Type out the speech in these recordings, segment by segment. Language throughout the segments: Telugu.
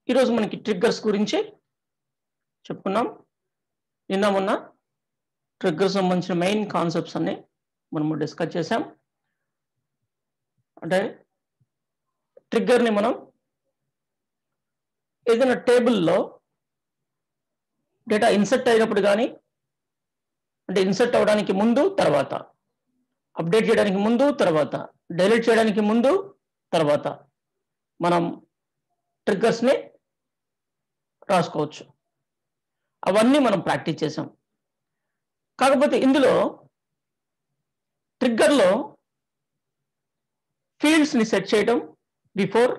ఈరోజు మనకి ట్రిగ్గర్స్ గురించి చెప్పుకున్నాం. నిన్న మొన్న ట్రిగ్గర్స్ సంబంధించిన మెయిన్ కాన్సెప్ట్స్ అన్ని మనము డిస్కస్ చేసాం. అంటే ట్రిగ్గర్ని మనం ఏదైనా టేబుల్లో డేటా ఇన్సర్ట్ అయినప్పుడు కానీ, అంటే ఇన్సర్ట్ అవడానికి ముందు తర్వాత, అప్డేట్ చేయడానికి ముందు తర్వాత, డిలీట్ చేయడానికి ముందు తర్వాత మనం ట్రిగ్గర్స్ని రాసుకోవచ్చు. అవన్నీ మనం ప్రాక్టీస్ చేసాం. కాకపోతే ఇందులో ట్రిగ్గర్లో ఫీల్డ్స్ని సెట్ చేయడం బిఫోర్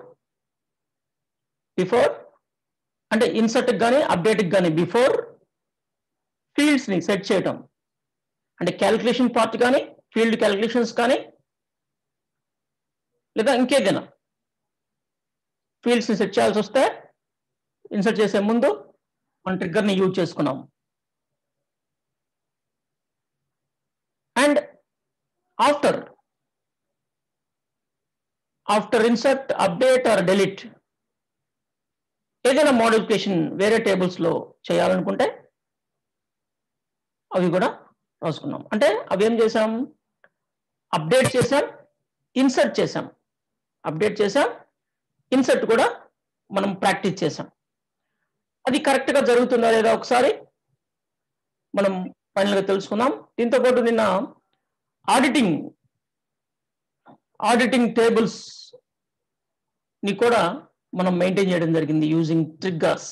అంటే ఇన్సర్ట్కి కానీ అప్డేట్కి కానీ బిఫోర్ ఫీల్డ్స్ని సెట్ చేయడం, అంటే క్యాలిక్యులేషన్ పార్ట్ కానీ, ఫీల్డ్ క్యాలిక్యులేషన్స్ కానీ, లేదా ఇంకేదైనా ఫీల్డ్స్ని సెట్ చేయాల్సి వస్తే ఇన్సర్ట్ చేసే ముందు మన ట్రిగ్గర్ని యూజ్ చేసుకున్నాం. And after insert, update are delete ఏదైనా మోడిఫికేషన్ వేరే టేబుల్స్లో చేయాలనుకుంటే అవి కూడా రాసుకున్నాం. అంటే అవి ఏం చేసాం? అప్డేట్ చేసాం, ఇన్సర్ట్ చేసాం, అప్డేట్ చేసాం, ఇన్సర్ట్ కూడా మనం ప్రాక్టీస్ చేసాం. అది కరెక్ట్గా జరుగుతుందా లేదా ఒకసారి మనం ఫైనల్గా తెలుసుకుందాం. దీంతో పాటు నిన్న ఆడిటింగ్ టేబుల్స్ ని కూడా మనం మెయింటైన్ చేయడం జరిగింది యూజింగ్ ట్రిగ్గర్స్.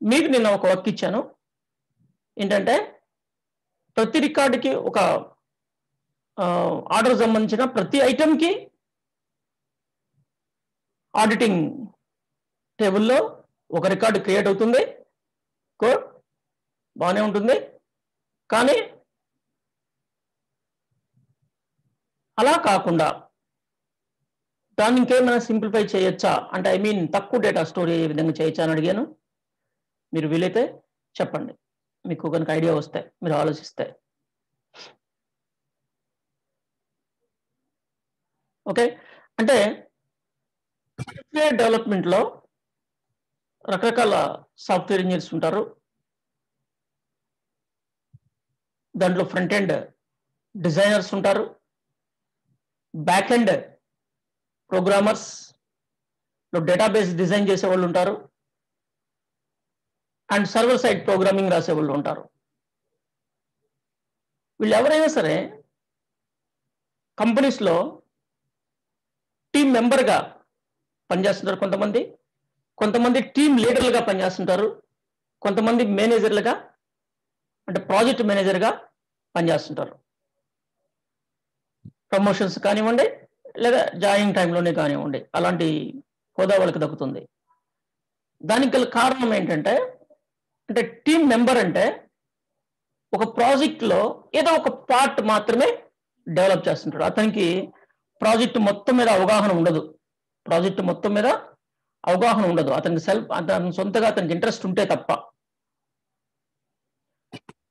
మీకు నిన్న ఒక వర్క్ ఇచ్చాను. ఏంటంటే ప్రతి రికార్డుకి ఒక ఆర్డర్ సంబంధించిన ప్రతి ఐటెంకి ఆడిటింగ్ టేబుల్లో ఒక రికార్డు క్రియేట్ అవుతుంది. కోడ్ బాగానే ఉంటుంది. కానీ అలా కాకుండా దాన్ని ఇంకేమైనా సింప్లిఫై చేయొచ్చా, అంటే ఐ మీన్ తక్కువ డేటా స్టోర్ అయ్యే విధంగా చేయొచ్చా అని అడిగాను. మీరు వీలైతే చెప్పండి, మీకు కనుక ఐడియా వస్తే, మీరు ఆలోచిస్తే. ఓకే, అంటే సాఫ్ట్వేర్ డెవలప్మెంట్లో రకరకాల సాఫ్ట్వేర్ ఇంజనీర్స్ ఉంటారు. దాంట్లో ఫ్రంట్ ఎండ్ డిజైనర్స్ ఉంటారు, back end programmers, database design చేసే వాళ్ళు ఉంటారు, అండ్ సర్వర్ సైడ్ ప్రోగ్రామింగ్ రాసే వాళ్ళు ఉంటారు. వీళ్ళు ఎవరైనా సరే కంపెనీస్లో టీం మెంబర్గా పనిచేస్తుంటారు. కొంతమంది టీం లీడర్లుగా పనిచేస్తుంటారు, కొంతమంది మేనేజర్లుగా, అంటే ప్రాజెక్ట్ మేనేజర్గా పనిచేస్తుంటారు. ప్రమోషన్స్ కానివ్వండి, లేదా జాయినింగ్ టైంలోనే కానివ్వండి, అలాంటి హోదా వాళ్ళకి దక్కుతుంది. దానికి గల కారణం ఏంటంటే, అంటే టీం మెంబర్ అంటే ఒక ప్రాజెక్ట్లో ఏదో ఒక పార్ట్ మాత్రమే డెవలప్ చేస్తుంటాడు. అతనికి ప్రాజెక్ట్ మొత్తం మీద అవగాహన ఉండదు. అతని సొంతగా అతనికి ఇంట్రెస్ట్ ఉంటే తప్ప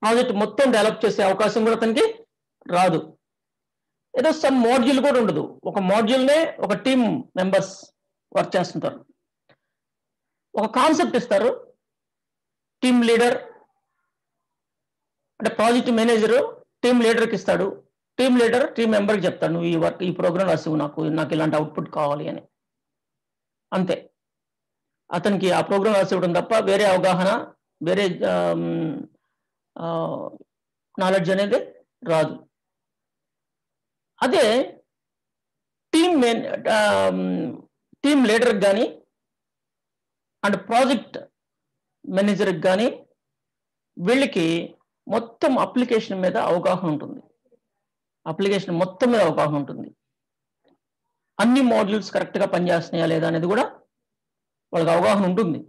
ప్రాజెక్ట్ మొత్తం డెవలప్ చేసే అవకాశం కూడా అతనికి రాదు. ఏదో సమ్ మాడ్యూల్ కూడా ఉండదు. ఒక మాడ్యూల్నే ఒక టీం మెంబర్స్ వర్క్ చేస్తుంటారు. ఒక కాన్సెప్ట్ ఇస్తారు, టీం లీడర్ అంటే ప్రాజెక్ట్ మేనేజర్ టీం లీడర్కి ఇస్తాడు. టీం లీడర్ టీం మెంబర్కి చెప్తాడు, నువ్వు ఈ ప్రోగ్రామ్ రాసివు, నాకు ఇలాంటి అవుట్పుట్ కావాలి అని. అంతే, అతనికి ఆ ప్రోగ్రామ్ రాసివ్వడం తప్ప వేరే అవగాహన, వేరే నాలెడ్జ్ అనేది రాదు. అదే టీం లీడర్కి కానీ అండ్ ప్రాజెక్ట్ మేనేజర్కి కానీ వీళ్ళకి మొత్తం అప్లికేషన్ మీద అవగాహన ఉంటుంది. అన్ని మాడ్యూల్స్ కరెక్ట్గా పనిచేస్తున్నాయా లేదా అనేది కూడా వాళ్ళకి అవగాహన ఉంటుంది.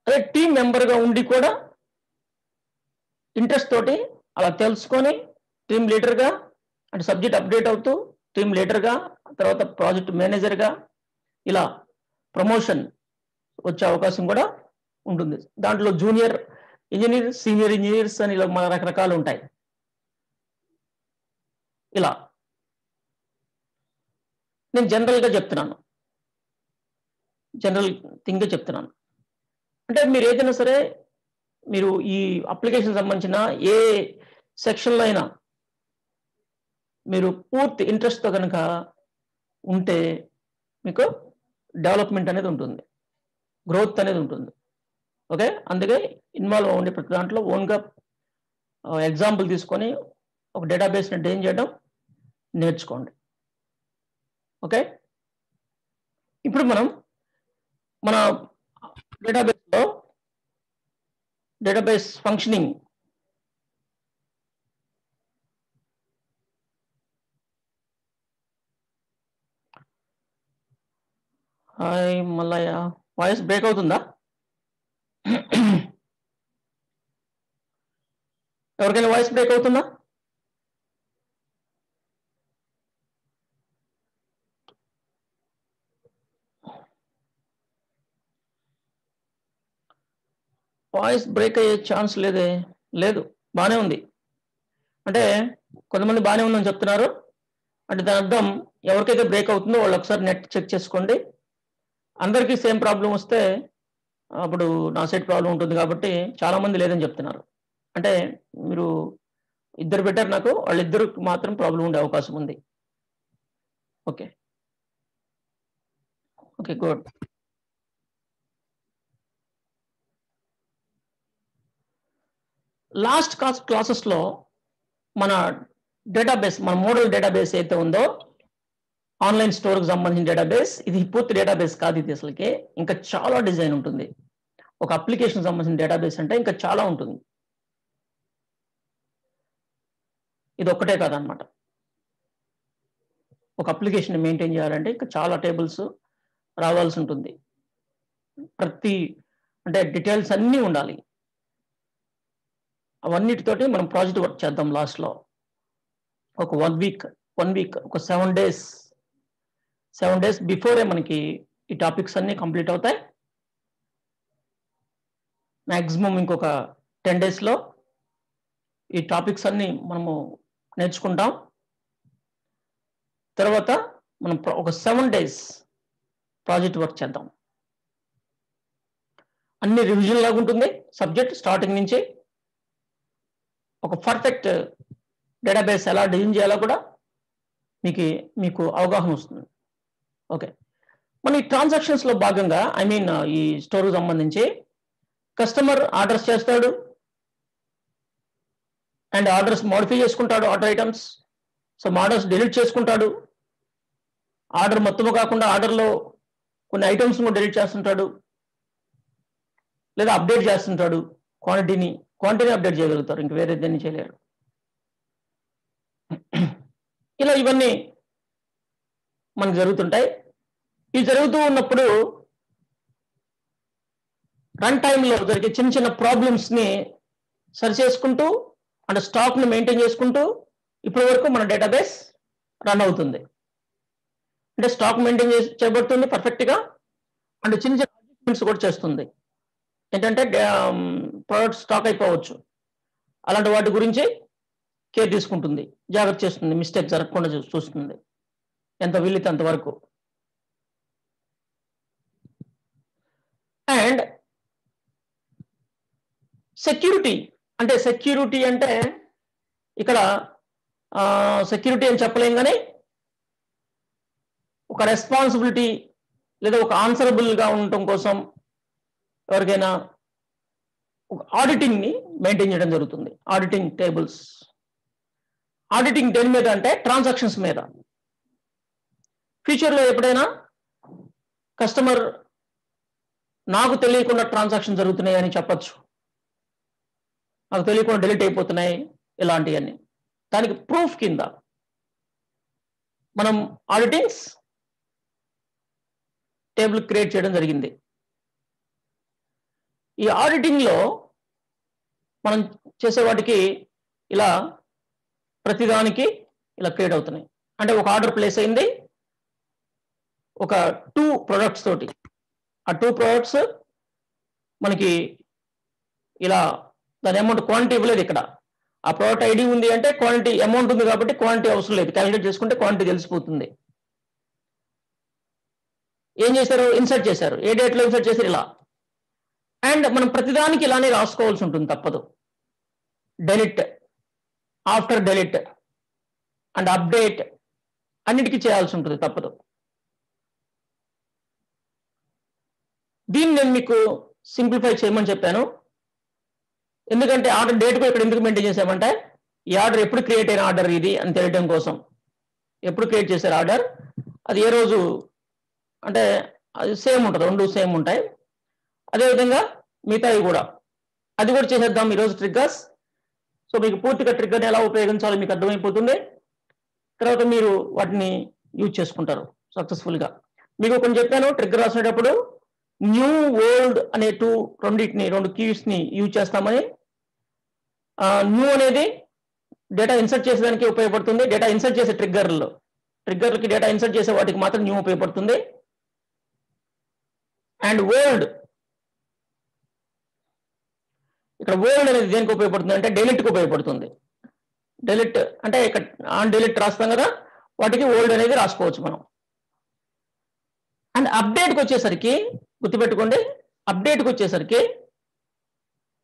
అదే టీం మెంబర్గా ఉండి కూడా ఇంట్రెస్ట్ తోటి అలా తెలుసుకొని టీం లీడర్గా అంటే సబ్జెక్ట్ అప్డేట్ అవుతూ టీం లీడర్గా, తర్వాత ప్రాజెక్ట్ మేనేజర్గా ఇలా ప్రమోషన్ వచ్చే అవకాశం కూడా ఉంటుంది. దాంట్లో జూనియర్ ఇంజనీర్, సీనియర్ ఇంజనీర్స్ అని ఇలా రకరకాలు ఉంటాయి. ఇలా నేను జనరల్గా చెప్తున్నాను, జనరల్ థింగ్ చెప్తున్నాను. అంటే మీరు ఏదైనా సరే, మీరు ఈ అప్లికేషన్ సంబంధించిన ఏ సెక్షన్లో అయినా మీరు పూర్తి ఇంట్రెస్ట్తో కనుక ఉంటే మీకు డెవలప్మెంట్ అనేది ఉంటుంది, గ్రోత్ అనేది ఉంటుంది. ఓకే, అందుకే ఇన్వాల్వ్ అవ్వండి ప్రతి దాంట్లో. ఓన్గా ఎగ్జాంపుల్ తీసుకొని ఒక డేటాబేస్ని డిజైన్ చేయడం నేర్చుకోండి. ఓకే, ఇప్పుడు మనం మన డేటాబేస్లో database functioning hi Mallayya, voice break అవుతుందా? ఎవరికైనా వాయిస్ బ్రేక్ అవుతుందా? వాయిస్ బ్రేక్ అయ్యే ఛాన్స్ లేదే. లేదు, బాగానే ఉంది. అంటే కొంతమంది బాగానే ఉందని చెప్తున్నారు. అంటే దాని అర్థం ఎవరికైతే బ్రేక్ అవుతుందో వాళ్ళు ఒకసారి నెట్ చెక్ చేసుకోండి. అందరికీ సేమ్ ప్రాబ్లం వస్తే అప్పుడు నా సైడ్ ప్రాబ్లం ఉంటుంది కాబట్టి చాలా మంది లేదని చెప్తున్నారు. అంటే మీరు ఇద్దరు పెట్టారు నాకు, వాళ్ళిద్దరు మాత్రం ప్రాబ్లం ఉండే అవకాశం ఉంది. Okay okay, good. లాస్ట్ క్లాసెస్లో మన డేటాబేస్, మన మోడల్ డేటాబేస్ అయితే ఉందో ఆన్లైన్ స్టోర్కి సంబంధించిన డేటాబేస్, ఇది పూర్తి డేటాబేస్ కాదు. ఇది అసలుకి ఇంకా చాలా డిజైన్ ఉంటుంది. ఒక అప్లికేషన్ సంబంధించిన డేటాబేస్ అంటే ఇంకా చాలా ఉంటుంది. ఇది ఒక్కటే కాదనమాట. ఒక అప్లికేషన్ మెయింటైన్ చేయాలంటే ఇంకా చాలా టేబుల్స్ రావాల్సి ఉంటుంది. ప్రతి అంటే డీటెయిల్స్ అన్నీ ఉండాలి. అవన్నిటితోటి మనం ప్రాజెక్ట్ వర్క్ చేద్దాం. లాస్ట్లో ఒక 1 వీక్ ఒక 7 డేస్ బిఫోరే మనకి ఈ టాపిక్స్ అన్నీ కంప్లీట్ అవుతాయి. మ్యాక్సిమం ఇంకొక 10 డేస్లో ఈ టాపిక్స్ అన్నీ మనము నేర్చుకుంటాం. తర్వాత మనం ఒక 7 డేస్ ప్రాజెక్ట్ వర్క్ చేద్దాం. అన్ని రివిజన్ లాగా ఉంటుంది సబ్జెక్ట్. స్టార్టింగ్ నుంచి ఒక పర్ఫెక్ట్ డేటాబేస్ ఎలా డిజైన్ చేయాలో కూడా మీకు అవగాహన వస్తుంది. ఓకే, మన ఈ ట్రాన్సాక్షన్స్లో భాగంగా ఈ స్టోర్కి సంబంధించి కస్టమర్ ఆర్డర్స్ చేస్తాడు అండ్ ఆర్డర్స్ మోడిఫై చేసుకుంటాడు. Order items, some orders delete చేసుకుంటాడు. ఆర్డర్ మొత్తము కాకుండా ఆర్డర్లో కొన్ని ఐటమ్స్ డిలీట్ చేస్తుంటాడు, లేదా అప్డేట్ చేస్తుంటాడు. క్వాంటిటీని అప్డేట్ చేయగలుగుతారు, ఇంక వేరే దేన్ని చేయలేరు. ఇలా ఇవన్నీ మనకు జరుగుతుంటాయి. ఇవి జరుగుతూ ఉన్నప్పుడు రన్ టైంలో జరిగే చిన్న చిన్న ప్రాబ్లమ్స్ని సరి చేసుకుంటూ అంటే స్టాక్ని మెయింటైన్ చేసుకుంటూ ఇప్పటి వరకు మన డేటాబేస్ రన్ అవుతుంది. అంటే స్టాక్ మెయింటైన్ చేయబడుతుంది పర్ఫెక్ట్గా, అంటే చిన్న చిన్న అడ్జస్ట్మెంట్స్ కూడా చేస్తుంది. ఏంటంటే ప్రోడక్ట్ స్టాక్ అయిపోవచ్చు, అలాంటి వాటి గురించి కేర్ తీసుకుంటుంది, జాగ్రత్త చేస్తుంది, మిస్టేక్ జరగకుండా చూస్తుంది ఎంత వీలైతే అంతవరకు. అండ్ సెక్యూరిటీ అంటే ఇక్కడ సెక్యూరిటీ అని చెప్పలేం, కానీ ఒక రెస్పాన్సిబిలిటీ లేదా ఒక ఆన్సరబుల్గా ఉండటం కోసం ఎవరికైనా ఒక ఆడిటింగ్ని మెయింటైన్ చేయడం జరుగుతుంది. ఆడిటింగ్ టేబుల్స్, ఆడిటింగ్ దేని మీద అంటే ట్రాన్సాక్షన్స్ మీద. ఫ్యూచర్లో ఎప్పుడైనా కస్టమర్ నాకు తెలియకుండా ట్రాన్సాక్షన్ జరుగుతున్నాయి అని చెప్పచ్చు, నాకు తెలియకుండా డిలీట్ అయిపోతున్నాయి ఇలాంటివన్నీ. దానికి ప్రూఫ్ కింద మనం ఆడిటింగ్స్ టేబుల్ క్రియేట్ చేయడం జరిగింది. ఈ ఆడిటింగ్లో మనం చేసే వాటికి ఇలా ప్రతిదానికి ఇలా క్రియేట్ అవుతున్నాయి. అంటే ఒక ఆర్డర్ ప్లేస్ అయింది ఒక 2 ప్రొడక్ట్స్ తోటి. ఆ 2 ప్రొడక్ట్స్ మనకి ఇలా దాని అమౌంట్ క్వాంటిటీ ఇవ్వలేదు ఇక్కడ. ఆ ప్రోడక్ట్ ఐడి ఉంది అంటే క్వాంటిటీ అమౌంట్ ఉంది కాబట్టి క్వాంటిటీ అవసరం లేదు, క్యాలిక్యులేట్ చేసుకుంటే క్వాంటిటీ తెలిసిపోతుంది. ఏం చేశారు, ఇన్సర్ట్ చేశారు. ఏ డేట్లో ఇన్సర్ట్ చేశారు, ఇలా. అండ్ మనం ప్రతిదానికి ఇలానే రాసుకోవాల్సి ఉంటుంది, తప్పదు. Delete, after delete and update అన్నిటికీ చేయాల్సి ఉంటుంది, తప్పదు. దీన్ని నేను మీకు సింప్లిఫై చేయమని చెప్పాను. ఎందుకంటే ఆర్డర్ డేట్ కూడా ఇక్కడ ఎందుకు మెయింటైన్ చేసామంటే, ఈ ఆర్డర్ ఎప్పుడు క్రియేట్ అయిన ఆర్డర్ ఇది అని తెలియడం కోసం. ఎప్పుడు క్రియేట్ చేశారు ఆర్డర్, అది ఏ రోజు అంటే అది సేమ్ ఉంటుంది, రెండు సేమ్ ఉంటాయి. అదేవిధంగా మిగతావి కూడా, అది కూడా చేసేద్దాం ఈరోజు ట్రిగ్గర్స్. సో మీకు పూర్తిగా ట్రిగ్గర్ని ఎలా ఉపయోగించాలో మీకు అర్థమైపోతుంది. తర్వాత మీరు వాటిని యూజ్ చేసుకుంటారు సక్సెస్ఫుల్గా. మీకు కొన్ని చెప్పాను, ట్రిగ్గర్ రాసేటప్పుడు న్యూ, ఓల్డ్ అనే రెండు కీస్ని యూజ్ చేస్తామని. న్యూ అనేది డేటా ఇన్సర్ట్ చేసేదానికి ఉపయోగపడుతుంది. డేటా ఇన్సర్ట్ చేసే ట్రిగ్గర్లకి డేటా ఇన్సర్ట్ చేసే వాటికి మాత్రం న్యూ ఉపయోగపడుతుంది. అండ్ ఓల్డ్, ఇక్కడ ఓల్డ్ అనేది దేనికి ఉపయోగపడుతుంది అంటే డెలిట్కి ఉపయోగపడుతుంది. డెలిట్ అంటే ఇక్కడ ఆన్ డెలిట్ రాస్తాం కదా, వాటికి ఓల్డ్ అనేది రాసుకోవచ్చు మనం. అండ్ అప్డేట్కి వచ్చేసరికి గుర్తుపెట్టుకోండి, అప్డేట్కి వచ్చేసరికి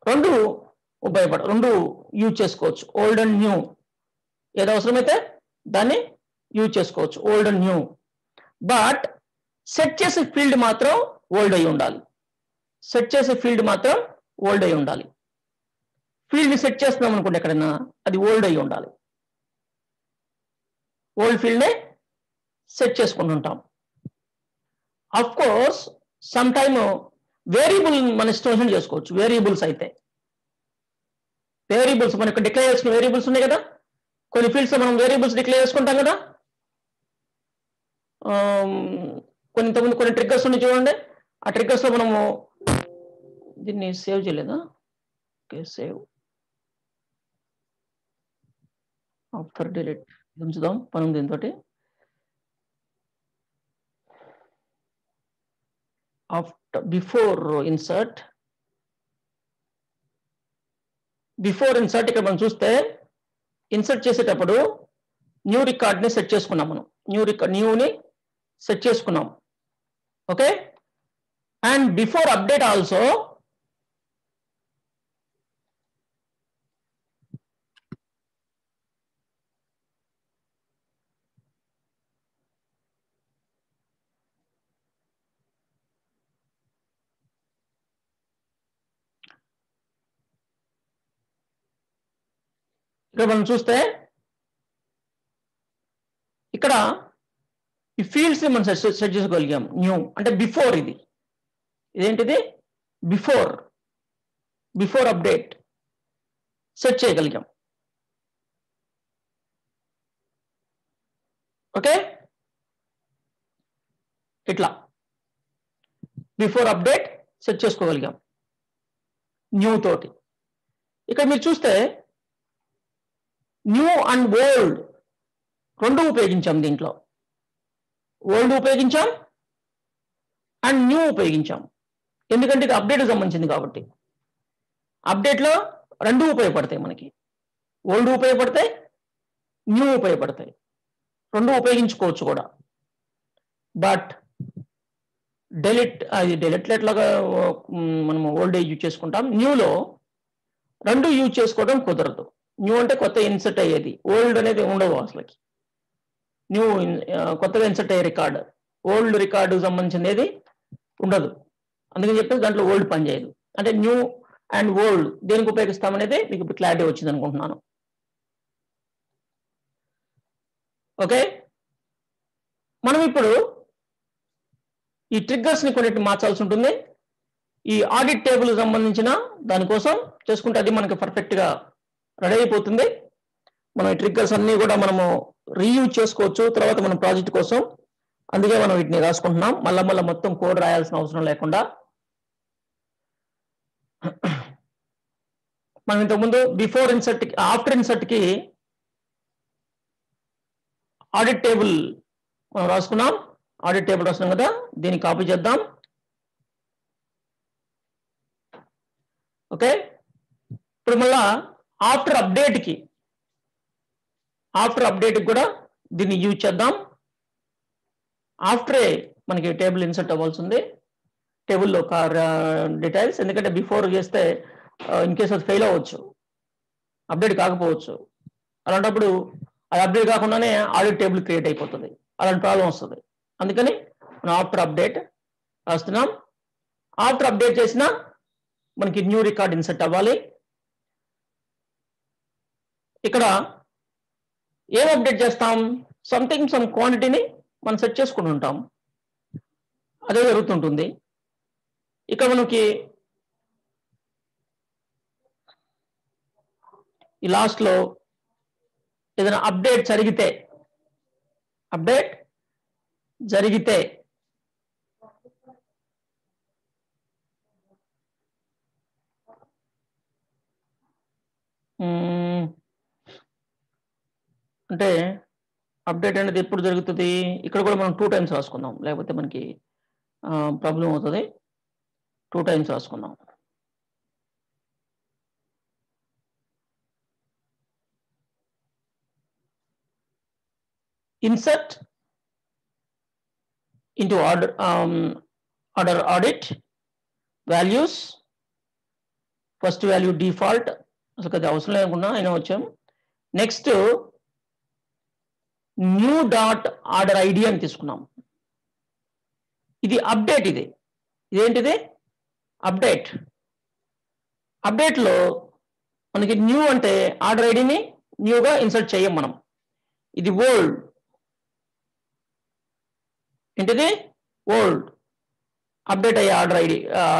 రెండు యూజ్ చేసుకోవచ్చు, ఓల్డ్ అండ్ న్యూ. ఏదో అవసరమైతే దాన్ని యూజ్ చేసుకోవచ్చు, old and new. But set చేసే ఫీల్డ్ మాత్రం ఓల్డ్ అయి ఉండాలి. ఫీల్డ్ని సెట్ చేస్తున్నాం అనుకోండి ఎక్కడైనా, అది ఓల్డ్ అయి ఉండాలి. ఓల్డ్ ఫీల్డ్నే సెట్ చేసుకుంటుంటాం. Of course some time variable మన ఇష్టం చేసుకోవచ్చు. వేరియబుల్స్ అయితే మనకు డిక్లేర్ చేసుకున్న వేరియబుల్స్ ఉన్నాయి కదా, కొన్ని ఫీల్డ్స్ మనం వేరియబుల్స్ డిక్లేర్ చేసుకుంటాం కదా. కొన్ని ట్రిగ్గర్స్ ఉన్నాయి చూడండి. ఆ ట్రిగ్గర్స్ లో మనము దీన్ని సేవ్ చేయలేదా, ఓకే సేవ్ ఆఫ్టర్ డిలీట్ ఉంచుదాం, పని ఉంది దీంతో. ఆఫ్టర్ బిఫోర్ ఇన్సర్ట్ ఇక్కడ మనం చూస్తే ఇన్సర్ట్ చేసేటప్పుడు న్యూ రికార్డ్ని సెట్ చేసుకున్నాం మనం. న్యూని సెట్ చేసుకున్నాం, okay. And before update also ఇక్కడ మనం చూస్తే ఇక్కడ ఈ ఫీల్డ్స్ ని మనం సెట్ చేసుకోగలిగాం. న్యూ అంటే బిఫోర్, ఇదేంటిది బిఫోర్ అప్డేట్ సెట్ చేయగలిగాం, ఓకే. ఇట్లా బిఫోర్ అప్డేట్ సెట్ చేసుకోగలిగాం న్యూ తోటి. ఇక్కడ మీరు చూస్తే న్యూ అండ్ ఓల్డ్ రెండు ఉపయోగించాం దీంట్లో. ఓల్డ్ ఉపయోగించాం అండ్ న్యూ ఉపయోగించాం, ఎందుకంటే ఇది అప్డేట్కి సంబంధించింది కాబట్టి. అప్డేట్లో రెండు ఉపయోగపడతాయి మనకి, ఓల్డ్ ఉపయోగపడతాయి, న్యూ ఉపయోగపడతాయి, రెండు ఉపయోగించుకోవచ్చు కూడా. బట్ డెలిట్ ఎట్లాగా మనము ఓల్డ్ యూజ్ చేసుకుంటాం, న్యూలో రెండు యూజ్ చేసుకోవడం కుదరదు. న్యూ అంటే కొత్త ఇన్సర్ట్ అయ్యేది, ఓల్డ్ అనేది ఉండవు అసలుకి. న్యూ కొత్తగా ఇన్సర్ట్ అయ్యే రికార్డు, ఓల్డ్ రికార్డు సంబంధించినది ఉండదు. అందుకని చెప్పేసి దాంట్లో ఓల్డ్ పనిచేయదు. అంటే న్యూ అండ్ ఓల్డ్ దేనికి ఉపయోగిస్తామనేది మీకు ఇప్పుడు క్లారిటీ వచ్చింది అనుకుంటున్నాను, ఓకే. మనం ఇప్పుడు ఈ ట్రిగ్గర్స్ని కొన్నిటిని మార్చాల్సి ఉంటుంది. ఈ ఆడిట్ టేబుల్ సంబంధించిన దానికోసం చేసుకుంటే అది మనకి పర్ఫెక్ట్గా రెడీ అయిపోతుంది. మనం ఈ ట్రిగ్గర్స్ అన్నీ కూడా మనము రీయూజ్ చేసుకోవచ్చు తర్వాత మన ప్రాజెక్ట్ కోసం. అందుకే మనం వీటిని రాసుకుంటున్నాం, మళ్ళా మొత్తం కోడ్ రాయాల్సిన అవసరం లేకుండా. మనం ఇంతకుముందు బిఫోర్ ఇన్సర్ట్, ఆఫ్టర్ ఇన్సర్ట్కి ఆడిట్ టేబుల్ మనం రాసుకున్నాం. ఆడిట్ టేబుల్ రాసుకున్నాం కదా, దీన్ని కాపీ చేద్దాం, ఓకే. ఇప్పుడు మళ్ళా ఆఫ్టర్ అప్డేట్కి కూడా దీన్ని యూజ్ చేద్దాం. ఆఫ్టర్ మనకి టేబుల్ ఇన్సర్ట్ అవ్వాల్సి ఉంది. టేబుల్లో డీటెయిల్స్, ఎందుకంటే బిఫోర్ చేస్తే ఇన్ కేస్ అది ఫెయిల్ అవ్వచ్చు, అప్డేట్ కాకపోవచ్చు. అలాంటప్పుడు అది అప్డేట్ కాకుండానే ఆడిట్ టేబుల్ క్రియేట్ అయిపోతుంది, అలాంటి ప్రాబ్లం వస్తుంది. అందుకని మనం ఆఫ్టర్ అప్డేట్ రాస్తున్నాం. ఆఫ్టర్ అప్డేట్ చేసినా మనకి న్యూ రికార్డ్ ఇన్సర్ట్ అవ్వాలి. ఇక్కడ ఏం అప్డేట్ చేస్తాం? సమ్ క్వాంటిటీని మనం సెట్ చేసుకుని ఉంటాం, అదే జరుగుతుంటుంది. ఇక్కడ మనకి ఈ లాస్ట్ లో ఏదైనా అప్డేట్ జరిగితే అంటే అప్డేట్ అనేది ఎప్పుడు జరుగుతుంది? ఇక్కడ కూడా మనం 2 times రాసుకుందాం, లేకపోతే మనకి ప్రాబ్లం అవుతుంది. 2 times రాసుకుందాం. Insert into order audit values, first value default, అసలు అది అవసరం లేకుండా అయినా వచ్చాం. Next new dot order ID అని తీసుకున్నాం. ఇది అప్డేట్. ఇదేంటిది? అప్డేట్. అప్డేట్లో మనకి న్యూ అంటే ఆర్డర్ ఐడిని న్యూగా ఇన్సర్ట్ చేయం మనం. ఇది ఓల్డ్. ఏంటిది? ఓల్డ్. అప్డేట్ అయ్యే ఆర్డర్ ఐడి,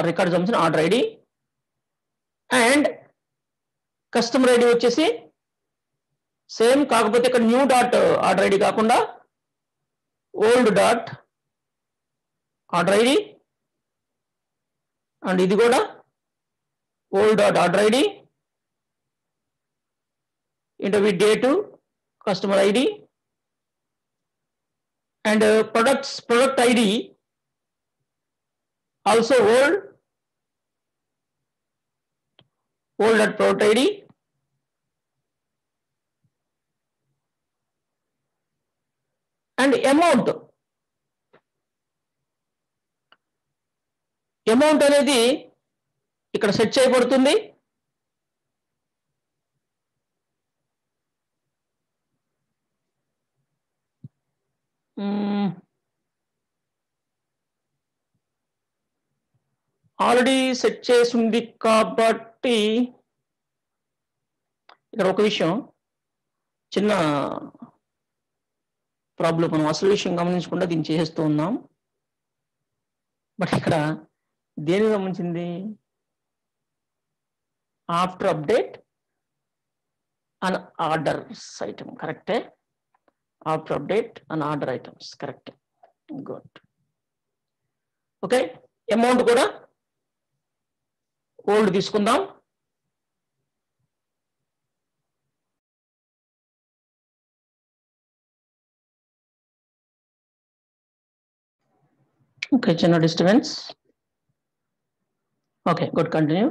రికార్డ్ సంబంధించిన order ID. And customer ID వచ్చేసి సేమ్, కాకపోతే ఇక్కడ న్యూ డాట్ ఆర్డర్ ఐడి కాకుండా old dot order ID. And ఇది కూడా old dot order ID. Interview date, customer ID. And product ID also old at product ID. And amount అనేది ఇక్కడ సెట్ చేయబడుతుంది. ఆల్రెడీ సెట్ చేసి ఉంది కాబట్టి ఇక్కడ ఒక విషయం, చిన్న ప్రాబ్లం, మనం అసలు విషయం గమనించకుండా దీన్ని చేస్తూ ఉన్నాం. బట్ ఇక్కడ దేనికి సంబంధించింది? After update and orders item. కరెక్టే. After update and order items. Correct. Good. Okay. Amount కూడా ఓల్డ్ తీసుకుందాం. ఓకే, చిన్న డిస్టర్బెన్స్. Okay, good. కంటిన్యూ.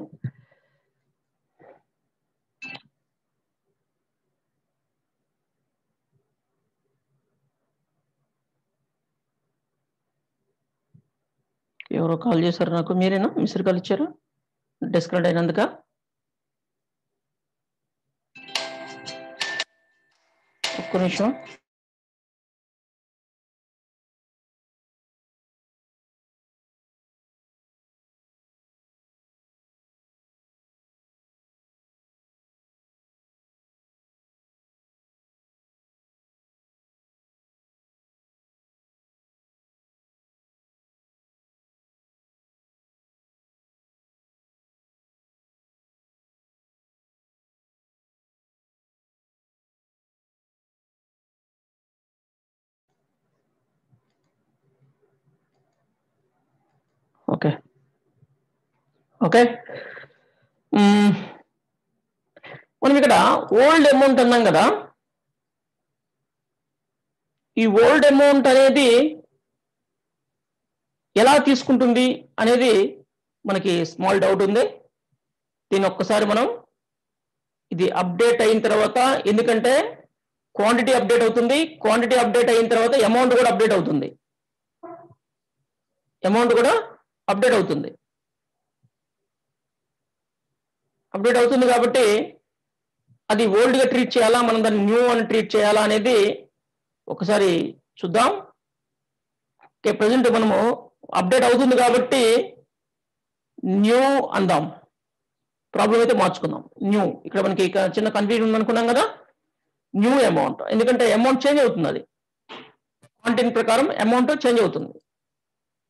ఎవరో కాల్ చేశారు నాకు. మీరేనా? మిస్డ్ కాల్ ఇచ్చారు డిస్కనెక్ట్ అయినందుక? ఒక్క నిమిషం. Okay okay. మనం ఇక్కడ ఓల్డ్ అమౌంట్ అన్నాం కదా. ఈ ఓల్డ్ అమౌంట్ అనేది ఎలా తీసుకుంటుంది అనేది మనకి స్మాల్ డౌట్ ఉంది. దీన్ని ఒక్కసారి మనం, ఇది అప్డేట్ అయిన తర్వాత, ఎందుకంటే క్వాంటిటీ అప్డేట్ అవుతుంది, క్వాంటిటీ అప్డేట్ అయిన తర్వాత అమౌంట్ కూడా అప్డేట్ అవుతుంది. అమౌంట్ కూడా అప్డేట్ అవుతుంది. అప్డేట్ అవుతుంది కాబట్టి అది ఓల్డ్గా ట్రీట్ చేయాలా, మనం దాన్ని న్యూ అని ట్రీట్ చేయాలా అనేది ఒకసారి చూద్దాం. ఓకే, ప్రజెంట్ మనము అప్డేట్ అవుతుంది కాబట్టి న్యూ అందాం. ప్రాబ్లం అయితే మార్చుకుందాం. న్యూ, ఇక్కడ మనకి చిన్న కన్ఫ్యూజన్ ఉందనుకున్నాం కదా, న్యూ అమౌంట్, ఎందుకంటే అమౌంట్ చేంజ్ అవుతుంది, అది కాంటెంట్ ప్రకారం అమౌంట్ చేంజ్ అవుతుంది.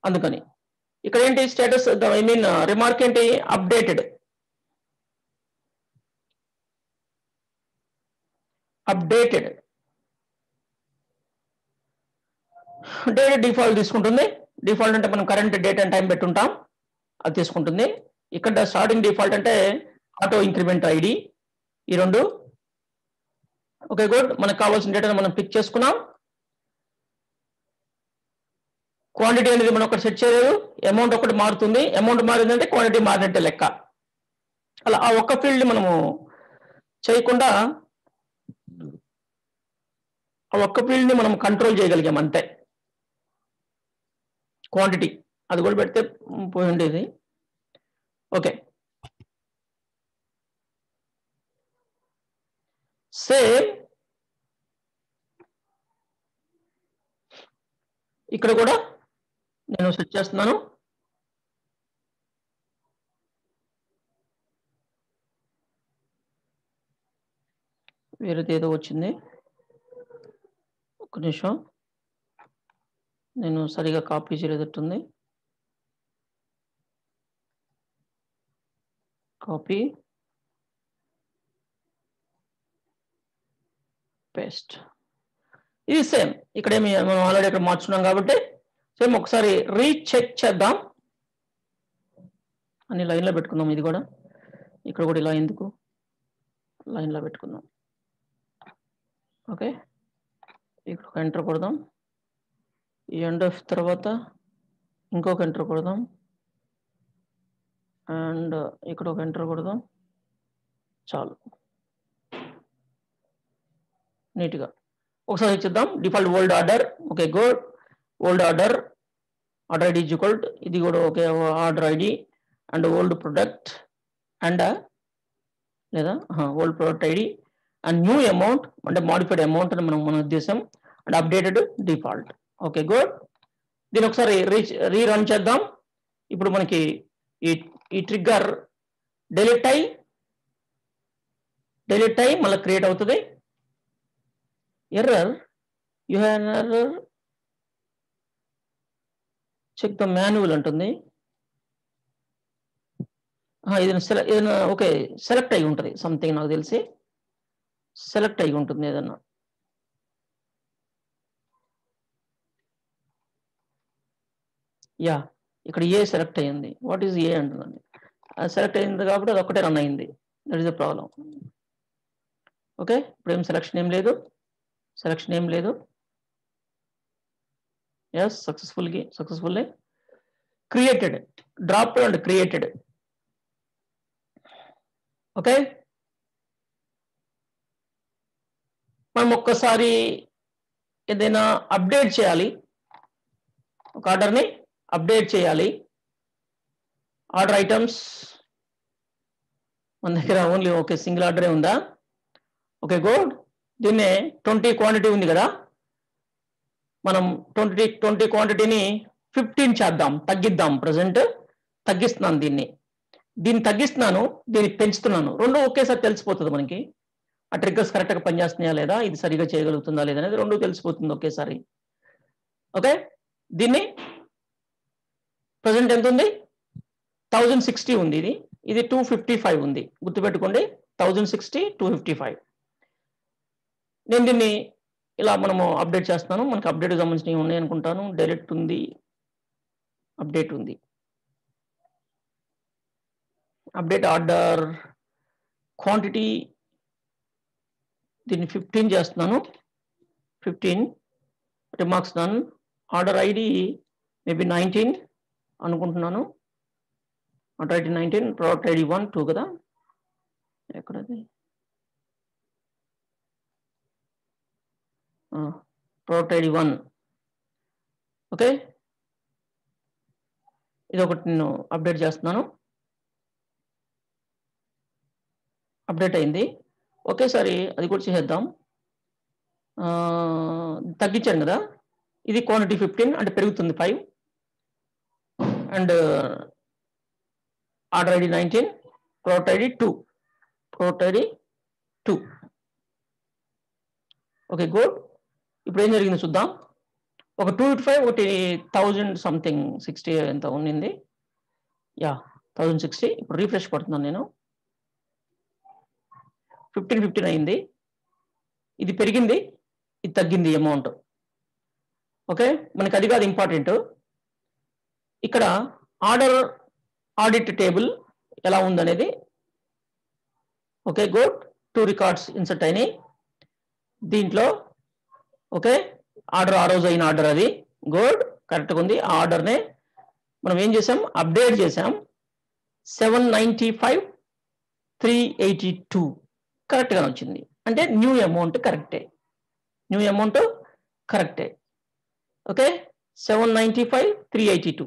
అందుకని ఇక్కడ ఏంటి స్టేటస్, ఐ మీన్ రిమార్క్ ఏంటి, అప్డేటెడ్. అప్డేటెడ్ డేట్ డిఫాల్ట్ తీసుకుంటుంది. డిఫాల్ట్ అంటే మనం కరెంట్ డేట్ అండ్ టైం పెట్టుంటాం, అది తీసుకుంటుంది. ఇక్కడ స్టార్టింగ్ డిఫాల్ట్ అంటే ఆటో ఇంక్రిమెంట్ ఐడి, ఈ రెండు. ఓకే గుడ్, మనకు కావాల్సిన డేటాను మనం పిక్ చేసుకున్నాం. క్వాంటిటీ అనేది మనం ఒకటి సెట్ చేయలేదు, అమౌంట్ ఒకటి మారుతుంది. అమౌంట్ మారిందంటే క్వాంటిటీ మారినట్టే లెక్క. అలా ఆ ఒక్క ఫీల్డ్ మనము చేయకుండా ఆ ఒక్క ఫీల్డ్ని మనం కంట్రోల్ చేయగలిగాం అంతే. క్వాంటిటీ అది కూడా పెడితే పోయి ఉండేది. ఓకే, సేమ్ ఇక్కడ కూడా నేను సెట్ చేస్తున్నాను. వేరేది ఏదో వచ్చింది, ఒక్క నిమిషం, నేను సరిగా కాపీ చేయలేదట్టుంది. కాపీ పేస్ట్, ఇది సేమ్. ఇక్కడేమి మనం ఆల్రెడీ ఇక్కడ మార్చుకున్నాం కాబట్టి సేమ్. ఒకసారి రీచెక్ చేద్దాం, అన్ని లైన్లో పెట్టుకుందాం. ఇది కూడా ఇక్కడ కూడా ఇలా ఎందుకు లైన్లో పెట్టుకుందాం. ఓకే, ఇక్కడ ఒక ఎంటర్ కొడదాం. ఈ ఎండ్ ఆఫ్ తర్వాత ఇంకొక ఎంటర్ కొడదాం, అండ్ ఇక్కడ ఒక ఎంటర్ కొడదాం. చాలు, నీట్గా. ఒకసారి చూద్దాం. Default old order, okay good. Old order, order ID is equal, ఇది కూడా okay, order ID and old product and లేదా old product ID and new amount అంటే మాడిఫైడ్ అమౌంట్ అని మన ఉద్దేశం, and updated default. Okay good. దీని ఒకసారి రీరన్ చేద్దాం. ఇప్పుడు మనకి ఈ ట్రిగ్గర్ డెలిట్ అయి మళ్ళీ క్రియేట్ అవుతుంది. Error, you have an error, check the manual అంటుంది. ఏదైనా ఓకే, సెలెక్ట్ అయి ఉంటుంది సంథింగ్, నాకు తెలిసి సెలెక్ట్ అయి ఉంటుంది ఏదన్నా. యా, ఇక్కడ ఏ సెలెక్ట్ అయ్యింది. వాట్ ఈజ్ ఏ అంటుందండి. అది సెలెక్ట్ అయింది కాబట్టి అది ఒక్కటే రన్ అయింది. That is the problem. Okay, ఇప్పుడు ఏం సెలెక్షన్ ఏం లేదు. Yes, successfully created, drop and created. Okay, మనం ఒక్కసారి ఏదైనా అప్డేట్ చేయాలి, ఒక ఆర్డర్ని అప్డేట్ చేయాలి. ఆర్డర్ ఐటమ్స్ మన దగ్గర ఓన్లీ ఓకే సింగిల్ ఆర్డరే ఉందా? Okay good. దీన్నే 20 క్వాంటిటీ ఉంది కదా, మనం 20 క్వాంటిటీని 15 చేద్దాం, తగ్గిద్దాం. ప్రజెంట్ తగ్గిస్తున్నాను, దీన్ని తగ్గిస్తున్నాను, దీన్ని పెంచుతున్నాను. రెండు ఒకేసారి తెలిసిపోతుంది మనకి. ఆ ట్రిగ్గర్స్ కరెక్ట్గా పనిచేస్తున్నాయా లేదా, ఇది సరిగా చేయగలుగుతుందా లేదా అనేది రెండు తెలిసిపోతుంది ఒకేసారి. ఓకే, దీన్ని ప్రజెంట్ ఎంత ఉంది, 1060 ఉంది. ఇది 255 ఉంది, గుర్తుపెట్టుకోండి. 1060, 255. నేను దీన్ని ఇలా మనము అప్డేట్ చేస్తాను. మనకి అప్డేట్ సంబంధించినవి ఉన్నాయి అనుకుంటాను. డైరెక్ట్ ఉంది, అప్డేట్ ఉంది. అప్డేట్ ఆర్డర్ క్వాంటిటీ దీన్ని 15 చేస్తున్నాను. 15 రిమార్క్స్ నన్. ఆర్డర్ ఐడి మేబీ 19 అనుకుంటున్నాను. ఆర్డర్ ఐడి 19, ప్రోడక్ట్ ఐడి 1, 2 కదా, ఎక్కడది ప్రోడక్ట్ ఐడి 1. ఓకే, ఇది ఒకటి నేను అప్డేట్ చేస్తున్నాను. అప్డేట్ అయింది. ఒకేసారి అది కూడా చేసేద్దాం. తగ్గించాను కదా, ఇది క్వాంటిటీ 15 అంటే పెరుగుతుంది 5 and order ID 19, product ID 2, product ID 2. Okay good. ఇప్పుడు ఏం జరిగింది చూద్దాం. ఒక 285 ఒకటి 1000 సంథింగ్ 60 ఎంత ఉండింది. యా 1060. ఇప్పుడు రీఫ్రెష్ కొడుతున్నాను నేను. 15 అయింది. ఇది పెరిగింది, ఇది తగ్గింది అమౌంట్. ఓకే, మనకి అది కాదు ఇంపార్టెంట్. ఇక్కడ ఆర్డర్ ఆడిట్ టేబుల్ ఎలా ఉందనేది. Okay good. 2 రికార్డ్స్ ఇన్సర్ట్ అయినాయి దీంట్లో. ఓకే, ఆర్డర్ ఆ రోజు అయిన ఆర్డర్ అది. గుడ్, కరెక్ట్గా ఉంది. ఆ ఆర్డర్నే మనం ఏం చేసాం, అప్డేట్ చేసాం. 795,382 కరెక్ట్గా వచ్చింది. అంటే న్యూ అమౌంట్ కరెక్టే, న్యూ అమౌంట్ కరెక్టే. Okay, 795,382,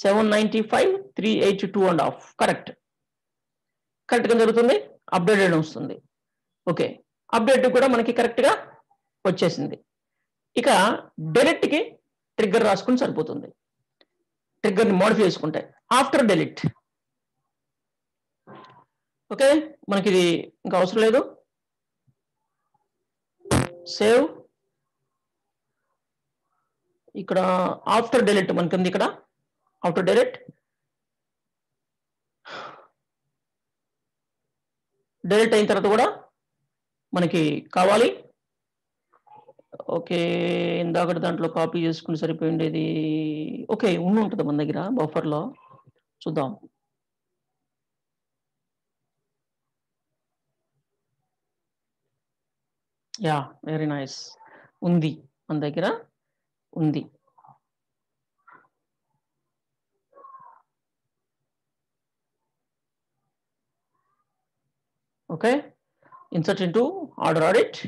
795,382.5 correct. కరెక్ట్గా జరుగుతుంది, అప్డేటెడ్ వస్తుంది. ఓకే, అప్డేట్ కూడా మనకి కరెక్ట్గా వచ్చేసింది. ఇక డెలిట్కి ట్రిగ్గర్ రాసుకుని సరిపోతుంది. ట్రిగ్గర్ని మోడిఫై చేసుకుంటే ఆఫ్టర్ డెలిట్. ఓకే, మనకి ఇది ఇంకా అవసరం లేదు. సేవ్. ఇక్కడ ఆఫ్టర్ డెలిట్ మనకి ఉంది. ఇక్కడ ఆఫ్టర్ డెలిట్. డెలిట్ అయిన తర్వాత కూడా మనకి కావాలి. ఓకే, ఇందాక దాంట్లో కాపీ చేసుకుని సరిపోయిండేది. ఓకే, ఉంటుంది మన దగ్గర బఫర్లో. చూద్దాం. Yeah, very nice. ఉంది మన దగ్గర, ఉంది. Okay, insert into order audit.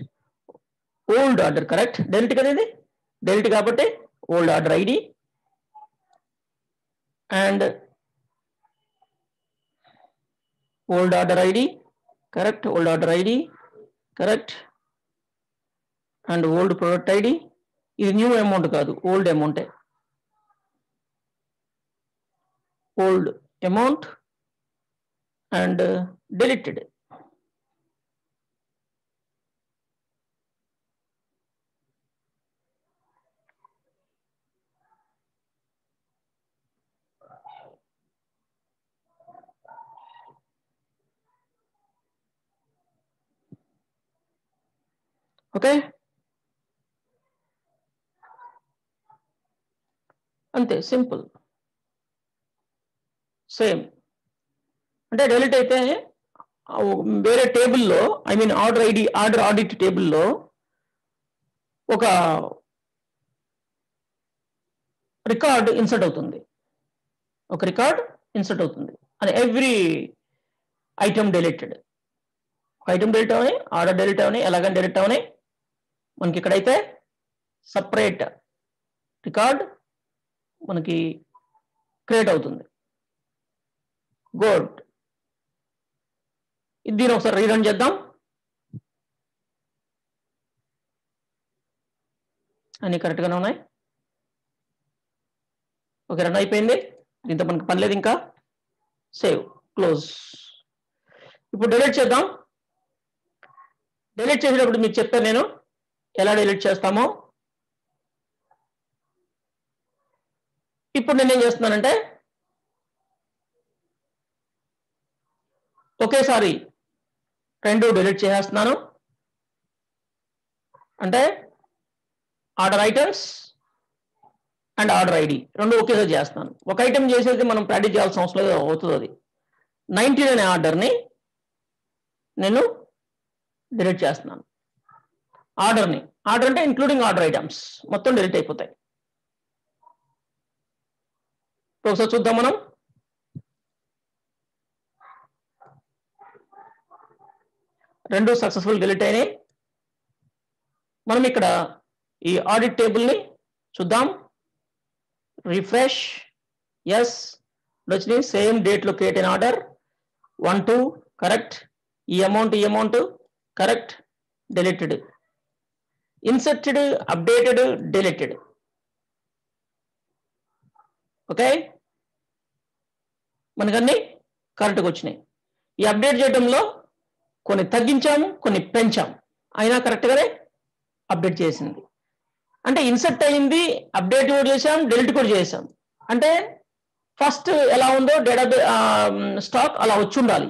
Old order correct, delete కదా ఇది, డెలిట్ కాబట్టి old order ID and old order ID correct, old order ID correct and old product ID. ఇది న్యూ అమౌంట్ కాదు, ఓల్డ్ అమౌంటే. Old amount and deleted. Okay, అంతే, సింపుల్. సేమ్ అంటే డెలిట్ అయితే వేరే టేబుల్లో, I mean order ID, order audit టేబుల్లో ఒక రికార్డ్ ఇన్సర్ట్ అవుతుంది. ఒక రికార్డ్ ఇన్సర్ట్ అవుతుంది అని ఎవ్రీ ఐటమ్ డెలిటెడ్. ఒక ఐటమ్ డెలిట్ అవని, ఆర్డర్ డెలిట్ అవని, ఎలాగని డెలిట్ అవని, మనకి ఇక్కడైతే సపరేట్ రికార్డ్ మనకి క్రియేట్ అవుతుంది. గుడ్. దీన్ని ఒకసారి రీరన్ చేద్దాం. అన్ని కరెక్ట్గానే ఉన్నాయి. ఓకే, రన్ అయిపోయింది. దీంతో మనకి పని లేదు ఇంకా. Save, close. ఇప్పుడు డిలీట్ చేద్దాం. డిలీట్ చేసేటప్పుడు మీకు చెప్తాను నేను ఎలా డిలీట్ చేస్తామో. ఇప్పుడు నేనేం చేస్తున్నానంటే ఒకేసారి రెండు డిలీట్ చేసేస్తున్నాను. అంటే order items and order ID రెండు ఒకేసారి చేస్తాను. ఒక ఐటమ్ చేసేది మనం ప్రాక్టీస్ చేయాల్సిన అవసరం లేదు, అవుతుంది. అది 19 అనే ఆర్డర్ని నేను డిలీట్ చేస్తున్నాను. ఆర్డర్ అంటే ఇంక్లూడింగ్ ఆర్డర్ ఐటమ్స్ మొత్తం డిలీట్ అయిపోతాయి. ఒకసారి చూద్దాం మనం. రెండు సక్సెస్ఫుల్ డిలీట్ అయినాయి. మనం ఇక్కడ ఈ ఆడిట్ టేబుల్ని చూద్దాం. రిఫ్రెష్. ఎస్ వచ్చినాయి. Same date locate in order 1 2 correct. ఈ amount correct. Deleted, inserted, updated, deleted. Okay, మనకన్నీ కరెక్ట్గా వచ్చినాయి. ఈ అప్డేట్ చేయడంలో కొన్ని తగ్గించాము, కొన్ని పెంచాము, అయినా కరెక్ట్గానే అప్డేట్ చేసింది. అంటే ఇన్సర్ట్ అయింది, అప్డేట్ కూడా చేసాం, డెలిట్ కూడా చేసాం. అంటే ఫస్ట్ ఎలా ఉందో డేటాబేస్ స్టాక్ అలా వచ్చి ఉండాలి.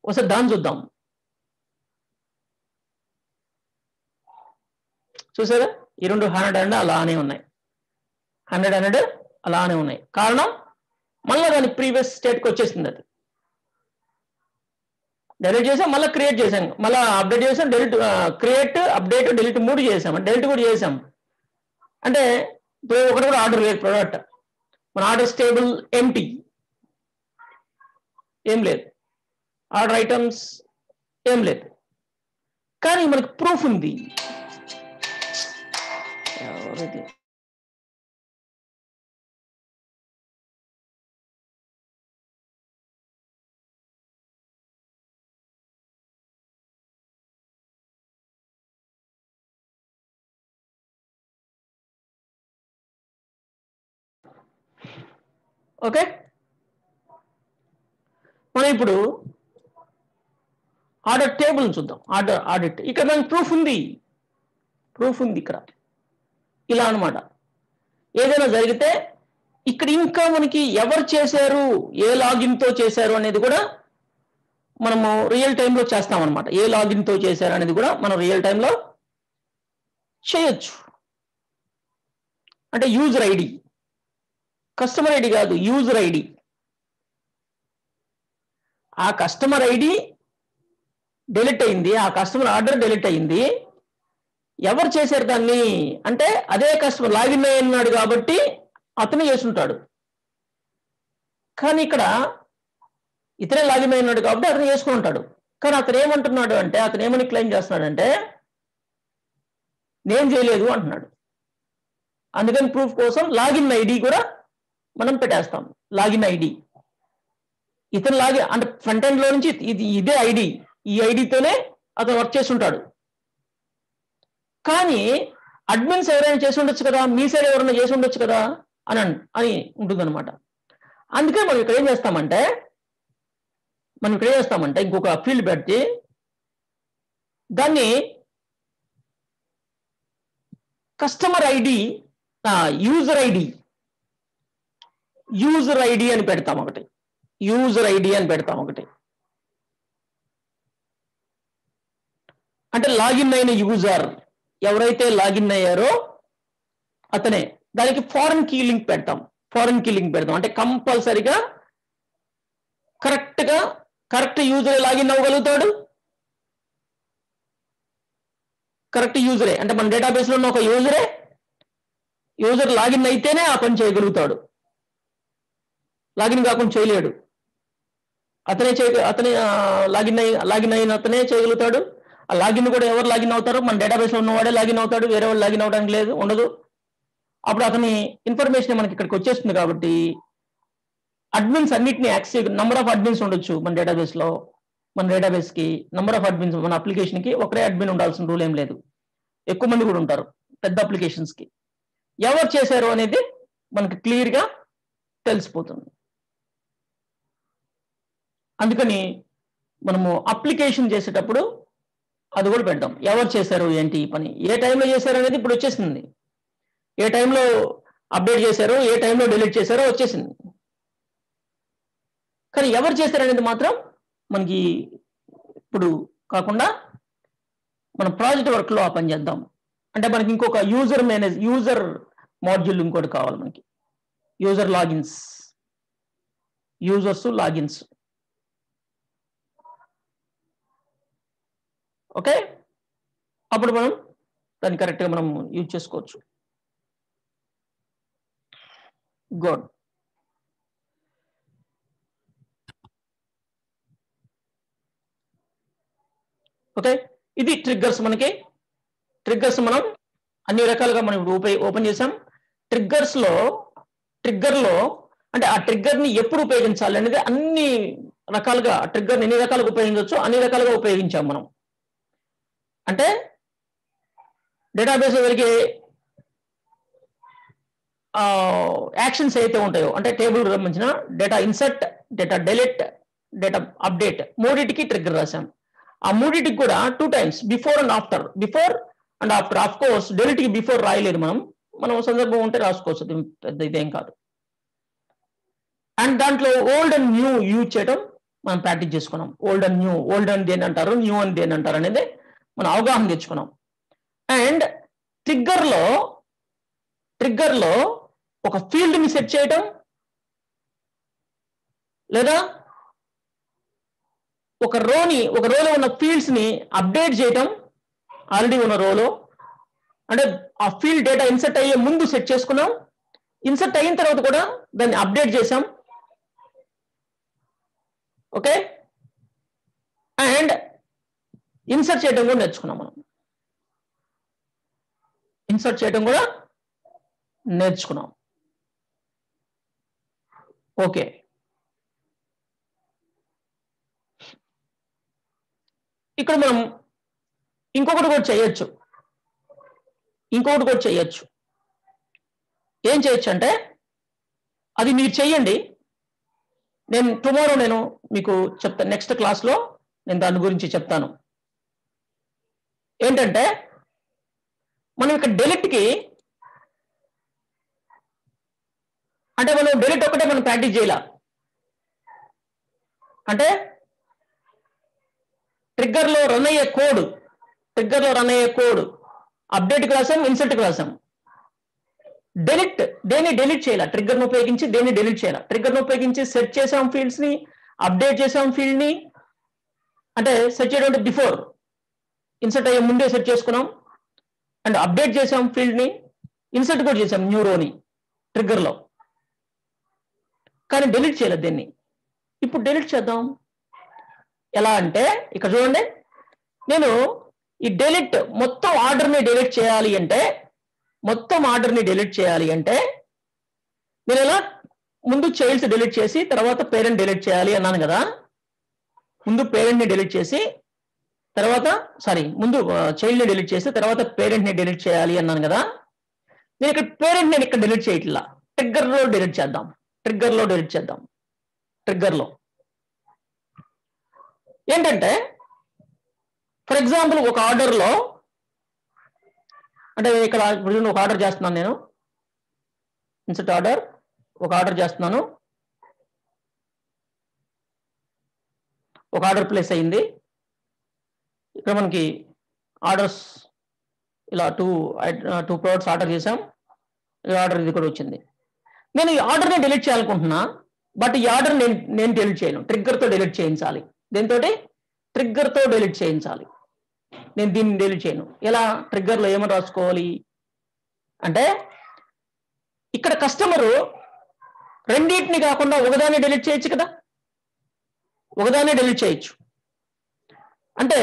ఒకసారి దాన్ని చూద్దాం. చూసారా, ఈ రెండు 100 అలానే ఉన్నాయి, 100 అలానే ఉన్నాయి. కారణం మళ్ళీ దాని ప్రీవియస్ స్టేట్కి వచ్చేసింది. అది డెలిట్ చేసాం, మళ్ళీ క్రియేట్ చేసాం, మళ్ళీ అప్డేట్ చేసాం, డెలిట్, క్రియేట్, అప్డేట్, డెలిట్ 3 చేసాం, డెలిట్ కూడా చేసాం. అంటే ఇప్పుడు ఒకటి కూడా ఆర్డర్ లేదు, ప్రోడక్ట్ మన ఆర్డర్ స్టేబుల్ ఎంటీ, ఏం లేదు, ఆర్డర్ ఐటమ్స్ ఏం లేదు. కానీ మనకి ప్రూఫ్ ఉంది. ఓకే, మనం ఇప్పుడు ఆర్డర్ టేబుల్ చూద్దాం. ఆడిట్ ఇక్కడ మనకి ప్రూఫ్ ఉంది ఇక్కడ. ఇలా అన్నమాట. ఏదైనా జరిగితే ఇక్కడ ఇంకా మనకి ఎవరు చేశారు, ఏ లాగిన్తో చేశారు అనేది కూడా మనము రియల్ టైంలో చేస్తాం అనమాట. ఏ లాగిన్తో చేశారు అనేది కూడా మనం రియల్ టైంలో చేయొచ్చు. అంటే యూజర్ ఐడి, కస్టమర్ ఐడి కాదు, యూజర్ ఐడి. ఆ కస్టమర్ ఐడి డెలిట్ అయింది, ఆ కస్టమర్ ఆర్డర్ డెలిట్ అయింది. ఎవరు చేశారు దాన్ని అంటే అదే కస్టమర్ లాగిన్ అయి ఉన్నాడు కాబట్టి అతను చేసుంటాడు. కానీ ఇక్కడ ఇతనే లాగిన్ అయి ఉన్నాడు కాబట్టి అతను చేసుకుని ఉంటాడు. కానీ అతను ఏమంటున్నాడు అంటే, అతను ఏమని క్లెయిమ్ చేస్తున్నాడంటే నేను చేయలేదు అంటున్నాడు. అందుకని ప్రూఫ్ కోసం లాగిన్ ఐడి కూడా మనం పెట్టేస్తాం. లాగిన్ ఐడి ఇతను లాగిన్ అంటే ఫ్రంట్ ఎండ్ లో నుంచి ఇదే ఐడి, ఈ ఐడితోనే అతను వర్క్ చేసి ఉంటాడు. కానీ అడ్మిన్స్ ఎవరైనా చేసి ఉండొచ్చు కదా, మీ సైడ్ ఎవరైనా చేసి ఉండొచ్చు కదా అని ఉంటుందన్నమాట. అందుకే మనం ఇక్కడ ఏం చేస్తామంటే ఇంకొక ఫీల్డ్ పెట్టి దాన్ని కస్టమర్ ఐడి, యూజర్ ఐడి అని పెడతాం ఒకటి. అంటే లాగిన్ అయిన యూజర్ ఎవరైతే లాగిన్ అయ్యారో అతనే. దానికి ఫారెన్ కీ లింక్ పెడతాం. అంటే కంపల్సరిగా కరెక్ట్ యూజరే లాగిన్ అవ్వగలుగుతాడు. కరెక్ట్ యూజరే అంటే మన డేటాబేస్ లో ఉన్న ఒక యూజర్ లాగిన్ అయితేనే ఆ పని చేయగలుగుతాడు. లాగిన్ కాకుండా చేయలేడు. అతనే లాగిన్ అయిన అతనే చేయగలుగుతాడు. ఆ లాగిన్ కూడా ఎవరు లాగిన్ అవుతారు, మన డేటాబేస్ లో ఉన్నవాడే లాగిన్ అవుతాడు, వేరే వాళ్ళు లాగిన్ అవడానికి ఉండదు. అప్పుడు అతని ఇన్ఫర్మేషన్ మనకి ఇక్కడికి వచ్చేస్తుంది. కాబట్టి అడ్మిన్స్ అన్నిటిని యాక్సెస్, నంబర్ ఆఫ్ అడ్మిన్స్ ఉండొచ్చు మన డేటాబేస్ లో. మన డేటాబేస్ కి నంబర్ ఆఫ్ అడ్మిన్స్, మన అప్లికేషన్ కి ఒకరే అడ్మిన్ ఉండాల్సిన రూల్ ఏం లేదు, ఎక్కువ మంది కూడా ఉంటారు పెద్ద అప్లికేషన్స్ కి. ఎవరు చేశారు అనేది మనకి క్లియర్ గా తెలిసిపోతుంది. అందుకని మనము అప్లికేషన్ చేసేటప్పుడు అది కూడా పెడతాం. ఎవరు చేశారు ఏంటి ఈ పని, ఏ టైంలో చేశారు అనేది ఇప్పుడు వచ్చేసింది. ఏ టైంలో అప్డేట్ చేశారో, ఏ టైంలో డిలీట్ చేశారో వచ్చేసింది. కానీ ఎవరు చేశారు అనేది మాత్రం మనకి ఇప్పుడు కాకుండా మన ప్రాజెక్ట్ వర్క్ లో ఆ పని చేద్దాం. అంటే మనకి ఇంకొక యూజర్ మాడ్యూల్ ఇంకోటి కావాలి మనకి. Users logins. ఓకే, అప్పుడు మనం దాన్ని కరెక్ట్గా మనం యూజ్ చేసుకోవచ్చు. గుడ్. ఓకే, ఇది ట్రిగ్గర్స్. మనకి ట్రిగ్గర్స్ మనం అన్ని రకాలుగా మనం ఓపెన్ చేసాం. ట్రిగ్గర్లో అంటే ఆ ట్రిగ్గర్ని ఎప్పుడు ఉపయోగించాలి అనేది అన్ని రకాలుగా ట్రిగ్గర్ని ఎన్ని రకాలుగా ఉపయోగించవచ్చు, అన్ని రకాలుగా ఉపయోగించాం మనం. అంటే డేటాబేస్ జరిగే యాక్షన్స్ అయితే ఉంటాయో, అంటే టేబుల్ సంబంధించిన data insert, data delete, data update, మూడింటికి ట్రిగ్గర్ రాసాం. ఆ మూడింటికి కూడా 2 times before and after. Before and after. Of course డెలిట్కి బిఫోర్ రాయలేదు మనం సందర్భం ఉంటే రాసుకోవచ్చు, పెద్ద ఇదేం కాదు. అండ్ దాంట్లో ఓల్డ్ అండ్ న్యూ యూజ్ చేయడం మనం ప్రాక్టీస్ చేసుకున్నాం. ఓల్డ్ అండ్ న్యూ, ఓల్డ్ అని దేని అంటారు, న్యూ అని దేని అంటారు అనేది మనం అవగాహన తెచ్చుకున్నాం. అండ్ ట్రిగ్గర్లో ఒక ఫీల్డ్ని సెట్ చేయడం, లేదా ఒక రోలో ఉన్న ఫీల్డ్స్ని అప్డేట్ చేయడం, ఆల్రెడీ ఉన్న రోలో. అంటే ఆ ఫీల్డ్ డేటా ఇన్సర్ట్ అయ్యే ముందు సెట్ చేసుకున్నాం, ఇన్సర్ట్ అయిన తర్వాత కూడా దాన్ని అప్డేట్ చేసాం. ఓకే. అండ్ ఇన్సర్ట్ చేయడం కూడా నేర్చుకున్నాం మనం. ఇన్సర్ట్ చేయడం కూడా నేర్చుకున్నాం. ఓకే. ఇక్కడ మనం ఇంకొకటి కూడా చేయొచ్చు. ఏం చేయొచ్చు అంటే, అది మీరు చెయ్యండి, టుమారో నేను మీకు చెప్తాను. నెక్స్ట్ క్లాస్లో నేను దాని గురించి చెప్తాను. ఏంటంటే మనం ఇక్కడ డెలిట్కి, అంటే మనం డెలిట్ ఒకటే మనం ప్రాక్టీస్ చేయాల. అంటే ట్రిగ్గర్లో రన్ అయ్యే కోడ్ అప్డేట్కి రాసాం, ఇన్సర్ట్కి రాసాం. దేన్ని డెలిట్ చేయాల, ట్రిగ్గర్ను ఉపయోగించి దేన్ని డెలిట్ చేయాల. ట్రిగ్గర్ను ఉపయోగించి సెట్ చేసాం ఫీల్డ్స్ని, అప్డేట్ చేసాం ఫీల్డ్ని. అంటే సెట్ చేయడం అంటే బిఫోర్, ఇన్సర్ట్ అయ్యే ముందే సెట్ చేసుకున్నాం. అండ్ అప్డేట్ చేసాం ఫీల్డ్ని, ఇన్సర్ట్ కూడా చేసాం న్యూ రోని ట్రిగ్గర్లో. కానీ డెలిట్ చేయలేదు దీన్ని. ఇప్పుడు డెలిట్ చేద్దాం. ఎలా అంటే ఇక్కడ చూడండి, నేను ఈ డెలిట్ మొత్తం ఆర్డర్ని డెలిట్ చేయాలి అంటే నేను ఎలా ముందు చైల్డ్స్ డెలిట్ చేసి తర్వాత పేరెంట్ డెలిట్ చేయాలి అన్నాను కదా. ముందు పేరెంట్ని డెలిట్ చేసి తర్వాత ముందు చైల్డ్ని డెలిట్ చేసి తర్వాత పేరెంట్ని డెలిట్ చేయాలి అన్నాను కదా. నేను ఇక్కడ పేరెంట్ నేను ఇక్కడ డెలిట్ చేయట్లా, ట్రిగ్గర్లో డెలిట్ చేద్దాం. ట్రిగ్గర్లో ఏంటంటే, ఫర్ ఎగ్జాంపుల్ ఒక ఆర్డర్లో, అంటే ఇక్కడ ఒక ఆర్డర్ చేస్తున్నాను నేను, ఇన్సర్ట్ ఆర్డర్, ఒక ఆర్డర్ చేస్తున్నాను. ఒక ఆర్డర్ ప్లేస్ అయింది. ఇక్కడ మనకి ఆర్డర్స్ ఇలా టూ ప్రోడక్ట్స్ ఆర్డర్ చేసాం. ఈ ఆర్డర్ ఇది కూడా వచ్చింది. నేను ఈ ఆర్డర్ని డెలిట్ చేయాలనుకుంటున్నా, బట్ ఈ ఆర్డర్ నేను డెలిట్ చేయను, ట్రిగ్గర్తో డెలిట్ చేయించాలి. దేంతో? ట్రిగ్గర్తో డెలిట్ చేయించాలి. నేను దీన్ని డెలిట్ చేయను. ఎలా? ట్రిగ్గర్లో ఏమని రాసుకోవాలి అంటే, ఇక్కడ కస్టమరు రెండింటిని కాకుండా ఒకదాన్ని డెలిట్ చేయొచ్చు కదా, ఒకదాన్ని డెలిట్ చేయొచ్చు. అంటే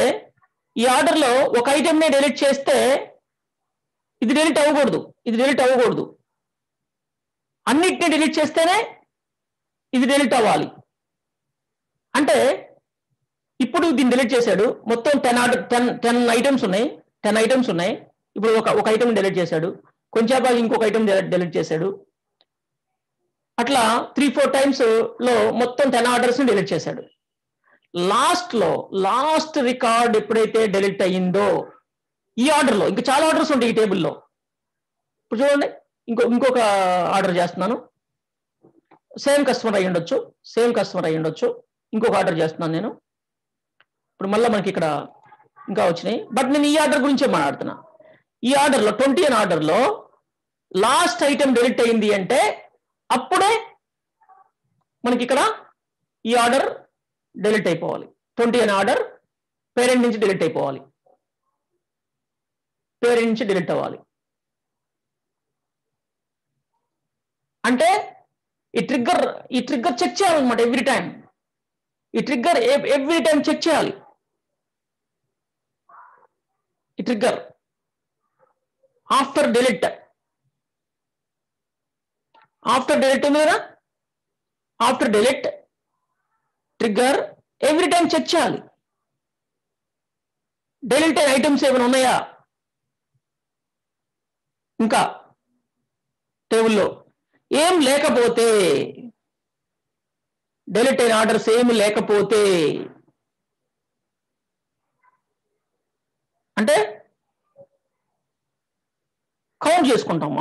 ఈ ఆర్డర్లో ఒక ఐటెంని డెలిట్ చేస్తే ఇది డెలిట్ అవ్వకూడదు, అన్నిటిని డెలిట్ చేస్తేనే ఇది డెలిట్ అవ్వాలి. అంటే ఇప్పుడు దీన్ని డెలిట్ చేశాడు, మొత్తం 10 ఐటమ్స్ ఉన్నాయి. ఇప్పుడు ఒక ఐటమ్ డెలిట్ చేశాడు, కొంచెం ఇంకొక ఐటమ్ డెలిట్ చేశాడు. అట్లా 3-4 times లో మొత్తం 10 ఆర్డర్స్ని డెలిట్ చేశాడు. లాస్ట్ రికార్డ్ ఎప్పుడైతే డెలిట్ అయ్యిందో, ఈ ఆర్డర్లో ఇంకా చాలా ఆర్డర్స్ ఉంటాయి ఈ టేబుల్లో. ఇప్పుడు చూడండి, ఇంకొక ఆర్డర్ చేస్తున్నాను. సేమ్ కస్టమర్ అయ్యి ఉండొచ్చు. ఇంకొక ఆర్డర్ చేస్తున్నాను నేను. ఇప్పుడు మళ్ళీ మనకి ఇక్కడ ఇంకా వచ్చినాయి, బట్ నేను ఈ ఆర్డర్ గురించే మాట్లాడుతున్నా. ఈ ఆర్డర్లో 20 అనే ఆర్డర్లో లాస్ట్ ఐటమ్ డెలిట్ అయింది అంటే అప్పుడే మనకి ఇక్కడ ఈ ఆర్డర్ డెలిట్ అయిపోవాలి. 20 అనే ఆర్డర్ పేరెంట్ నుంచి డెలిట్ అయిపోవాలి, అంటే ఈ ట్రిగ్గర్ చెక్ చేయాలన్నమాట. ఎవ్రీ టైం చెక్ చేయాలి. ఈ ట్రిగ్గర్ ఆఫ్టర్ డెలిట్ ఉంది కదా, after delete trigger every time check చేయాలి. డిలీట్ అయిన ఐటమ్స్ ఏమైనా ఉన్నాయా ఇంకా టేబుల్లో. ఏం లేకపోతే, డిలీట్ అయిన ఆర్డర్స్ ఏమి లేకపోతే అంటే కౌంట్ చేసుకుంటాం.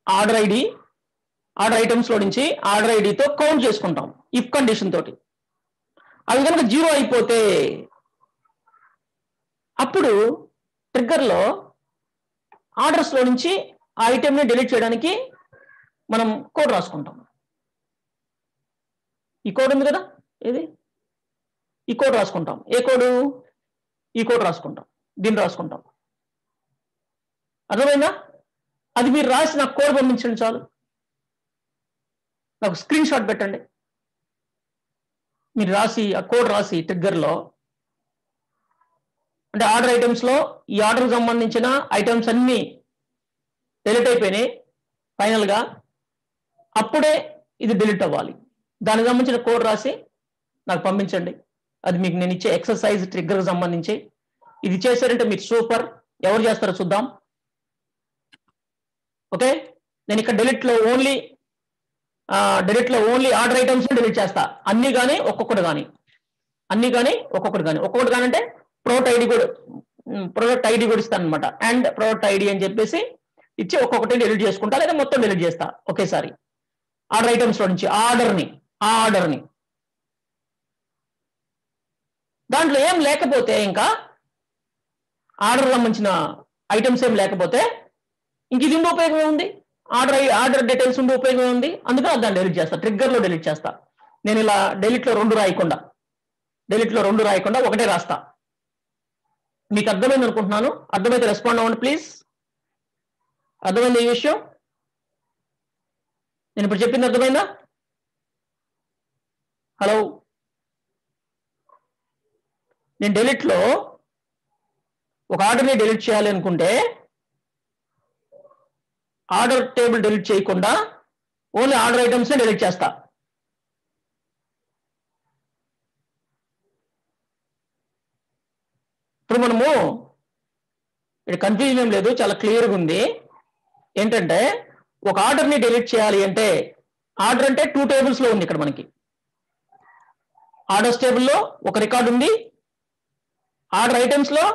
ఆర్డర్ ఐడి, ఆర్డర్ ఐటమ్స్ లో నుంచి ఆర్డర్ ఐడితో కౌంట్ చేసుకుంటాం ఇఫ్ కండిషన్ తోటి. అవి కనుక 0 అయిపోతే అప్పుడు ట్రిగ్గర్లో ఆర్డర్స్ లో నుంచి ఆ ఐటెంని డిలీట్ చేయడానికి మనం కోడ్ రాసుకుంటాం. ఈ కోడ్ ఉంది కదా, ఇది ఈ కోడ్ రాసుకుంటాం. ఏ కోడు? ఈ కోడ్ రాసుకుంటాం, దీన్ని రాసుకుంటాం. అర్థమైందా? అది మీరు రాసి నాకు కోడ్ పంపించండి చాలు. నాకు స్క్రీన్ షాట్ పెట్టండి. మీరు రాసి ఆ కోడ్ రాసి ట్రిగ్గర్లో, అంటే ఆర్డర్ ఐటమ్స్లో ఈ ఆర్డర్కి సంబంధించిన ఐటమ్స్ అన్నీ డిలీట్ అయిపోయినాయి ఫైనల్గా, అప్పుడే ఇది డిలీట్ అవ్వాలి. దానికి సంబంధించిన కోడ్ రాసి నాకు పంపించండి. అది మీకు నేను ఇచ్చే ఎక్సర్సైజ్ ట్రిగ్గర్కి సంబంధించి. ఇది చేశారంటే మీరు సూపర్. ఎవరు చేస్తారో చూద్దాం. ఓకే, నేను ఇక్కడ డిలీట్లో ఓన్లీ ఆర్డర్ ఐటమ్స్ డిలీట్ చేస్తా. అన్ని కానీ ఒక్కొక్కటి కానీ, ఒక్కొక్కటి కానీ అంటే ప్రోడక్ట్ ఐడి కూడా ఇస్తాను అనమాట. అండ్ ప్రోడక్ట్ ఐడి అని చెప్పేసి ఇచ్చి ఒక్కొక్కటి డిలీట్ చేసుకుంటా, లేదా మొత్తం డిలీట్ చేస్తా ఒకేసారి. ఆర్డర్ ఐటమ్స్ లో నుంచి ఆర్డర్ని దాంట్లో ఏం లేకపోతే, ఇంకా ఆర్డర్ సంబంధించిన ఐటమ్స్ ఏం లేకపోతే ఇంక ఇది ఉండే ఉపయోగం ఏముంది? ఆర్డర్ డీటెయిల్స్ ఉండే ఉపయోగం ఉంది. అందుకని దాన్ని డిలీట్ చేస్తా, ట్రిగ్గర్లో డిలీట్ చేస్తా. నేను ఇలా డిలీట్లో రెండు రాయకుండా ఒకటే రాస్తా. మీకు అర్థమైంది అనుకుంటున్నాను. అర్థమైతే రెస్పాండ్ అవ్వండి ప్లీజ్. అర్థమైంది ఈ విషయం? నేను ఇప్పుడు చెప్పింది అర్థమైందా? హలో, నేను డిలీట్లో ఒక ఆర్డర్ని డిలీట్ చేయాలి అనుకుంటే ఆర్డర్ టేబుల్ డిలీట్ చేయకుండా ఓన్లీ ఆర్డర్ ఐటమ్స్ని డిలీట్ చేస్తా. ఇప్పుడు మనము ఇక్కడ కన్ఫ్యూజన్ ఏం లేదు, చాలా క్లియర్గా ఉంది. ఏంటంటే ఒక ఆర్డర్ని డిలీట్ చేయాలి అంటే, ఆర్డర్ అంటే 2 టేబుల్స్లో ఉంది. ఇక్కడ మనకి ఆర్డర్స్ టేబుల్లో ఒక రికార్డు ఉంది. ఆర్డర్ ఐటమ్స్లో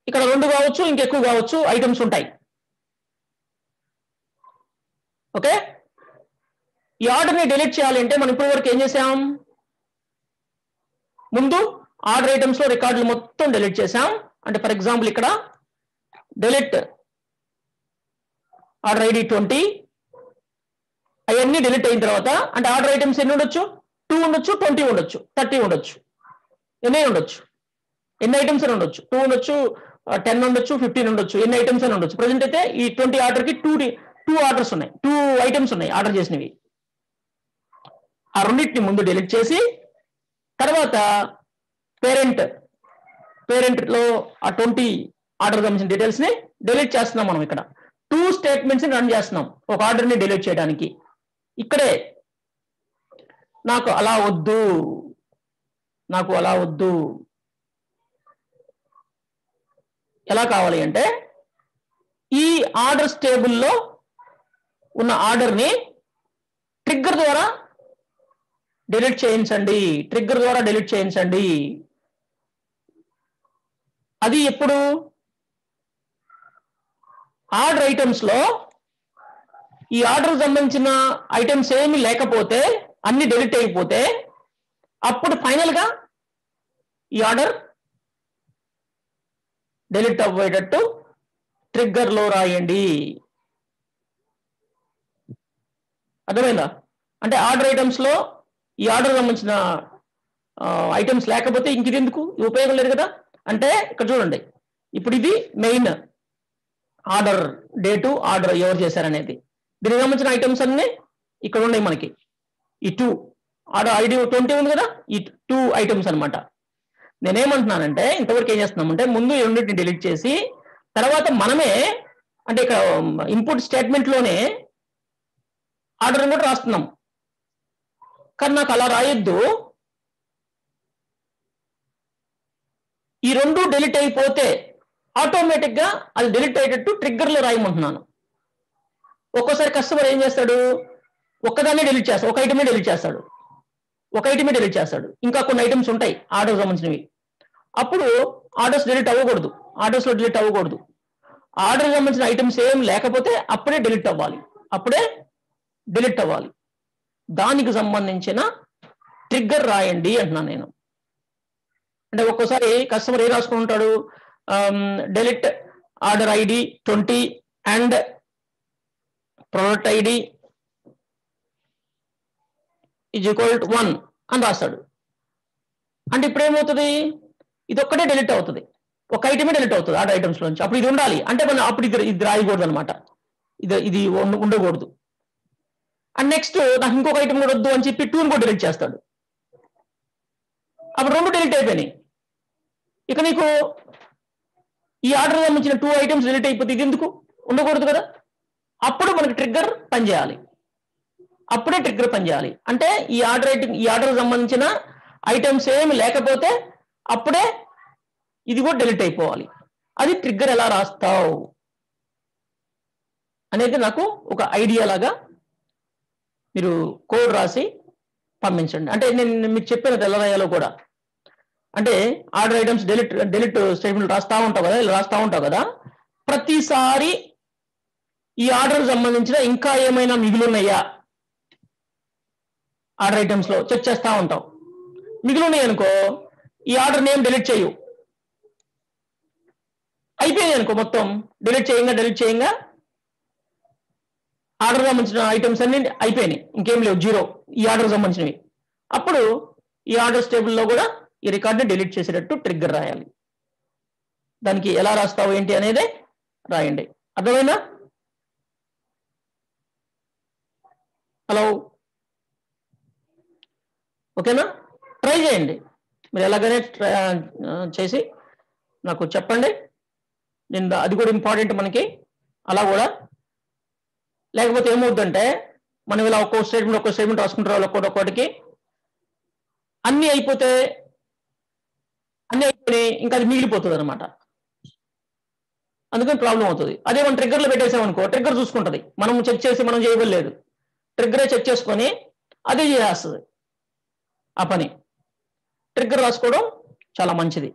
ఇక్కడ 2 కావచ్చు, ఇంకెక్కువ కావచ్చు ఐటమ్స్ ఉంటాయి. ఓకే, ఈ ఆర్డర్ని డిలీట్ చేయాలంటే మనం ఇప్పటి వరకు ఏం చేసాం? ముందు ఆర్డర్ ఐటమ్స్లో రికార్డులు మొత్తం డిలీట్ చేసాం. అంటే ఫర్ ఎగ్జాంపుల్ ఇక్కడ డిలీట్ ఆర్డర్ ఐడి 20, అవన్నీ డిలీట్ అయిన తర్వాత, అంటే ఆర్డర్ ఐటమ్స్ ఎన్ని ఉండొచ్చు? 2 ఉండొచ్చు, 20 ఉండొచ్చు, 30 ఉండొచ్చు, ఎన్ని ఉండొచ్చు, ఎన్ని ఐటమ్స్ అని ఉండొచ్చు. 2 ఉండొచ్చు, 10 ఉండొచ్చు, 15 ఉండొచ్చు, ఎన్ని ఐటమ్స్ అని ఉండొచ్చు. ప్రజెంట్ అయితే ఈ 20 ఆర్డర్కి 2 ఆర్డర్స్ ఉన్నాయి, 2 ఐటమ్స్ ఉన్నాయి ఆర్డర్ చేసినవి. ఆ రెండింటిని ముందు డిలీట్ చేసి, తర్వాత పేరెంట్లో ఆ 20 ఆర్డర్ సంబంధించిన డీటెయిల్స్ ని డిలీట్ చేస్తున్నాం. మనం ఇక్కడ 2 స్టేట్మెంట్స్ ని రన్ చేస్తున్నాం ఒక ఆర్డర్ని డిలీట్ చేయడానికి. ఇక్కడే నాకు అలా వద్దు, ఎలా కావాలి అంటే, ఈ ఆర్డర్స్ టేబుల్లో ఉన్న ఆర్డర్ని ట్రిగ్గర్ ద్వారా డిలీట్ చేయించండి. అది ఎప్పుడు? ఆర్డర్ ఐటమ్స్ లో ఈ ఆర్డర్ సంబంధించిన ఐటమ్స్ ఏమి లేకపోతే, అన్ని డిలీట్ అయిపోతే, అప్పుడు ఫైనల్ గా ఈ ఆర్డర్ డిలీట్ అవ్వేటట్టు ట్రిగ్గర్ లో రాయండి. అర్థమైందా? అంటే ఆర్డర్ ఐటమ్స్ లో ఈ ఆర్డర్ సంబంధించిన ఐటమ్స్ లేకపోతే ఇంక ఇది ఎందుకు, ఉపయోగం లేదు కదా. అంటే ఇక్కడ చూడండి, ఇప్పుడు ఇది మెయిన్ ఆర్డర్ డేటు, ఆర్డర్ ఎవరు చేశారనేది. దీనికి సంబంధించిన ఐటమ్స్ అన్ని ఇక్కడ ఉన్నాయి మనకి. ఈ 2 ఆర్డర్ ఐడి 20 ఉంది కదా, ఈ 2 ఐటమ్స్ అనమాట. నేనేమంటున్నానంటే, ఇంతవరకు ఏం చేస్తున్నామంటే, ముందు ఈ రెండింటిని డిలీట్ చేసి, తర్వాత మనమే అంటే ఇక్కడ ఇన్పుట్ స్టేట్మెంట్ లోనే ఆర్డర్ కూడా రాస్తున్నాం. కానీ నాకు అలా రాయొద్దు. ఈ రెండు డిలీట్ అయిపోతే ఆటోమేటిక్ గా అది డిలీట్ అయ్యేటట్టు ట్రిగ్గర్లో రాయమంటున్నాను. ఒక్కోసారి కస్టమర్ ఏం చేస్తాడు, ఒక్కదాన్ని డిలీట్ చేస్తాడు, ఒక ఐటమే డిలీట్ చేస్తాడు, ఇంకా కొన్ని ఐటమ్స్ ఉంటాయి ఆర్డర్ సంబంధించినవి. అప్పుడు ఆర్డర్స్ డిలీట్ అవ్వకూడదు, ఆర్డర్ సంబంధించిన ఐటమ్స్ ఏం లేకపోతే అప్పుడే డిలీట్ అవ్వాలి. దానికి సంబంధించిన ట్రిగ్గర్ రాయండి అంటున్నాను నేను. అంటే ఒక్కోసారి కస్టమర్ ఏం రాసుకుని ఉంటాడు, delete order ID 20 and product ID is equal to 1 అని రాస్తాడు. అంటే ఇప్పుడు ఏమవుతుంది, ఇది ఒక్కటే డిలీట్ అవుతుంది, ఒక ఐటమే డిలీట్ అవుతుంది ఆర్డర్ ఐటమ్స్ నుంచి. అప్పుడు ఇది ఉండాలి అంటే మనం అప్పుడు ఇది రాయకూడదు అనమాట, ఇది ఉండకూడదు. అండ్ నెక్స్ట్ నాకు ఇంకొక ఐటమ్ కూడా వద్దు అని చెప్పి 2 కూడా డిలీట్ చేస్తాడు. అప్పుడు 2 డిలీట్ అయిపోయినాయి. ఇక నీకు ఈ ఆర్డర్ సంబంధించిన 2 ఐటమ్స్ డిలీట్ అయిపోతే ఇది ఎందుకు ఉండకూడదు కదా. అప్పుడు మనకి ట్రిగ్గర్ పనిచేయాలి, అంటే ఈ ఆర్డర్ సంబంధించిన ఐటమ్స్ ఏమి లేకపోతే అప్పుడే ఇది కూడా డిలీట్ అయిపోవాలి. అది ట్రిగ్గర్ ఎలా రాస్తావు అనేది నాకు ఒక ఐడియా లాగా మీరు కోడ్ రాసి పంపించండి. అంటే నేను మీకు చెప్పిన ఎలా రాయాలో కూడా, అంటే ఆర్డర్ ఐటమ్స్ డిలీట్ స్టేట్మెంట్ రాస్తా ఉంటావు కదా, ప్రతిసారి ఈ ఆర్డర్ సంబంధించిన ఇంకా ఏమైనా మిగిలిన్నాయా ఆర్డర్ ఐటమ్స్ లో చెక్ చేస్తా ఉంటావు. మిగిలినాయి అనుకో ఈ ఆర్డర్ నేమ్ డిలీట్ చేయు, అయిపోయింది అనుకో మొత్తం డిలీట్ చేయంగా ఆర్డర్ సంబంధించిన ఐటమ్స్ అన్ని అయిపోయినాయి, ఇంకేం లేవు, 0 ఈ ఆర్డర్ సంబంధించినవి. అప్పుడు ఈ ఆర్డర్స్ టేబుల్లో కూడా ఈ రికార్డ్ని డిలీట్ చేసేటట్టు ట్రిగ్గర్ రాయాలి. దానికి ఎలా రాస్తావు ఏంటి అనేది రాయండి. అర్థమైందా? హలో, ఓకేనా? ట్రై చేయండి, మీరు ఎలాగైనా చేసి నాకు చెప్పండి. నేను అది కూడా ఇంపార్టెంట్ మనకి. అలా కూడా లేకపోతే ఏమవుతుందంటే మనం ఇలా ఒక్కో స్టేట్మెంట్ రాసుకుంటారు, ఒక్కొక్కటికి అన్నీ అయిపోయినాయి ఇంకా అది మిగిలిపోతుంది అనమాట. అందుకని ప్రాబ్లం అవుతుంది. అదే మనం ట్రిగ్గర్లో పెట్టేసామనుకో ట్రిగ్గర్ చూసుకుంటుంది, మనం చెక్ చేసి మనం చేయలేదు, ట్రిగ్గరే చెక్ చేసుకొని అదే చేసేస్తుంది ఆ పని. ట్రిగ్గర్ రాసుకోవడం చాలా మంచిది.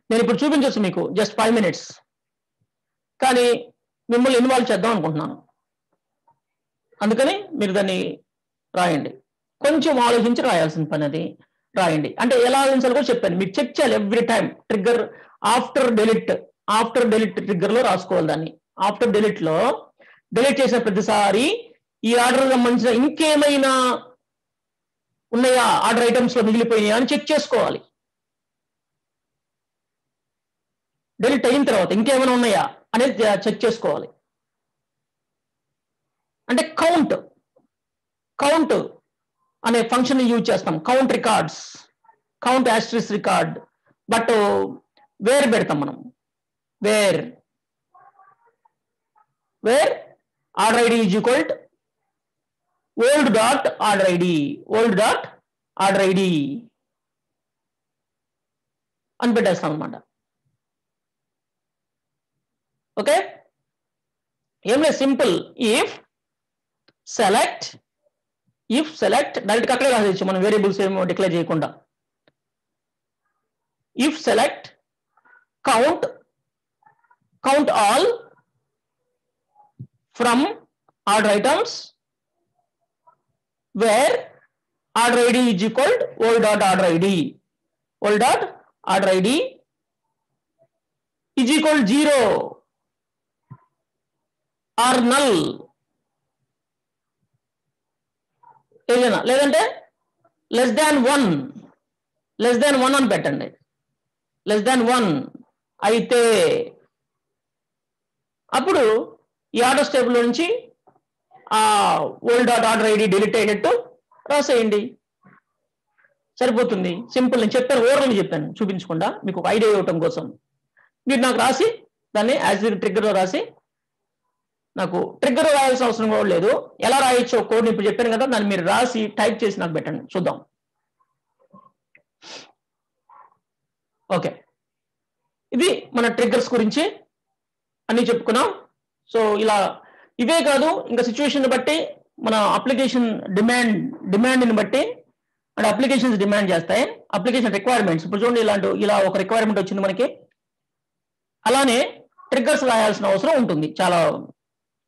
నేను ఇప్పుడు చూపించవచ్చు మీకు జస్ట్ 5 minutes, కానీ మిమ్మల్ని ఇన్వాల్వ్ చేద్దాం అనుకుంటున్నాను. అందుకని మీరు దాన్ని రాయండి, కొంచెం ఆలోచించి రాయాల్సిన పని అది రాయండి. అంటే ఎలా ఆలోచించాలో కూడా చెప్పాను, మీరు చెక్ చేయాలి every time. Trigger after delete ట్రిగ్గర్లో రాసుకోవాలి దాన్ని. ఆఫ్టర్ డిలీట్లో డిలీట్ చేసిన ప్రతిసారి ఈ ఆర్డర్ సంబంధించిన ఇంకేమైనా ఉన్నాయా, ఆర్డర్ ఐటమ్స్ లో మిగిలిపోయినాయా అని చెక్ చేసుకోవాలి. డిలీట్ అయిన తర్వాత ఇంకేమైనా ఉన్నాయా అనేది చెక్ చేసుకోవాలి. అంటే కౌంట్ అనే ఫంక్షన్ యూజ్ చేస్తాం, count records, count asterisk record. But where పెడతాం మనం, where order ID is equal to old dot order id అని పెట్టేస్తాం అనమాట. ఓకే, ఏం లేదు, సింపుల్. ఇఫ్ సెలెక్ట్ డైరెక్ట్ అక్కడే రాసేయచ్చు మనం, వేరియబుల్స్ ఏమో డిక్లేర్ చేయకుండా. If select count all from order items where order id is equal to old dot order id is equal to 0 or null ఏదైనా, లేదంటే less than 1 అని పెట్టండి. less than 1 అయితే అప్పుడు ఈ ఆర్డర్స్ టేబుల్ నుంచి ఆ old dot order ID delete అయ్యేటట్టు రాసేయండి, సరిపోతుంది. సింపుల్. నేను చెప్పాను, ఓవర్గా చెప్పాను చూపించకుండా, మీకు ఒక ఐడియా ఇవ్వటం కోసం. మీరు నాకు రాసి దాన్ని యాజ్ ట్రిగ్గర్లో రాసి నాకు ట్రిగ్గర్ రాయాల్సిన అవసరం కూడా లేదు. ఎలా రాయొచ్చో కోడ్ ఇప్పుడు చెప్పాను కదా, దాన్ని మీరు రాసి టైప్ చేసి నాకు పెట్టండి చూద్దాం. ఓకే, ఇది మన ట్రిగ్గర్స్ గురించి అన్ని చెప్పుకున్నాం. సో ఇలా ఇవే కాదు, ఇంకా సిచ్యువేషన్ బట్టి మన అప్లికేషన్ డిమాండ్ని బట్టి అంటే అప్లికేషన్స్ డిమాండ్ చేస్తాయి, అప్లికేషన్ రిక్వైర్మెంట్స్. ఇప్పుడు చూడండి, ఇలా ఒక రిక్వైర్మెంట్ వచ్చింది మనకి, అలానే ట్రిగ్గర్స్ రాయాల్సిన అవసరం ఉంటుంది. చాలా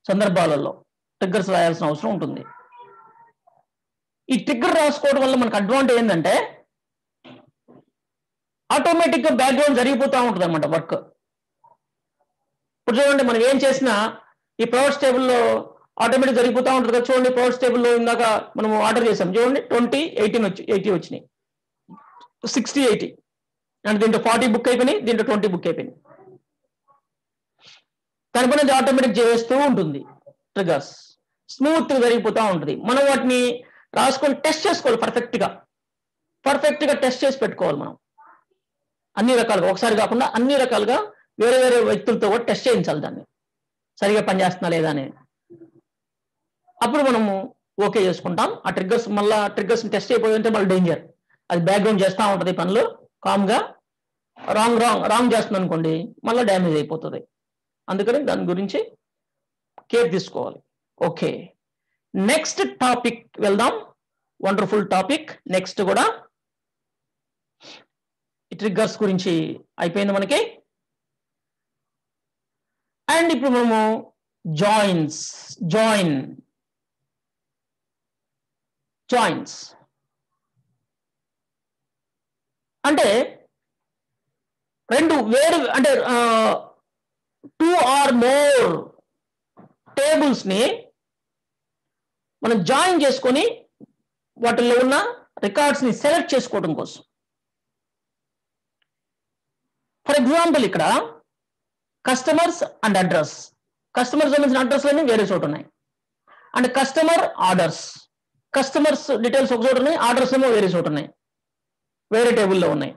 సందర్భాలలో ట్రిగ్గర్స్ రాయాల్సిన అవసరం ఉంటుంది. ఈ ట్రిగ్గర్ రాసుకోవడం వల్ల మనకు అడ్వాంటేజ్ ఏంటంటే ఆటోమేటిక్గా బ్యాక్గ్రౌండ్ జరిగిపోతూ ఉంటుంది అనమాట వర్క్. ఇప్పుడు చూడండి, మనం ఏం చేసినా ఈ ప్రొడక్ట్స్ టేబుల్లో ఆటోమేటిక్ జరిగిపోతూ ఉంటుంది కదా. చూడండి, ప్రొడక్ట్స్ టేబుల్లో ఇందాక మనం ఆర్డర్ చేసాం, చూడండి 20, 80 వచ్చినాయి, 60, 80. అంటే దీంట్లో 40 బుక్ అయిపోయినాయి, దీంట్లో 20 బుక్ అయిపోయినాయి. దానిపైన ఆటోమేటిక్ చేస్తూ ఉంటుంది. ట్రిగ్గర్స్ స్మూత్ గా జరిగిపోతూ ఉంటుంది. మనం వాటిని రాసుకొని టెస్ట్ చేసుకోవాలి, పర్ఫెక్ట్ గా టెస్ట్ చేసి పెట్టుకోవాలి మనం. అన్ని రకాలుగా, ఒకసారి కాకుండా అన్ని రకాలుగా వేరే వేరే వ్యక్తులతో కూడా టెస్ట్ చేయించాలి, దాన్ని సరిగా పనిచేస్తున్నా లేదా అని. అప్పుడు మనము ఓకే చేసుకుంటాం. ఆ ట్రిగ్గర్స్ టెస్ట్ అయిపోయింటే మళ్ళీ డేంజర్, అది బ్యాక్గ్రౌండ్ చేస్తూ ఉంటుంది పనులు కామ్గా. రాంగ్ చేస్తుంది అనుకోండి, మళ్ళీ డ్యామేజ్ అయిపోతుంది. అందుకని దాని గురించి కేర్ తీసుకోవాలి. ఓకే, నెక్స్ట్ టాపిక్ వెళ్దాం. Wonderful topic. నెక్స్ట్ కూడా ట్రిగ్గర్స్ గురించి అయిపోయింది మనకి. అండ్ ఇప్పుడు మనము జాయిన్స్ అంటే రెండు వేరు, అంటే 2 or more టేబుల్స్ ని మనం జాయిన్ చేసుకొని వాటిల్లో ఉన్న రికార్డ్స్ ని సెలెక్ట్ చేసుకోవడం కోసం. ఫర్ ఎగ్జాంపుల్, ఇక్కడ కస్టమర్స్ అండ్ అడ్రస్, కస్టమర్స్ సంబంధించిన అడ్రస్ అన్ని వేరే చోట ఉన్నాయి. And customer orders, customers details ఒక చోట ఉన్నాయి, ఆర్డర్స్ ఏమో వేరే చోట ఉన్నాయి, వేరే టేబుల్లో ఉన్నాయి.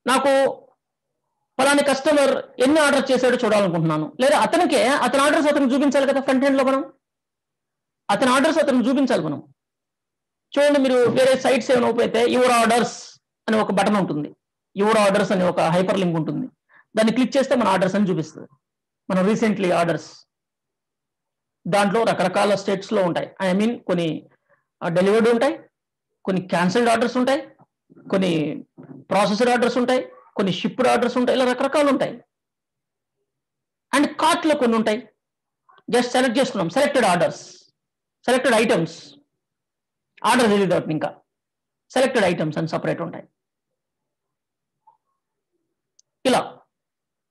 నాకు ఫలాని కస్టమర్ ఎన్ని ఆర్డర్ చేశాడో చూడాలనుకుంటున్నాను, లేదా అతని ఆర్డర్స్ అతనికి చూపించాలి కదా. ఫ్రంట్ ఎండ్ లో మనం అతని ఆర్డర్స్ అతనికి చూపించాలి మనం. చూడండి, మీరు వేరే సైట్స్ ఏమైనా ఓపెన్ అయితే యువర్ ఆర్డర్స్ అని ఒక బటన్ ఉంటుంది, యువర్ ఆర్డర్స్ అని ఒక హైపర్ లింక్ ఉంటుంది. దాన్ని క్లిక్ చేస్తే మన ఆర్డర్స్ అని చూపిస్తుంది, మన రీసెంట్లీ ఆర్డర్స్. దాంట్లో రకరకాల స్టేట్స్ లో ఉంటాయి. ఐ మీన్ కొన్ని డెలివర్డ్ ఉంటాయి, కొన్ని క్యాన్సిల్డ్ ఆర్డర్స్ ఉంటాయి, కొన్ని ప్రాసెస్డ్ ఆర్డర్స్ ఉంటాయి, కొన్ని షిప్డ్ ఆర్డర్స్ ఉంటాయి, ఇలా రకరకాలు ఉంటాయి. అండ్ కార్ట్ లో కొన్ని ఉంటాయి. జస్ట్ సెలెక్ట్ చేసుకున్నాం, selected orders, selected items, order తెలియదు అవుతుంది, ఇంకా సెలెక్టెడ్ ఐటమ్స్ అని సపరేట్ ఉంటాయి. ఇలా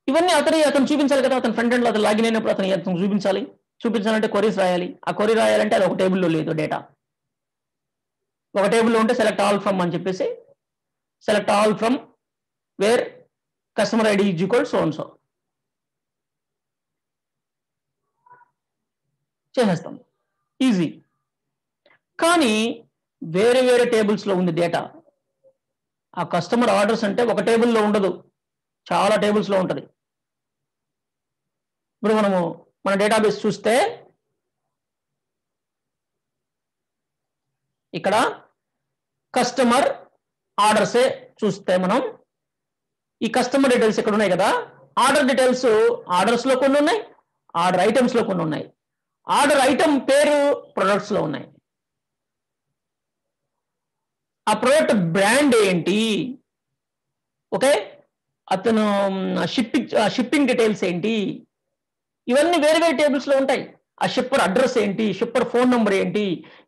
ఇవన్నీ అతను చూపించాలి కదా. అతను ఫ్రంట్ ఎండ్ లో అతను లాగిన్ అయినప్పుడు అతను చూపించాలంటే క్వరీస్ రాయాలి. ఆ క్వరీ రాయాలంటే అది ఒక టేబుల్లో లేదు, డేటా ఒక టేబుల్లో ఉంటే సెలెక్ట్ ఆల్ ఫ్రమ్ అని చెప్పేసి, select all from where customer ID is equal so and so చేసేస్తాం, ఈజీ. కానీ వేరే వేరే టేబుల్స్ లో ఉంది డేటా. ఆ కస్టమర్ ఆర్డర్స్ అంటే ఒక టేబుల్లో ఉండదు, చాలా టేబుల్స్ లో ఉంటుంది. ఇప్పుడు మనము మన డేటాబేస్ చూస్తే ఇక్కడ కస్టమర్ ఆర్డర్సే చూస్తే మనం ఈ కస్టమర్ డీటెయిల్స్ ఇక్కడ ఉన్నాయి కదా. ఆర్డర్ డీటెయిల్స్ ఆర్డర్స్ లో కొన్ని ఉన్నాయి, ఆర్డర్ ఐటమ్స్ లో కొన్ని ఉన్నాయి. ఆర్డర్ ఐటమ్ పేరు ప్రొడక్ట్స్ లో ఉన్నాయి. ఆ ప్రొడక్ట్ బ్రాండ్ ఏంటి, ఓకే, అతను షిప్పింగ్ డీటెయిల్స్ ఏంటి, ఇవన్నీ వేరే వేరే టేబుల్స్ లో ఉంటాయి. ఆ షిప్పర్ అడ్రస్ ఏంటి, షిప్పర్ ఫోన్ నంబర్ ఏంటి,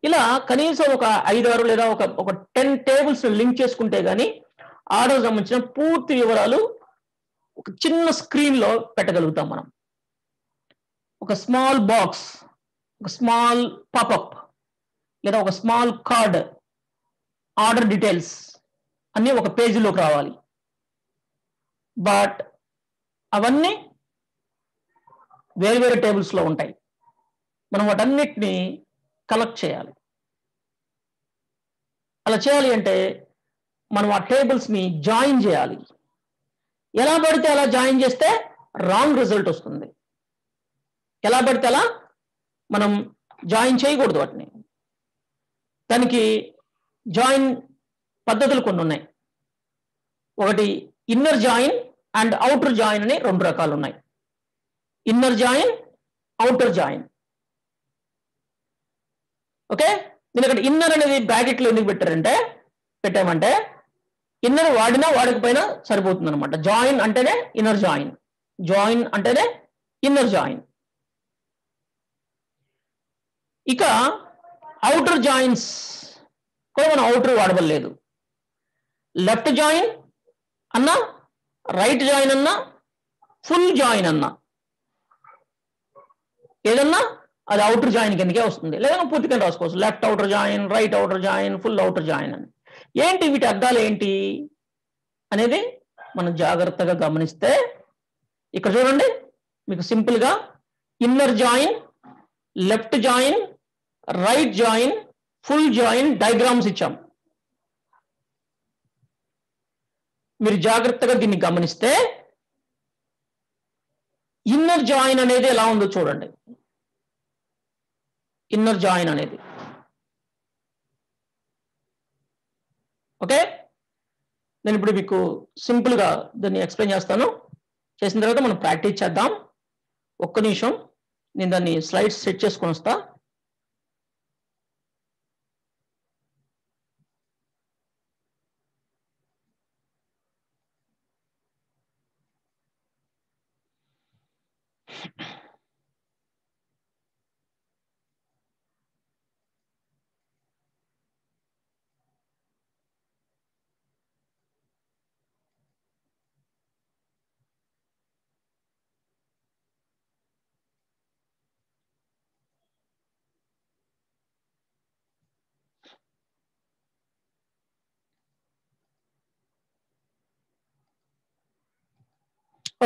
ఇలా కనీసం ఒక 5-6 లేదా ఒక 10 టేబుల్స్ లింక్ చేసుకుంటే గానీ ఆర్డర్ సంబంధించిన పూర్తి వివరాలు ఒక చిన్న స్క్రీన్ లో పెట్టగలుగుతాం మనం. ఒక స్మాల్ బాక్స్, ఒక స్మాల్ పాపప్ లేదా ఒక స్మాల్ కార్డ్, ఆర్డర్ డీటెయిల్స్ అన్నీ ఒక పేజీలోకి రావాలి. బట్ అవన్నీ వేరు వేరే టేబుల్స్ లో ఉంటాయి. మనం వాటన్నిటిని కలెక్ట్ చేయాలి. అలా చేయాలి అంటే మనం ఆ టేబుల్స్ ని జాయిన్ చేయాలి. ఎలా పడితే అలా జాయిన్ చేస్తే రాంగ్ రిజల్ట్ వస్తుంది. ఎలా పడితే అలా మనం జాయిన్ చేయకూడదు వాటిని. దానికి జాయిన్ పద్ధతులు కొన్ని ఉన్నాయి. ఒకటి inner join and outer join అని 2 రకాలు ఉన్నాయి. Inner join, outer join. Okay, నేను ఇక్కడ ఇన్నర్ అనేది బ్రాకెట్లో ఎందుకు పెట్టామంటే ఇన్నర్ వాడినా వాడకపోయినా సరిపోతుంది అనమాట. జాయిన్ అంటేనే ఇన్నర్ జాయిన్, జాయిన్ అంటేనే ఇన్నర్ జాయిన్. ఇక అవుటర్ జాయిన్స్ కూడా మనం అవుటర్ వాడవలేదు. లెఫ్ట్ జాయిన్ అన్నా, రైట్ జాయిన్ అన్నా, ఫుల్ జాయిన్ అన్నా ఏదన్నా అది అవుటర్ జాయిన్ కిందకే వస్తుంది. లేదా పూర్తిగా రాసుకోవచ్చు, left outer join, right outer join, full outer join అని. ఏంటి వీటి అర్థాలు ఏంటి అనేది మనం జాగ్రత్తగా గమనిస్తే ఇక్కడ చూడండి, మీకు సింపుల్ గా inner join, left join, right join, full join diagrams ఇచ్చాం. మీరు జాగ్రత్తగా దీన్ని గమనిస్తే ఇన్నర్ జాయిన్ అనేది ఎలా ఉందో చూడండి. ఇన్నర్ జాయిన్ అనేది ఓకే, నేను ఇప్పుడు మీకు సింపుల్ గా దీన్ని ఎక్స్ప్లెయిన్ చేస్తాను. చేసిన తర్వాత మనం ప్రాక్టీస్ చేద్దాం. ఒక్క నిమిషం, నేను దాన్ని స్లైడ్స్ సెట్ చేసుకొని వస్తా.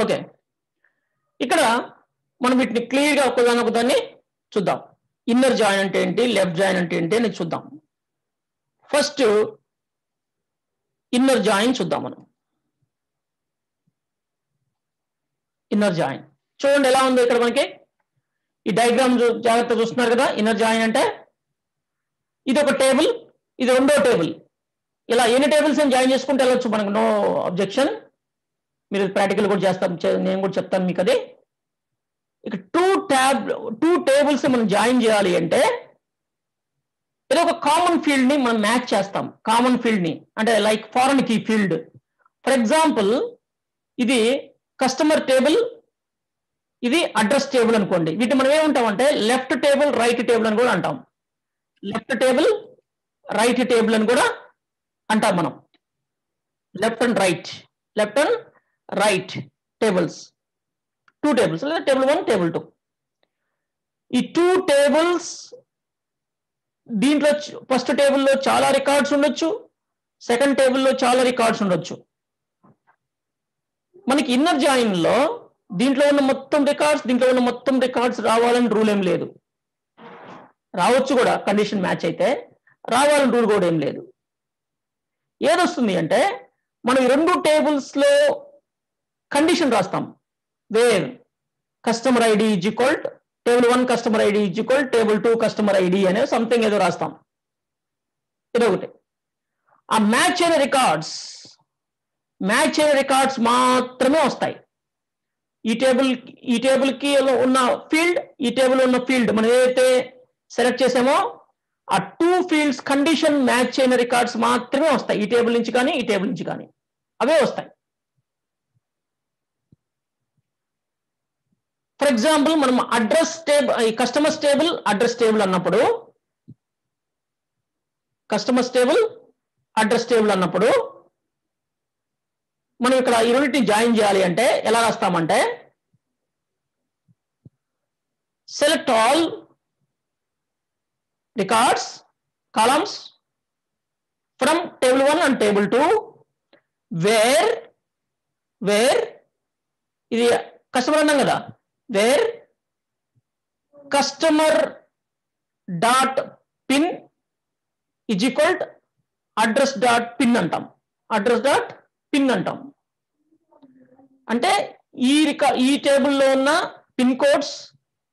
ఓకే, ఇక్కడ మనం వీటిని క్లియర్గా ఒకదాన్ని చూద్దాం. ఇన్నర్ జాయిన్ అంటే ఏంటి, లెఫ్ట్ జాయిన్ అంటే ఏంటి అని చూద్దాం. ఫస్ట్ ఇన్నర్ జాయిన్ చూద్దాం మనం. ఇన్నర్ జాయిన్ చూడండి ఎలా ఉందో ఇక్కడ మనకి. ఈ డయాగ్రామ్ జాగ్రత్తగా చూస్తున్నారు కదా. ఇన్నర్ జాయిన్ అంటే ఇది ఒక టేబుల్, ఇది రెండో టేబుల్. ఇలా ఎన్ని టేబుల్స్ అని జాయిన్ చేసుకుంటే వెళ్ళొచ్చు, మనకు నో అబ్జెక్షన్. మీరు ప్రాక్టికల్ కూడా చేస్తాం, నేను కూడా చెప్తాను మీకు అది. ఇక టూ టేబుల్స్ మనం జాయిన్ చేయాలి అంటే ఏదో ఒక కామన్ ఫీల్డ్ ని మనం మ్యాచ్ చేస్తాం. కామన్ ఫీల్డ్ ని అంటే like foreign key field. For example ఇది కస్టమర్ టేబుల్, ఇది అడ్రస్ టేబుల్ అనుకోండి. వీటిని మనం ఏమంటామంటే లెఫ్ట్ టేబుల్, రైట్ టేబుల్ అని కూడా అంటాం. లెఫ్ట్ టేబుల్, రైట్ టేబుల్ అని కూడా అంటాం మనం. Left and right tables, 2 tables, లేదా టేబుల్ 1, టేబుల్ 2. ఈ 2 టేబుల్స్ దీంట్లో ఫస్ట్ టేబుల్లో చాలా రికార్డ్స్ ఉండొచ్చు, సెకండ్ టేబుల్లో చాలా రికార్డ్స్ ఉండొచ్చు. మనకి ఇన్నర్ జాయిన్ లో దీంట్లో ఉన్న మొత్తం రికార్డ్స్ రావాలని రూల్ ఏం లేదు. రావచ్చు కూడా, కండిషన్ మ్యాచ్ అయితే. రావాలని రూల్ కూడా ఏం లేదు. ఏదొస్తుంది అంటే మనం ఈ 2 టేబుల్స్ లో కండిషన్ రాస్తాం. Wear customer ID is equal table 1 customer ID is equal table 2 customer ID అనే సంథింగ్ ఏదో రాస్తాం. ఇదొకటి. ఆ మ్యాచ్ అయిన రికార్డ్స్ మాత్రమే వస్తాయి. ఈ టేబుల్ కి ఉన్న ఫీల్డ్, ఈ టేబుల్ ఉన్న ఫీల్డ్ మనం ఏదైతే సెలెక్ట్ చేసామో ఆ 2 ఫీల్డ్స్ కండిషన్ మ్యాచ్ అయిన రికార్డ్స్ మాత్రమే వస్తాయి. ఈ టేబుల్ నుంచి కానీ, ఈ టేబుల్ నుంచి కానీ అవే వస్తాయి. ఫర్ ఎగ్జాంపుల్ మనం అడ్రస్ టేబుల్, ఈ కస్టమర్స్ టేబుల్, అడ్రస్ టేబుల్ అన్నప్పుడు మనం ఇక్కడ ఈ రెండింటిని జాయిన్ చేయాలి అంటే ఎలా రాస్తామంటే select all records columns from table 1 and table 2 where ఇది కస్టమర్ అన్నాం కదా, where customer dot pin is equal address dot pin అంటాం. అంటే ఈ టేబుల్లో ఉన్న పిన్ కోడ్స్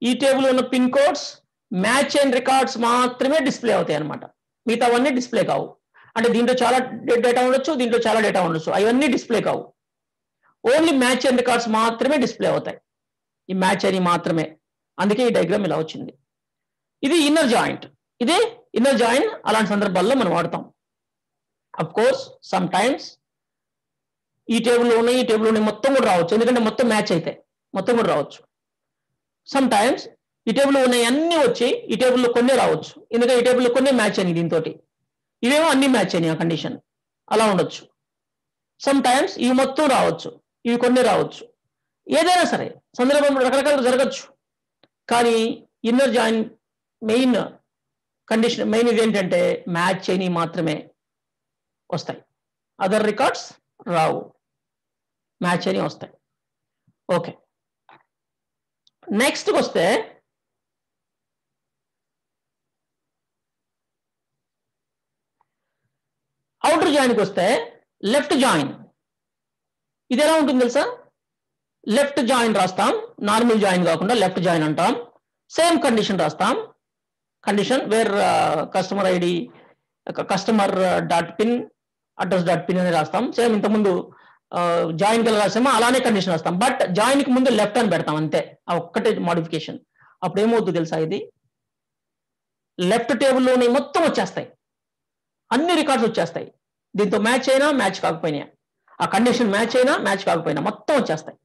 ఈ టేబుల్ ఉన్న pin codes match and records మాత్రమే డిస్ప్లే అవుతాయి అనమాట. మిగతావన్నీ డిస్ప్లే కావు. అంటే దీంట్లో చాలా డేటా ఉండొచ్చు, దీంట్లో చాలా డేటా ఉండొచ్చు, అవన్నీ డిస్ప్లే కావు. ఓన్లీ మ్యాచ్ అండ్ రికార్డ్స్ మాత్రమే డిస్ప్లే అవుతాయి. ఈ మ్యాచ్ అని మాత్రమే. అందుకే ఈ డయాగ్రామ్ ఇలా వచ్చింది. ఇది ఇన్నర్ జాయింట్. ఇది ఇన్నర్ జాయిన్. అలాంటి సందర్భాల్లో మనం వాడతాం. అఫ్ కోర్స్ సమ్ టైమ్స్ ఈ టేబుల్లో ఉన్నాయి, ఈ టేబుల్లో ఉన్నాయి మొత్తం కూడా రావచ్చు, ఎందుకంటే మొత్తం మ్యాచ్ అయితే మొత్తం కూడా రావచ్చు. సమ్ టైమ్స్ ఈ టేబుల్లో ఉన్నాయి అన్ని వచ్చి ఈ టేబుల్లో కొన్ని రావచ్చు, ఎందుకంటే ఈ టేబుల్లో కొన్ని మ్యాచ్ అయినాయి దీంతో, ఇవేమో అన్ని మ్యాచ్ అయినాయి ఆ కండిషన్. అలా ఉండొచ్చు. సమ్ టైమ్స్ ఇవి మొత్తం రావచ్చు, ఇవి కొన్ని రావచ్చు. ఏదైనా సరే సందర్భం రకరకాలు జరగచ్చు. కానీ inner join main condition, main ఇది ఏంటంటే మ్యాచ్ అయినవి మాత్రమే వస్తాయి, అదర్ రికార్డ్స్ రావు, మ్యాచ్ అని వస్తాయి. ఓకే, నెక్స్ట్ వస్తే అవుటర్ జాయిన్కి వస్తే లెఫ్ట్ జాయిన్. ఇది ఎలా ఉంటుంది తెలుసా? లెఫ్ట్ జాయిన్ రాస్తాం, నార్మల్ జాయిన్ కాకుండా లెఫ్ట్ జాయిన్ అంటాం. సేమ్ కండిషన్ రాస్తాం, condition where customer ID customer dot pin address dot pin అని రాస్తాం. సేమ్ ఇంతకుముందు జాయిన్కి ఎలా రాస్తామో అలానే కండిషన్ రాస్తాం. బట్ జాయిన్కి ముందు లెఫ్ట్ అని పెడతాం అంతే, ఆ ఒక్కటే మోడిఫికేషన్. అప్పుడు ఏమవుతుంది తెలుసా? ఇది లెఫ్ట్ టేబుల్లోని మొత్తం వచ్చేస్తాయి, అన్ని రికార్డ్స్ వచ్చేస్తాయి. దీంతో మ్యాచ్ అయినా మ్యాచ్ కాకపోయినా, ఆ కండిషన్ మ్యాచ్ అయినా మ్యాచ్ కాకపోయినా మొత్తం వచ్చేస్తాయి.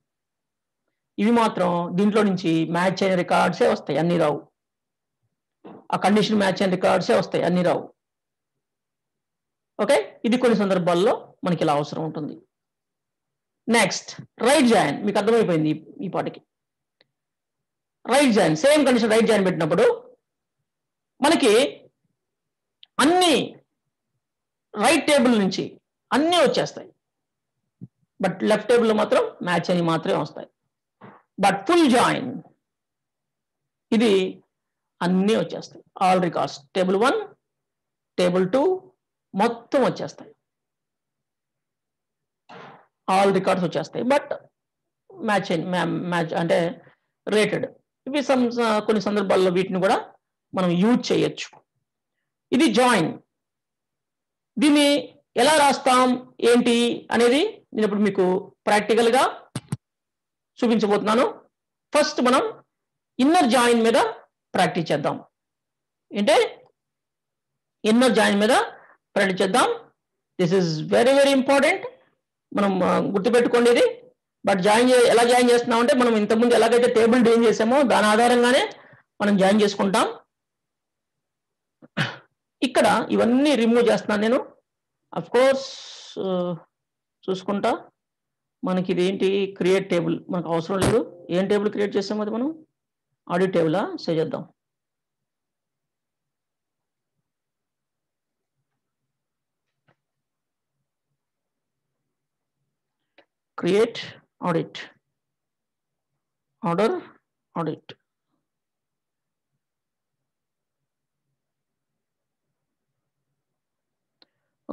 ఇవి మాత్రం దీంట్లో నుంచి మ్యాచ్ అయిన రికార్డ్సే వస్తాయి, అన్ని రావు. ఆ కండిషన్ మ్యాచ్ అయిన రికార్డ్సే వస్తాయి, అన్ని రావు. ఓకే, ఇది కొన్ని సందర్భాల్లో మనకి ఇలా అవసరం ఉంటుంది. Next right join. మీకు అర్థమైపోయింది ఈ పాటికి. Right join, same condition right join పెట్టినప్పుడు మనకి అన్ని రైట్ టేబుల్ నుంచి అన్నీ వచ్చేస్తాయి, బట్ లెఫ్ట్ టేబుల్లో మాత్రం మ్యాచ్ అని మాత్రమే వస్తాయి. బట్ ఫుల్ జాయిన్ ఇది అన్నీ వచ్చేస్తాయి, ఆల్ రికార్డ్స్, టేబుల్ 1 టేబుల్ 2 మొత్తం వచ్చేస్తాయి, ఆల్ రికార్డ్స్ వచ్చేస్తాయి. బట్ మ్యాచ్ మ్యాచ్ అంటే రేటెడ్. ఇవి కొన్ని సందర్భాల్లో వీటిని కూడా మనం యూజ్ చేయొచ్చు. ఇది జాయిన్. దీన్ని ఎలా రాస్తాం ఏంటి అనేది నేను ఇప్పుడు మీకు ప్రాక్టికల్గా చూపించబోతున్నాను. ఫస్ట్ మనం ఇన్నర్ జాయిన్ మీద ప్రాక్టీస్ చేద్దాం. అంటే ఇన్నర్ జాయిన్ మీద ప్రాక్టీస్ చేద్దాం. This is very very important. మనం గుర్తుపెట్టుకోండి ఇది. బట్ ఎలా జాయిన్ చేస్తున్నాం అంటే మనం ఇంతకుముందు ఎలాగైతే టేబుల్ డిజైన్ చేసామో దాని ఆధారంగానే మనం జాయిన్ చేసుకుంటాం. ఇక్కడ ఇవన్నీ రిమూవ్ చేస్తున్నాను నేను. అఫ్ కోర్స్ చూసుకుంటా మనకి ఇది ఏంటి, క్రియేట్ టేబుల్ మనకు అవసరం లేదు. ఏం టేబుల్ క్రియేట్ చేసాము అది మనం ఆడిట్ టేబులా సేవ్ చేద్దాం. Create audit, order audit.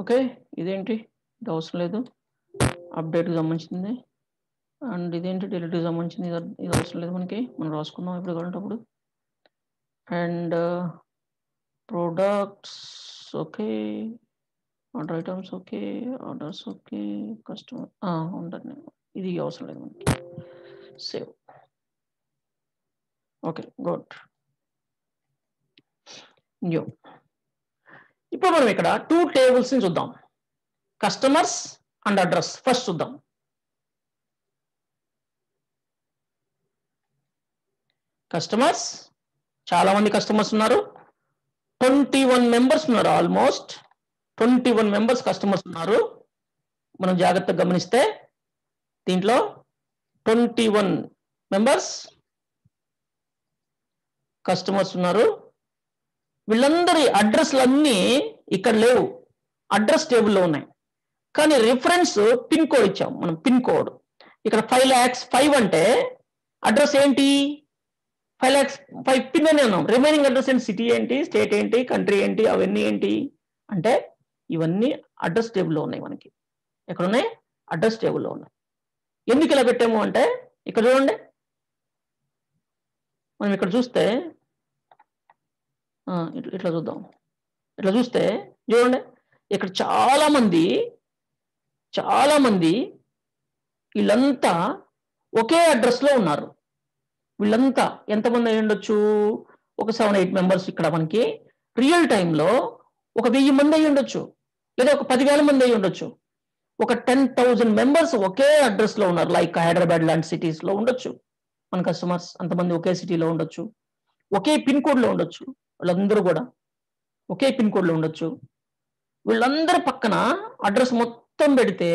Okay, ఇదేంటి ఇది అవసరం లేదు, అప్డేట్కి సంబంధించింది. అండ్ ఇదేంటి డిలీట్కి సంబంధించింది, ఇది అవసరం లేదు మనకి, మనం రాసుకుందాం ఇప్పుడు కావాలంటప్పుడు. And products okay, order items okay, orders okay, customer ఉంటుంది, ఇది అవసరం లేదు మనకి. సేవ్. Okay, good. న్యూ. ఇప్పుడు మనం ఇక్కడ 2 టేబుల్స్ ని చూద్దాం, కస్టమర్స్ అండ్ అడ్రస్. ఫస్ట్ చూద్దాం. కస్టమర్స్, చాలా మంది కస్టమర్స్ ఉన్నారు, 21 మెంబర్స్ ఉన్నారు, ఆల్మోస్ట్ 21 మెంబర్స్ కస్టమర్స్ ఉన్నారు. మనం జాగ్రత్తగా గమనిస్తే దీంట్లో 21 మెంబర్స్ కస్టమర్స్ ఉన్నారు. వీళ్ళందరి అడ్రస్లన్నీ ఇక్కడ లేవు, అడ్రస్ టేబుల్లో ఉన్నాయి. కానీ రిఫరెన్స్ పిన్ కోడ్ ఇచ్చాం మనం, పిన్ కోడ్ ఇక్కడ 5,05,000 అంటే అడ్రస్ ఏంటి 5,05,000 పిన్ అని అన్నాం. రిమైనింగ్ అడ్రస్ ఏంటి, సిటీ ఏంటి, స్టేట్ ఏంటి, కంట్రీ ఏంటి, అవన్నీ ఏంటి అంటే ఇవన్నీ అడ్రస్ టేబుల్లో ఉన్నాయి. మనకి ఎక్కడ ఉన్నాయి, అడ్రస్ టేబుల్లో ఉన్నాయి. ఎందుకు ఇలా పెట్టాము అంటే ఇక్కడ చూడండి, మనం ఇక్కడ చూస్తే ఇట్లా చూద్దాం. ఇట్లా చూస్తే చూడండి, ఇక్కడ చాలా మంది వీళ్ళంతా ఒకే అడ్రస్లో ఉన్నారు. వీళ్ళంతా ఎంతమంది అయి ఉండొచ్చు? ఒక 7-8 మెంబర్స్ ఇక్కడ మనకి రియల్ టైంలో ఒక 1000 మంది అయి ఉండొచ్చు, లేదా ఒక 10,000 మంది అయి ఉండొచ్చు. ఒక 10,000 మెంబర్స్ ఒకే అడ్రస్లో ఉన్నారు. లైక్ హైదరాబాద్ లాంటి సిటీస్లో ఉండొచ్చు మన కస్టమర్స్. అంతమంది ఒకే సిటీలో ఉండొచ్చు, ఒకే పిన్ కోడ్లో ఉండొచ్చు. వాళ్ళందరూ కూడా ఒకే పిన్ కోడ్లో ఉండొచ్చు. వీళ్ళందరి పక్కన అడ్రస్ మొత్తం పెడితే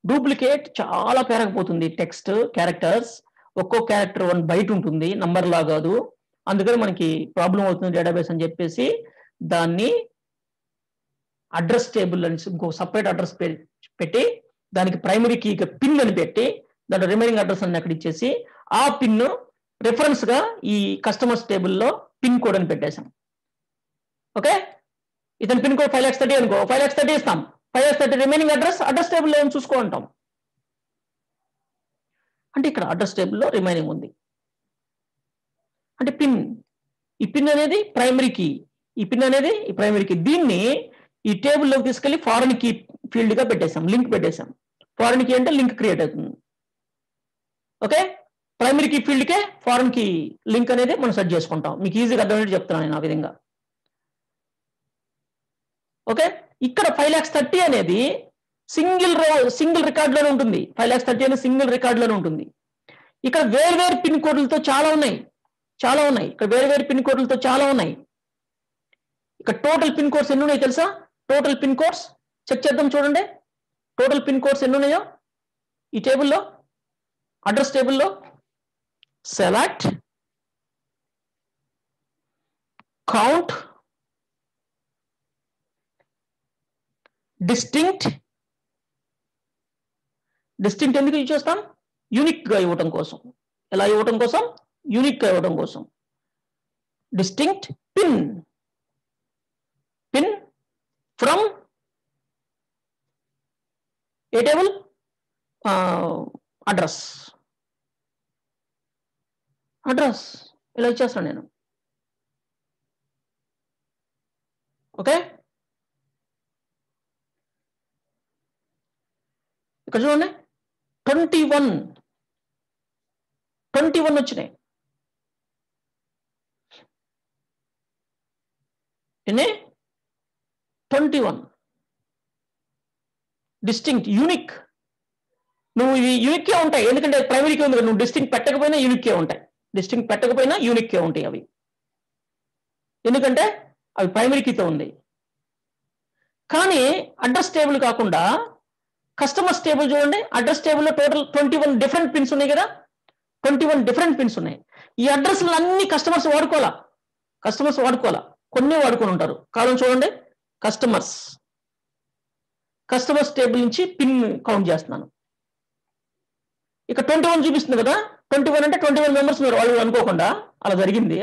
డూప్లికేట్ చాలా పెరగపోతుంది. టెక్స్ట్ క్యారెక్టర్స్, ఒక్కో క్యారెక్టర్ 1 బైట్ ఉంటుంది, నంబర్ లా కాదు. అందుకని మనకి ప్రాబ్లం అవుతుంది డేటాబేస్ అని చెప్పేసి దాన్ని అడ్రస్ టేబుల్ అని ఇంకో సపరేట్ అడ్రస్ పెట్టి దానికి ప్రైమరీ కీగా పిన్ అని పెట్టి దాంట్లో రిమైనింగ్ అడ్రస్ అని అక్కడ ఇచ్చేసి ఆ పిన్ రిఫరెన్స్ గా ఈ కస్టమర్స్ టేబుల్లో పిన్ కోడ్ అని పెట్టేశాం. ఓకే, ఇతని పిన్ కోడ్ 5,30,000 అనుకో, 5,30,000 ఇస్తాం. 5,30,000 రిమైనింగ్ అడ్రస్ టేబుల్లో ఏం చూసుకో అంటాం. అంటే ఇక్కడ అడ్రస్ టేబుల్లో రిమైనింగ్ ఉంది అంటే పిన్. ఈ పిన్ అనేది ప్రైమరీ కీ, ఈ పిన్ అనేది ఈ ప్రైమరీ కీ. దీన్ని ఈ టేబుల్లోకి తీసుకెళ్లి ఫారెన్ కీ ఫీల్డ్ గా పెట్టేశాం, లింక్ పెట్టేశాం. ఫారెన్ కీ అంటే లింక్ క్రియేట్ అవుతుంది. ఓకే, ప్రైమరీ కీ ఫీల్డ్ కే ఫారెన్ కీ లింక్ అనేది మనం సెట్ చేసుకుంటాం. మీకు ఈజీగా అర్థమయ్యేది చెప్తున్నాను నేను ఆ విధంగా. ఓకే, ఇక్కడ 5,30,000 అనేది సింగిల్ రికార్డ్ లోనే ఉంటుంది. 5,30,000 అనేది సింగిల్ రికార్డ్ లోనే ఉంటుంది. ఇక్కడ వేర్వేరు పిన్ కోడ్లతో చాలా ఉన్నాయి. ఇక్కడ వేర్వేరు పిన్ కోడ్లతో చాలా ఉన్నాయి. ఇక్కడ టోటల్ పిన్ కోడ్స్ ఎన్ని ఉన్నాయి తెలుసా? టోటల్ పిన్ కోడ్స్ చెక్ చేద్దాం. చూడండి టోటల్ పిన్ కోడ్స్ ఎన్ని ఉన్నాయో ఈ టేబుల్లో, అడ్రస్ టేబుల్లో. సెలెక్ట్, కౌంట్, డిస్టింక్ట్ ఎందుకు యూజ్ చేస్తాం? యూనిక్ గా ఇవ్వటం కోసం. ఎలా ఇవ్వటం కోసం? యూనిక్ గా ఇవ్వటం కోసం. Distinct, pin from A table? Address ఇలా ఇచ్చేస్తాను నేను. ఓకే, ఇక్కడ చూడండి 21 వచ్చినాయి. ఎన్ని? 21. Distinct, unique. నువ్వు ఇవి యూనిక్కే ఉంటాయి, ఎందుకంటే ప్రైమరీకే ఉంది. నువ్వు డిస్టింక్ట్ పెట్టకపోయినా యూనిక్కే ఉంటాయి. అవి ఎందుకంటే అవి ప్రైమరీ కీతో ఉంది. కానీ అడ్రస్ టేబుల్ కాకుండా కస్టమర్స్ టేబుల్ చూడండి. అడ్రస్ టేబుల్లో టోటల్ 21 డిఫరెంట్ పిన్స్ ఉన్నాయి కదా. 21 డిఫరెంట్ పిన్స్ ఉన్నాయి. ఈ అడ్రస్లు అన్ని కస్టమర్స్ వాడుకోవాలా, కొన్ని వాడుకొని ఉంటారు. కాలం చూడండి, కస్టమర్స్ టేబుల్ నుంచి పిన్ కౌంట్ చేస్తున్నాను. ఇక 21 చూపిస్తుంది కదా. 21 అంటే 21 మెంబర్స్ ఉన్నారు. వాళ్ళు అనుకోకుండా అలా జరిగింది.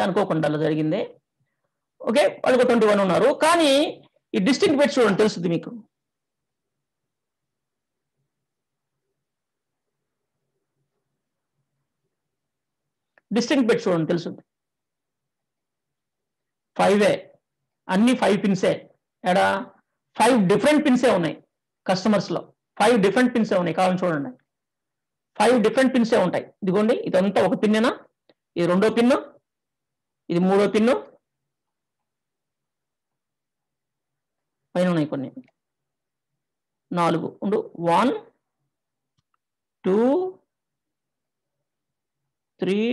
ఓకే, వాళ్ళకు 21 ఉన్నారు. కానీ ఈ డిస్టింక్ట్ పెట్టి చూడండి, తెలుస్తుంది మీకు. డిస్టింక్ట్ పెట్టి చూడండి, తెలుస్తుంది. 5 అన్ని 5 పిన్సే. ఎడా 5 డిఫరెంట్ పిన్సే ఉన్నాయి కస్టమర్స్ లో. 5 డిఫరెంట్ పిన్సే ఉన్నాయి. కావాలని చూడండి, 5 డిఫరెంట్ పిన్సే ఉంటాయి. ఇదిగోండి, ఇదంతా ఒక పిన్నేనా? ఇది 2వ పిన్ను, ఇది 3వ పిన్ను, పైన ఉన్నాయి కొన్ని 4 ఉండు. 1 2 3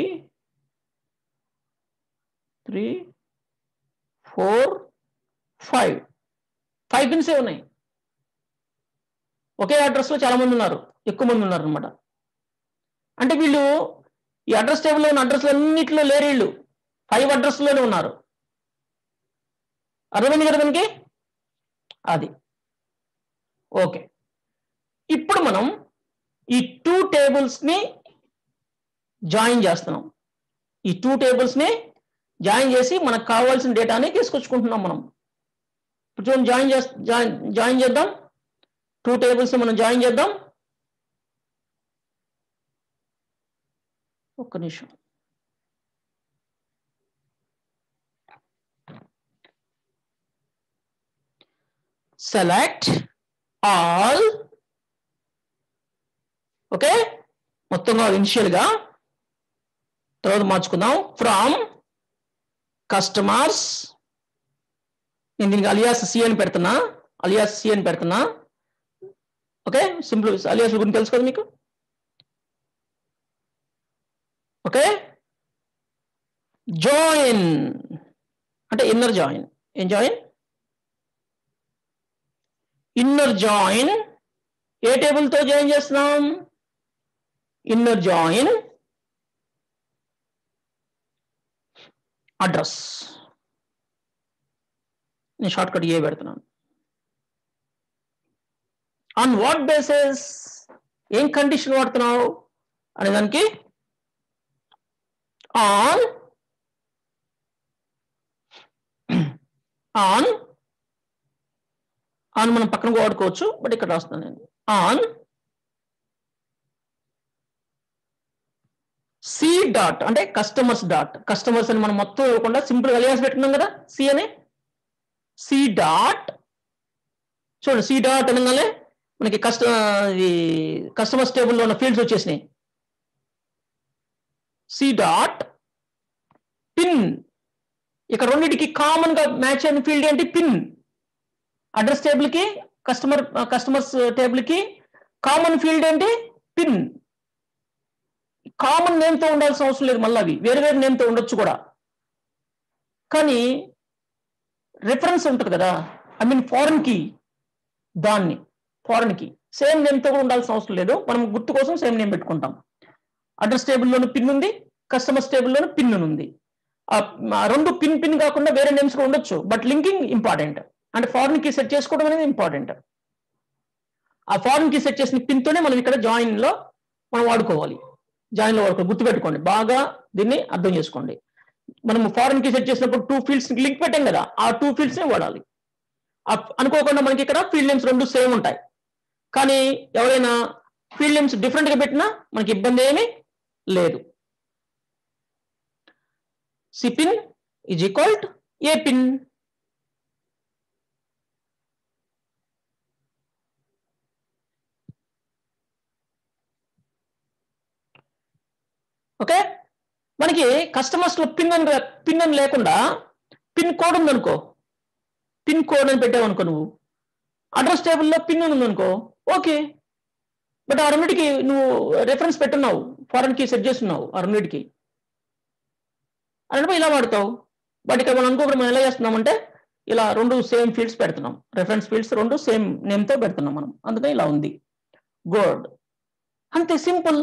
4 5 పిన్సే ఉన్నాయి. ఒకే అడ్రస్ లో చాలా మంది ఉన్నారు, ఎక్కువ మంది ఉన్నారు అనమాట. అంటే వీళ్ళు ఈ అడ్రస్ టేబుల్లో ఉన్న అడ్రస్లు అన్నింటిలో లేరు. వీళ్ళు 5 అడ్రస్లోనే ఉన్నారు. అర్థమైంది కదా మనకి? అది ఓకే. ఇప్పుడు మనం ఈ 2 టేబుల్స్ని జాయిన్ చేస్తున్నాం. ఈ 2 టేబుల్స్ని జాయిన్ చేసి మనకు కావాల్సిన డేటాని తీసుకొచ్చుకుంటున్నాం మనం. ఇప్పుడు చూడండి, జాయిన్ చేద్దాం. 2 టేబుల్స్ మనం జాయిన్ చేద్దాం. ఒక్క నిమిషం. Select all. ఓకే, మొత్తంగా ఇనిషియల్ గా, తర్వాత మార్చుకుందాం. ఫ్రమ్ కస్టమర్స్, నేను దీనికి అలియాస్ సి అని పెడుతున్నా, అలియాస్ సి అని పెడుతున్నా. ఓకే, సింపుల్ అలియాస్ గురించి తెలుసు కదా మీకు. ఓకే, జాయిన్ అంటే ఇన్నర్ జాయిన్. ఏం జాయిన్? Inner join. ఏ టేబుల్ తో జాయిన్ చేస్తున్నాం? Inner join address. నేను షార్ట్ కట్ ఏ పెడుతున్నాను. ఆన్ వాట్ బేసిస్, ఏం కండిషన్ వాడుతున్నావు అనే దానికి ఆన్ ఆన్ ఆన్ మనం పక్కన వాడుకోవచ్చు, బట్ ఇక్కడ రాస్తున్నాను నేను. ఆన్ సి డాట్ అంటే కస్టమర్స్ డాట్. కస్టమర్స్ అని మనం మొత్తం ఇవ్వకుండా సింపుల్ అలియాస్ పెట్టుకున్నాం కదా సి అని. సి డాట్, చూడండి సి డాట్ అనగానే మనకి కస్టమర్స్ టేబుల్లో ఉన్న ఫీల్డ్స్ వచ్చేసినాయి. సి డాట్ పిన్, ఇక్కడ రెండింటికి కామన్ గా మ్యాచ్ అయిన ఫీల్డ్ ఏంటి? పిన్. అడ్రస్ టేబుల్ కి కస్టమర్స్ టేబుల్ కి కామన్ ఫీల్డ్ ఏంటి? పిన్. కామన్ నేమ్ తో ఉండాల్సిన అవసరం లేదు, మళ్ళీ అవి వేరు వేరు నేమ్ తో ఉండొచ్చు కూడా, కానీ రిఫరెన్స్ ఉంటుంది కదా, ఐ మీన్ ఫారెన్ కి, దాన్ని ఫారెన్ కి సేమ్ నేమ్ తో కూడా ఉండాల్సిన అవసరం లేదు, మనం గుర్తు కోసం సేమ్ నేమ్ పెట్టుకుంటాం. అడ్రస్ టేబుల్లోని పిన్ ఉంది, కస్టమర్స్ టేబుల్లోని పిన్ ఉంది. ఆ రెండు పిన్ పిన్ కాకుండా వేరే నేమ్స్ కూడా ఉండొచ్చు, బట్ లింకింగ్ ఇంపార్టెంట్. అంటే ఫారెన్ కి సెట్ చేసుకోవడం అనేది ఇంపార్టెంట్. ఆ ఫారెన్ కి సెట్ చేసిన పిన్ తోనే మనం ఇక్కడ జాయిన్ లో మనం వాడుకోవాలి. జాయిన్ లో వాడుకో, గుర్తుపెట్టుకోండి, బాగా దీన్ని అర్థం చేసుకోండి. మనం ఫారెన్ కి సెట్ చేసినప్పుడు 2 ఫీల్డ్స్ లింక్ పెట్టాం కదా, ఆ 2 ఫీల్డ్స్ నే వాడాలి. అనుకోకుండా మనకి ఇక్కడ ఫీల్డ్ నేమ్స్ రెండు సేమ్ ఉంటాయి, కానీ ఎవరైనా ఫీల్డ్ నేమ్స్ డిఫరెంట్ గా పెట్టినా మనకి ఇబ్బంది ఏమీ లేదు. C pin is equal to A pin. Okay, మనకి కస్టమర్స్ లో పిన్ అని లేకుండా పిన్ కోడ్ ఉందనుకో, పిన్ కోడ్ అని పెట్టావనుకో, నువ్వు అడ్రస్ టేబుల్లో పిన్ ఉందనుకో, ఓకే, బట్ ఆ రెండింటికి నువ్వు రెఫరెన్స్ పెట్టున్నావు, ఫారెన్ కి సెట్ చేస్తున్నావు ఆ రెండింటికి, అన్నప్పుడు ఇలా వాడతావు. బట్ ఇక్కడ మనం అనుకోకుండా మనం ఎలా చేస్తున్నామంటే ఇలా రెండు సేమ్ ఫీల్డ్స్ పెడుతున్నాం, రెఫరెన్స్ ఫీల్డ్స్ రెండు సేమ్ నేమ్ తో పెడుతున్నాం మనం, అందుకని ఇలా ఉంది. గుడ్, అంతే, సింపుల్,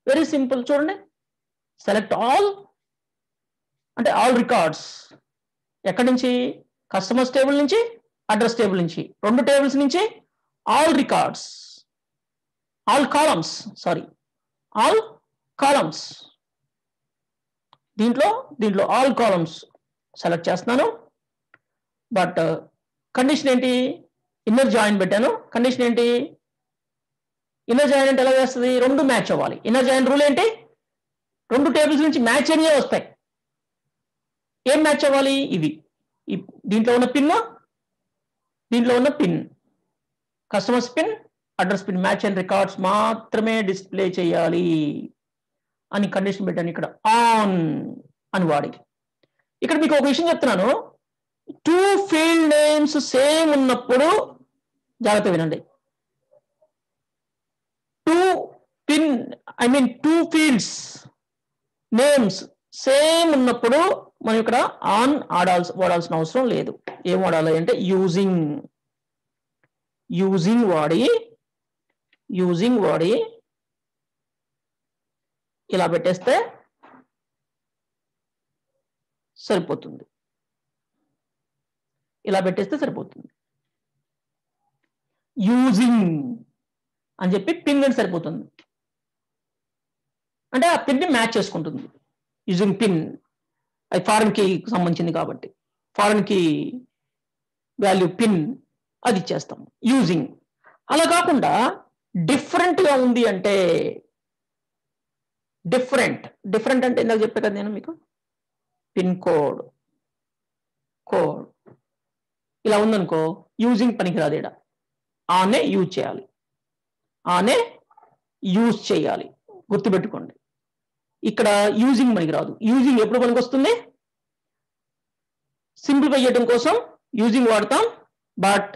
వెరీ సింపుల్. చూడండి, సెలెక్ట్ ఆల్ అంటే ఆల్ రికార్డ్స్. ఎక్కడి నుంచి? కస్టమర్స్ టేబుల్ నుంచి, అడ్రస్ టేబుల్ నుంచి, రెండు టేబుల్స్ నుంచి all records, all columns, sorry all columns. దీంట్లో ఆల్ కాలమ్స్ సెలెక్ట్ చేస్తున్నాను, బట్ కండిషన్ ఏంటి? ఇన్నర్ జాయిన్ పెట్టాను. కండిషన్ ఏంటి? ఇన్నర్ జాయిన్ అంటే ఎలా చేస్తుంది? రెండు మ్యాచ్ అవ్వాలి. ఇన్నర్ జాయిన్ రూల్ ఏంటి? రెండు టేబుల్స్ నుంచి మ్యాచ్ అనేవి వస్తాయి. ఏం మ్యాచ్ అవ్వాలి? ఇవి, దీంట్లో ఉన్న పిన్, దీంట్లో ఉన్న pin, customers pin, address pin match and records మాత్రమే డిస్ప్లే చేయాలి అని కండిషన్ పెట్టాను ఇక్కడ, ఆన్ అని వాడి. ఇక్కడ మీకు ఒక విషయం చెప్తున్నాను, 2 ఫీల్డ్ నేమ్స్ సేమ్ ఉన్నప్పుడు జాగ్రత్త వినండి. 2 ఫీల్డ్స్ నేమ్స్ సేమ్ ఉన్నప్పుడు మనం ఇక్కడ ఆన్ వాడాల్సిన అవసరం లేదు. ఏం వాడాలి అంటే యూజింగ్ వాడి ఇలా పెట్టేస్తే సరిపోతుంది. యూజింగ్ అని చెప్పి పిన్ అని సరిపోతుంది. అంటే ఆ పిన్ ని మ్యాచ్ చేసుకుంటుంది. యూజింగ్ పిన్, అది ఫారెన్ కి సంబంధించింది కాబట్టి ఫారెన్ కి వాల్యూ పిన్ అది ఇచ్చేస్తాం. యూజింగ్. అలా కాకుండా డిఫరెంట్ గా ఉంది అంటే, డిఫరెంట్ అంటే ఇందాక చెప్పే కదా నేను మీకు, పిన్ కోడ్ ఇలా ఉందనుకో, యూజింగ్ పనికిరాదు. ఇక్కడ ఆనే యూజ్ చేయాలి, ఆనే యూజ్ చేయాలి, గుర్తుపెట్టుకోండి. ఇక్కడ యూజింగ్ పనికిరాదు. యూజింగ్ ఎప్పుడు పనికి వస్తుంది? సింప్లిఫై చేయడం కోసం యూజింగ్ వాడతాం. బట్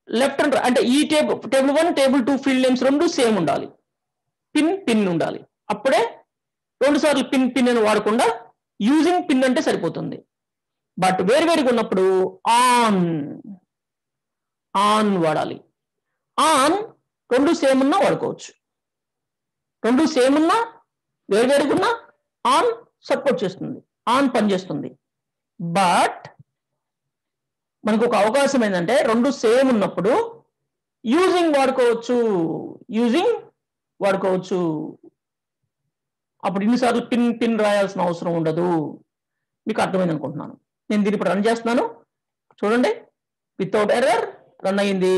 లెఫ్ట్ అండ్ అంటే ఈ టేబుల్ 1 టేబుల్ 2 ఫీల్డ్ నేమ్స్ రెండు సేమ్ ఉండాలి. పిన్ ఉండాలి. అప్పుడే 2 సార్లు పిన్ అని వాడకుండా యూజింగ్ పిన్ అంటే సరిపోతుంది. బట్ వేరువేరుగా ఉన్నప్పుడు ఆన్ వాడాలి. ఆన్ రెండు సేమ్ ఉన్నా వాడుకోవచ్చు. రెండు సేమ్ ఉన్నా వేరువేరుగా ఉన్నా ఆన్ సపోర్ట్ చేస్తుంది, ఆన్ పనిచేస్తుంది. బట్ మనకు ఒక అవకాశం ఏంటంటే రెండు సేమ్ ఉన్నప్పుడు యూజింగ్ వాడుకోవచ్చు. అప్పుడు ఇన్నిసార్లు పిన్ రాయాల్సిన అవసరం ఉండదు. మీకు అర్థమైంది అనుకుంటున్నాను. నేను దీన్ని ఇప్పుడు రన్ చేస్తున్నాను, చూడండి. వితౌట్ ఎర్రర్ రన్ అయింది.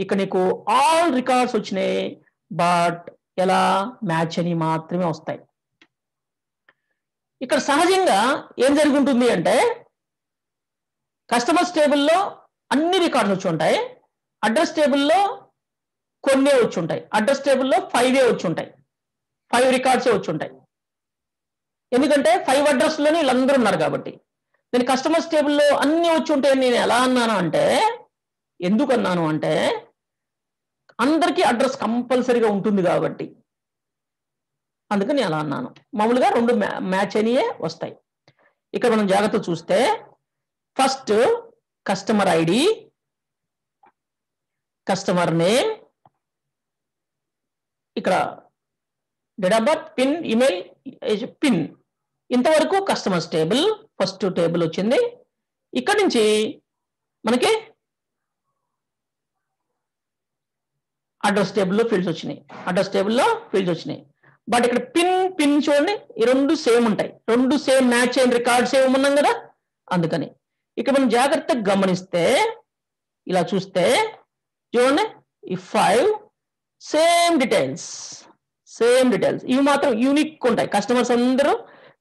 ఇక్కడ నీకు ఆల్ రికార్డ్స్ వచ్చినాయి. బట్ ఎలా? మ్యాచ్ అని మాత్రమే వస్తాయి. ఇక్కడ సహజంగా ఏం జరుగుతుంది అంటే కస్టమర్స్ టేబుల్లో అన్ని రికార్డ్స్ వచ్చి ఉంటాయి, అడ్రస్ టేబుల్లో కొన్నే వచ్చి ఉంటాయి. అడ్రస్ టేబుల్లో 5 వచ్చి ఉంటాయి, 5 రికార్డ్సే వచ్చి ఉంటాయి. ఎందుకంటే 5 అడ్రస్లోనే వీళ్ళందరూ ఉన్నారు కాబట్టి. నేను కస్టమర్స్ టేబుల్లో అన్ని వచ్చి ఉంటాయని నేను ఎలా అన్నాను అంటే, ఎందుకు అన్నాను అంటే అందరికీ అడ్రస్ కంపల్సరీగా ఉంటుంది కాబట్టి, అందుకని అలా అన్నాను. మామూలుగా రెండు మ్యాచ్ అయినయే వస్తాయి. ఇక్కడ మనం జాగ్రత్త చూస్తే first customer ID, customer name, ఇక్కడ date of birth, pin, email, pin, ఇంతవరకు కస్టమర్స్ టేబుల్ ఫస్ట్ టేబుల్ వచ్చింది. ఇక్కడ నుంచి మనకి అడ్రస్ టేబుల్లో ఫీల్డ్స్ వచ్చినాయి. బట్ ఇక్కడ పిన్ చూడండి, ఈ రెండు సేమ్ ఉంటాయి. రెండు సేమ్ మ్యాచ్ అయిన రికార్డ్స్ ఏమన్నాం కదా, అందుకని. ఇక్కడ మనం జాగ్రత్తగా గమనిస్తే ఇలా చూస్తే చూడండి, ఈ 5 సేమ్ డీటెయిల్స్. ఇవి మాత్రం యూనిక్ ఉంటాయి. కస్టమర్స్ అందరూ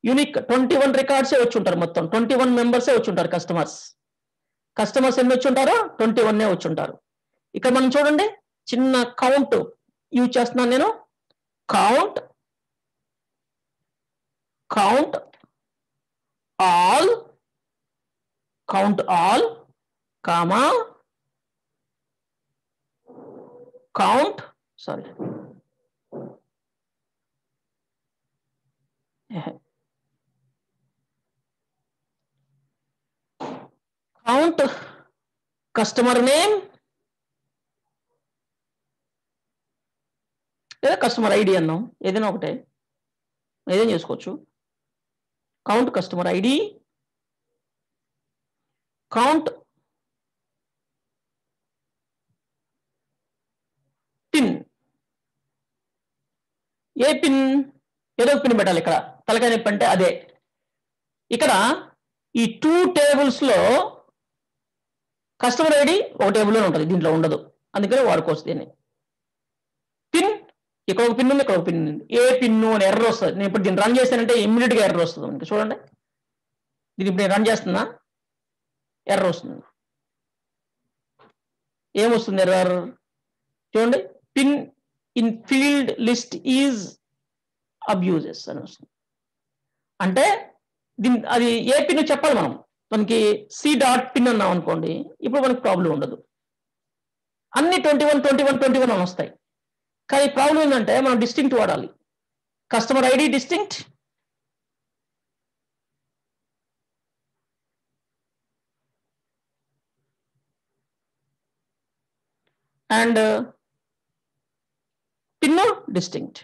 యూనిక్ 21 రికార్డ్సే వచ్చి ఉంటారు. మొత్తం 21 మెంబర్సే వచ్చి ఉంటారు. కస్టమర్స్ ఎన్ని వచ్చి ఉంటారో 21 వచ్చి ఉంటారు. ఇక్కడ మనం చూడండి, చిన్న కౌంట్ యూజ్ చేస్తున్నాను నేను. Count all comma count customer name లేదా కస్టమర్ ఐడి అన్నాం, ఏదైనా ఒకటే, ఏదైనా చేసుకోవచ్చు. Count customer ID, count pin. ఏ పిన్? ఏదో పిన్ పెట్టాలి. ఇక్కడ తలకాయ నొప్పి అంటే అదే. ఇక్కడ ఈ 2 టేబుల్స్ లో కస్టమర్ ఐడి ఒక టేబుల్లో ఉంటుంది, దీంట్లో ఉండదు, అందుకని వాడుకోవచ్చు దీన్ని. పిన్, ఇక్కడ ఒక పిన్ ఉంది, ఇక్కడ ఒక పిన్ ఉంది. ఏ పిన్ను అని ఎర్రర్ వస్తుంది. నేను ఇప్పుడు దీన్ని రన్ చేశానంటే ఇమ్మీడియట్గా ఎర్రర్ వస్తుంది. మనకి చూడండి, దీన్ని ఇప్పుడు నేను రన్ చేస్తున్నా, ఎర్రర్ వస్తుంది. ఏమొస్తుంది ఎర్రర్? చూడండి, pin in field list is abuses అని వస్తుంది. అంటే అది ఏ పిన్ చెప్పాలి మనం. మనకి C.పిన్ అన్నాం అనుకోండి, ఇప్పుడు మనకి ప్రాబ్లం ఉండదు. అన్ని 21 అని వస్తాయి. కానీ ప్రాబ్లం ఏంటంటే మనం డిస్టింక్ట్ వాడాలి. Customer ID distinct, and pin distinct.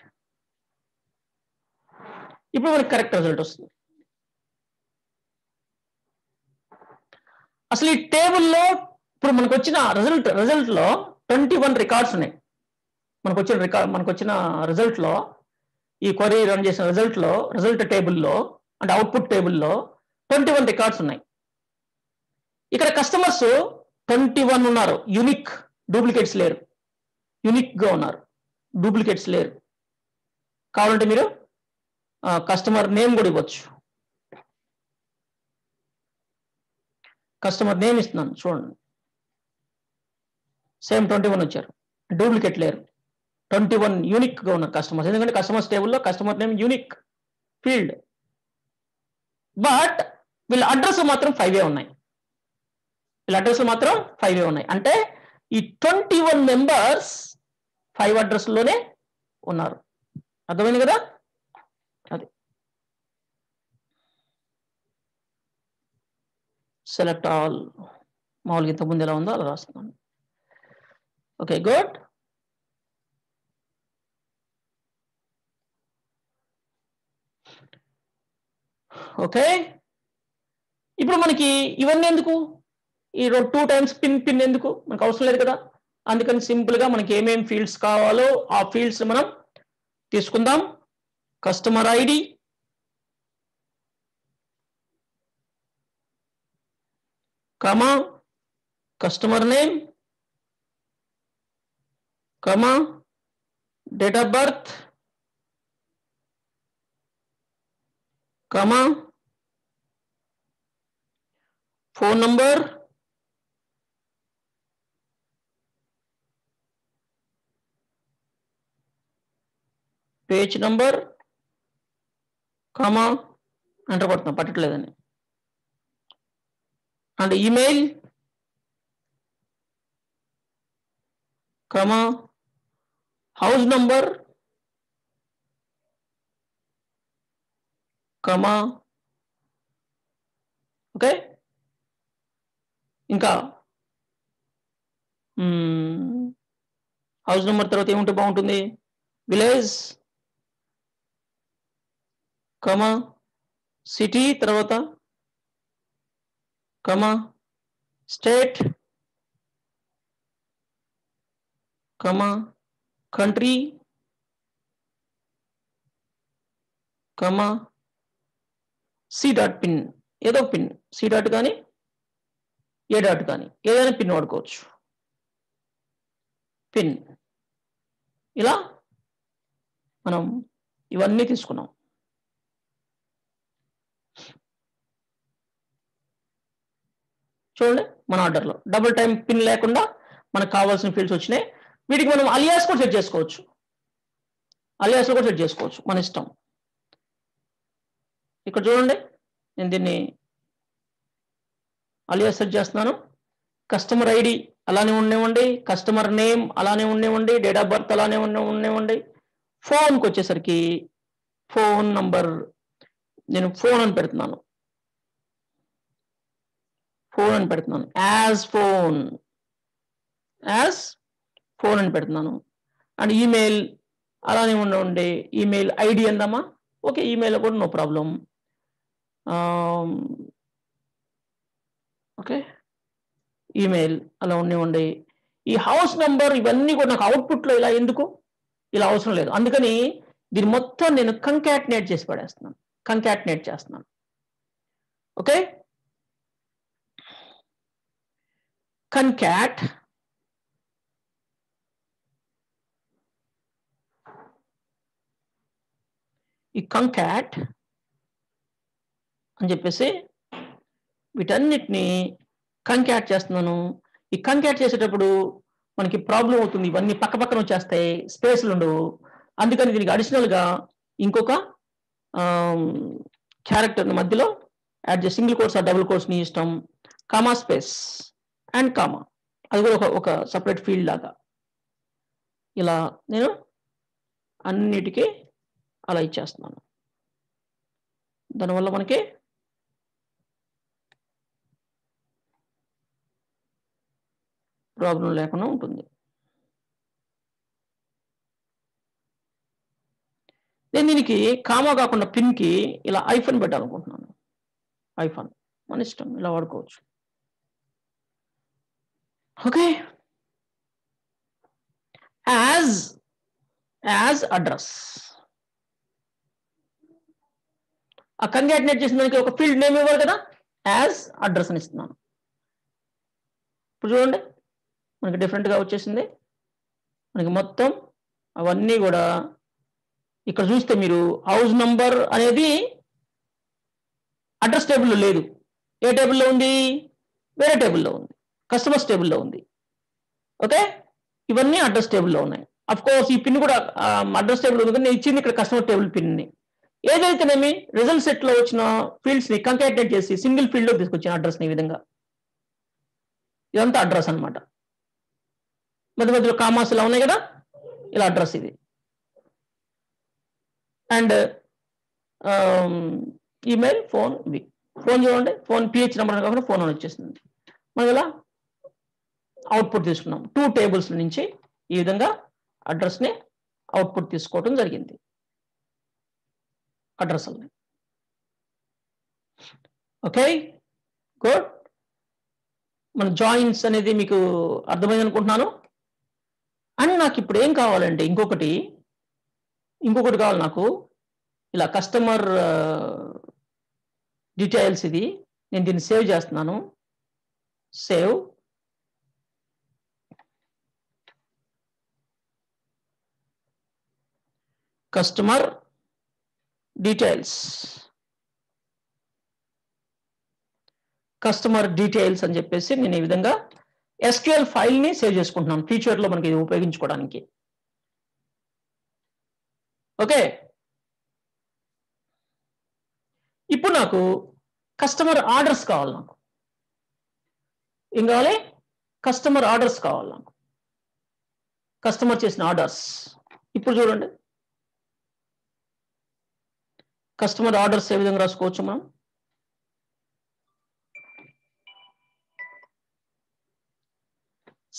ఇప్పుడు మనకి కరెక్ట్ రిజల్ట్ వస్తుంది. అసలు ఈ టేబుల్లో ఇప్పుడు మనకు వచ్చిన రిజల్ట్ లో 21 రికార్డ్స్ ఉన్నాయి. మనకు వచ్చిన రిజల్ట్ లో, ఈ క్వరీ రన్ చేసిన రిజల్ట్ టేబుల్లో అంటే అవుట్పుట్ టేబుల్లో 21 రికార్డ్స్ ఉన్నాయి. ఇక్కడ కస్టమర్స్ 21 ఉన్నారు, యూనిక్, డూప్లికేట్స్ లేరు. యూనిక్ గా ఉన్నారు, డూప్లికేట్స్ లేరు. కావాలంటే మీరు కస్టమర్ నేమ్ కూడా ఇవ్వచ్చు. కస్టమర్ నేమ్ ఇస్తున్నాను చూడండి. సేమ్ 21 వచ్చారు, డూప్లికేట్ లేరు. 21 యూనిక్ గా ఉన్నారు కస్టమర్స్, ఎందుకంటే కస్టమర్స్ టేబుల్లో customer name unique field. But వీళ్ళ అడ్రస్ మాత్రం 5 ఉన్నాయి, వీళ్ళ అడ్రస్ మాత్రం 5 ఉన్నాయి. అంటే ఈ 21 మెంబర్స్ 5 అడ్రస్లోనే ఉన్నారు. అర్థమైంది కదా? అది సెలెక్ట్ ఆల్, మామూలుగా ఇంతకుముందు ఎలా ఉందో అలా రాస్తున్నాను. Okay, good. ఓకే, ఇప్పుడు మనకి ఇవన్నీ ఎందుకు, ఈ 2 టైమ్స్ పిన్ ఎందుకు, మనకు అవసరం లేదు కదా. అందుకని సింపుల్ గా మనకి ఏమేం ఫీల్డ్స్ కావాలో ఆ ఫీల్డ్స్ మనం తీసుకుందాం. Customer ID, comma customer name, comma date of birth, comma phone number, page number, comma enter కొడుతున్నాం పట్టట్లేదని, and email, comma house number, comma. Okay, ఇంకా హౌస్ నెంబర్ తర్వాత ఏముంటే బాగుంటుంది, విలేజ్, కమా సిటీ, తర్వాత comma state, comma country, comma C dot pin, ఏదో పిన్, సి డాట్ కానీ ఏ డాట్ కానీ ఏదైనా పిన్ వాడుకోవచ్చు. పిన్, ఇలా మనం ఇవన్నీ తీసుకున్నాం. చూడండి మన ఆర్డర్లో డబుల్ టైం పిన్ లేకుండా మనకు కావాల్సిన ఫీల్డ్స్ వచ్చినాయి. వీటికి మనం అలియాస్ కూడా సెట్ చేసుకోవచ్చు, అలియాస్ కూడా సెట్ చేసుకోవచ్చు, మన ఇష్టం. ఇక్కడ చూడండి నేను దీన్ని అలియాస్ సెట్ చేస్తున్నాను. కస్టమర్ ఐడి అలానే ఉండేవండి, కస్టమర్ నేమ్ అలానే ఉండేవండి, డేట్ ఆఫ్ బర్త్ అలానే ఉండేవండి. ఫోన్కి వచ్చేసరికి ఫోన్ నంబర్ నేను ఫోన్ అని పెడుతున్నాను, ఫోన్ అని పెడుతున్నాను, యాజ్ ఫోన్ అని పెడుతున్నాను. అండ్ ఈమెయిల్ అలానే ఉండే ఈమెయిల్ ఐడి అందామా, ఓకే ఈమెయిల్ కూడా నో ప్రాబ్లం. ఓకే ఈమెయిల్ అలా ఉండే. ఈ హౌస్ నంబర్ ఇవన్నీ కూడా నాకు అవుట్పుట్లో ఇలా ఎందుకు, ఇలా అవసరం లేదు. అందుకని దీన్ని మొత్తం నేను కంకాటినేట్ చేసి పడేస్తున్నాను, కంకాటినేట్ చేస్తున్నాను. ఓకే, కన్కాట్ ఈ కంకాట్ అని చెప్పేసి వీటన్నిటిని కంకాట్ చేస్తున్నాను. ఈ కంకాట్ చేసేటప్పుడు మనకి ప్రాబ్లం అవుతుంది, ఇవన్నీ పక్క పక్కన వచ్చేస్తాయి, స్పేస్లు ఉండవు. అందుకని దీనికి అడిషనల్గా ఇంకొక క్యారెక్టర్ మధ్యలో యాడ్ చేసి సింగిల్ కోర్స్ ఆ డబుల్ కోర్స్ ని ఇష్టం, కామా స్పేస్ అండ్ కామా, అది కూడా ఒక సపరేట్ ఫీల్డ్ లాగా ఇలా నేను అన్నిటికీ అలా ఇచ్చేస్తున్నాను. దానివల్ల మనకి ప్రాబ్లం లేకుండా ఉంటుంది. నేను దీనికి కామా కాకుండా పిన్కి ఇలా ఐఫన్ పెట్టాలనుకుంటున్నాను. ఐఫన్ మన ఇష్టం, ఇలా వాడుకోవచ్చు. ఓకే, యాజ్ అడ్రస్, ఆ కంకాటినేట్ చేసిన దానికి ఒక ఫీల్డ్ నేమ్ ఇవ్వాలి కదా, యాజ్ అడ్రస్ అని ఇస్తున్నాను. ఇప్పుడు చూడండి మనకి డిఫరెంట్గా వచ్చేసింది. మనకి మొత్తం అవన్నీ కూడా ఇక్కడ చూస్తే మీరు హౌస్ నంబర్ అనేది అడ్రస్ టేబుల్లో లేదు, ఏ టేబుల్లో ఉంది, వేరే టేబుల్లో ఉంది, కస్టమర్స్ టేబుల్లో ఉంది. ఓకే, ఇవన్నీ అడ్రస్ టేబుల్లో ఉన్నాయి. అఫ్ కోర్స్ ఈ పిన్ కూడా అడ్రస్ టేబుల్ ఉంది, నేను ఇచ్చింది ఇక్కడ కస్టమర్ టేబుల్ పిన్ని. ఏదైతేనేమి రిజల్ట్ సెట్ లో వచ్చిన ఫీల్డ్స్ ని కంకాటినేట్ చేసి సింగిల్ ఫీల్డ్ లో తీసుకొచ్చిన అడ్రస్ ని ఈ విధంగా, ఇదంతా అడ్రస్ అనమాట. మధ్య మధ్యలో కామాస్ ఇలా ఉన్నాయి కదా, ఇలా అడ్రస్ ఇది. అండ్ ఈమెయిల్, ఫోన్, ఇవి. ఫోన్ చూడండి, ఫోన్ పిహెచ్ నెంబర్ కాకుండా ఫోన్ అని వచ్చేసింది. మనం ఇలా అవుట్పుట్ తీసుకున్నాం. 2 టేబుల్స్ నుంచి ఈ విధంగా అడ్రస్ ని అవుట్పుట్ తీసుకోవడం జరిగింది. అడ్రస్ అని. Okay, good. మన జాయిన్స్ అనేది మీకు అర్థమైంది అనుకుంటున్నాను. అండ్ నాకు ఇప్పుడు ఏం కావాలంటే ఇంకొకటి కావాలి నాకు. ఇలా కస్టమర్ డీటెయిల్స్ ఇది, నేను దీన్ని సేవ్ చేస్తున్నాను. Save. Customer details, customer details అని చెప్పేసి నేను ఈ విధంగా SQL ఫైల్ ని సేవ్ చేసుకుంటున్నాను ఫ్యూచర్ లో మనకి ఇది ఉపయోగించుకోవడానికి. ఓకే, ఇప్పుడు నాకు కస్టమర్ ఆర్డర్స్ కావాలి. నాకు ఏం కావాలి? కస్టమర్ ఆర్డర్స్ కావాలి నాకు. కస్టమర్ చేసిన ఆర్డర్స్ ఇప్పుడు చూడండి. కస్టమర్ ఆర్డర్స్ ఏ విధంగా రాసుకోవచ్చు మనం?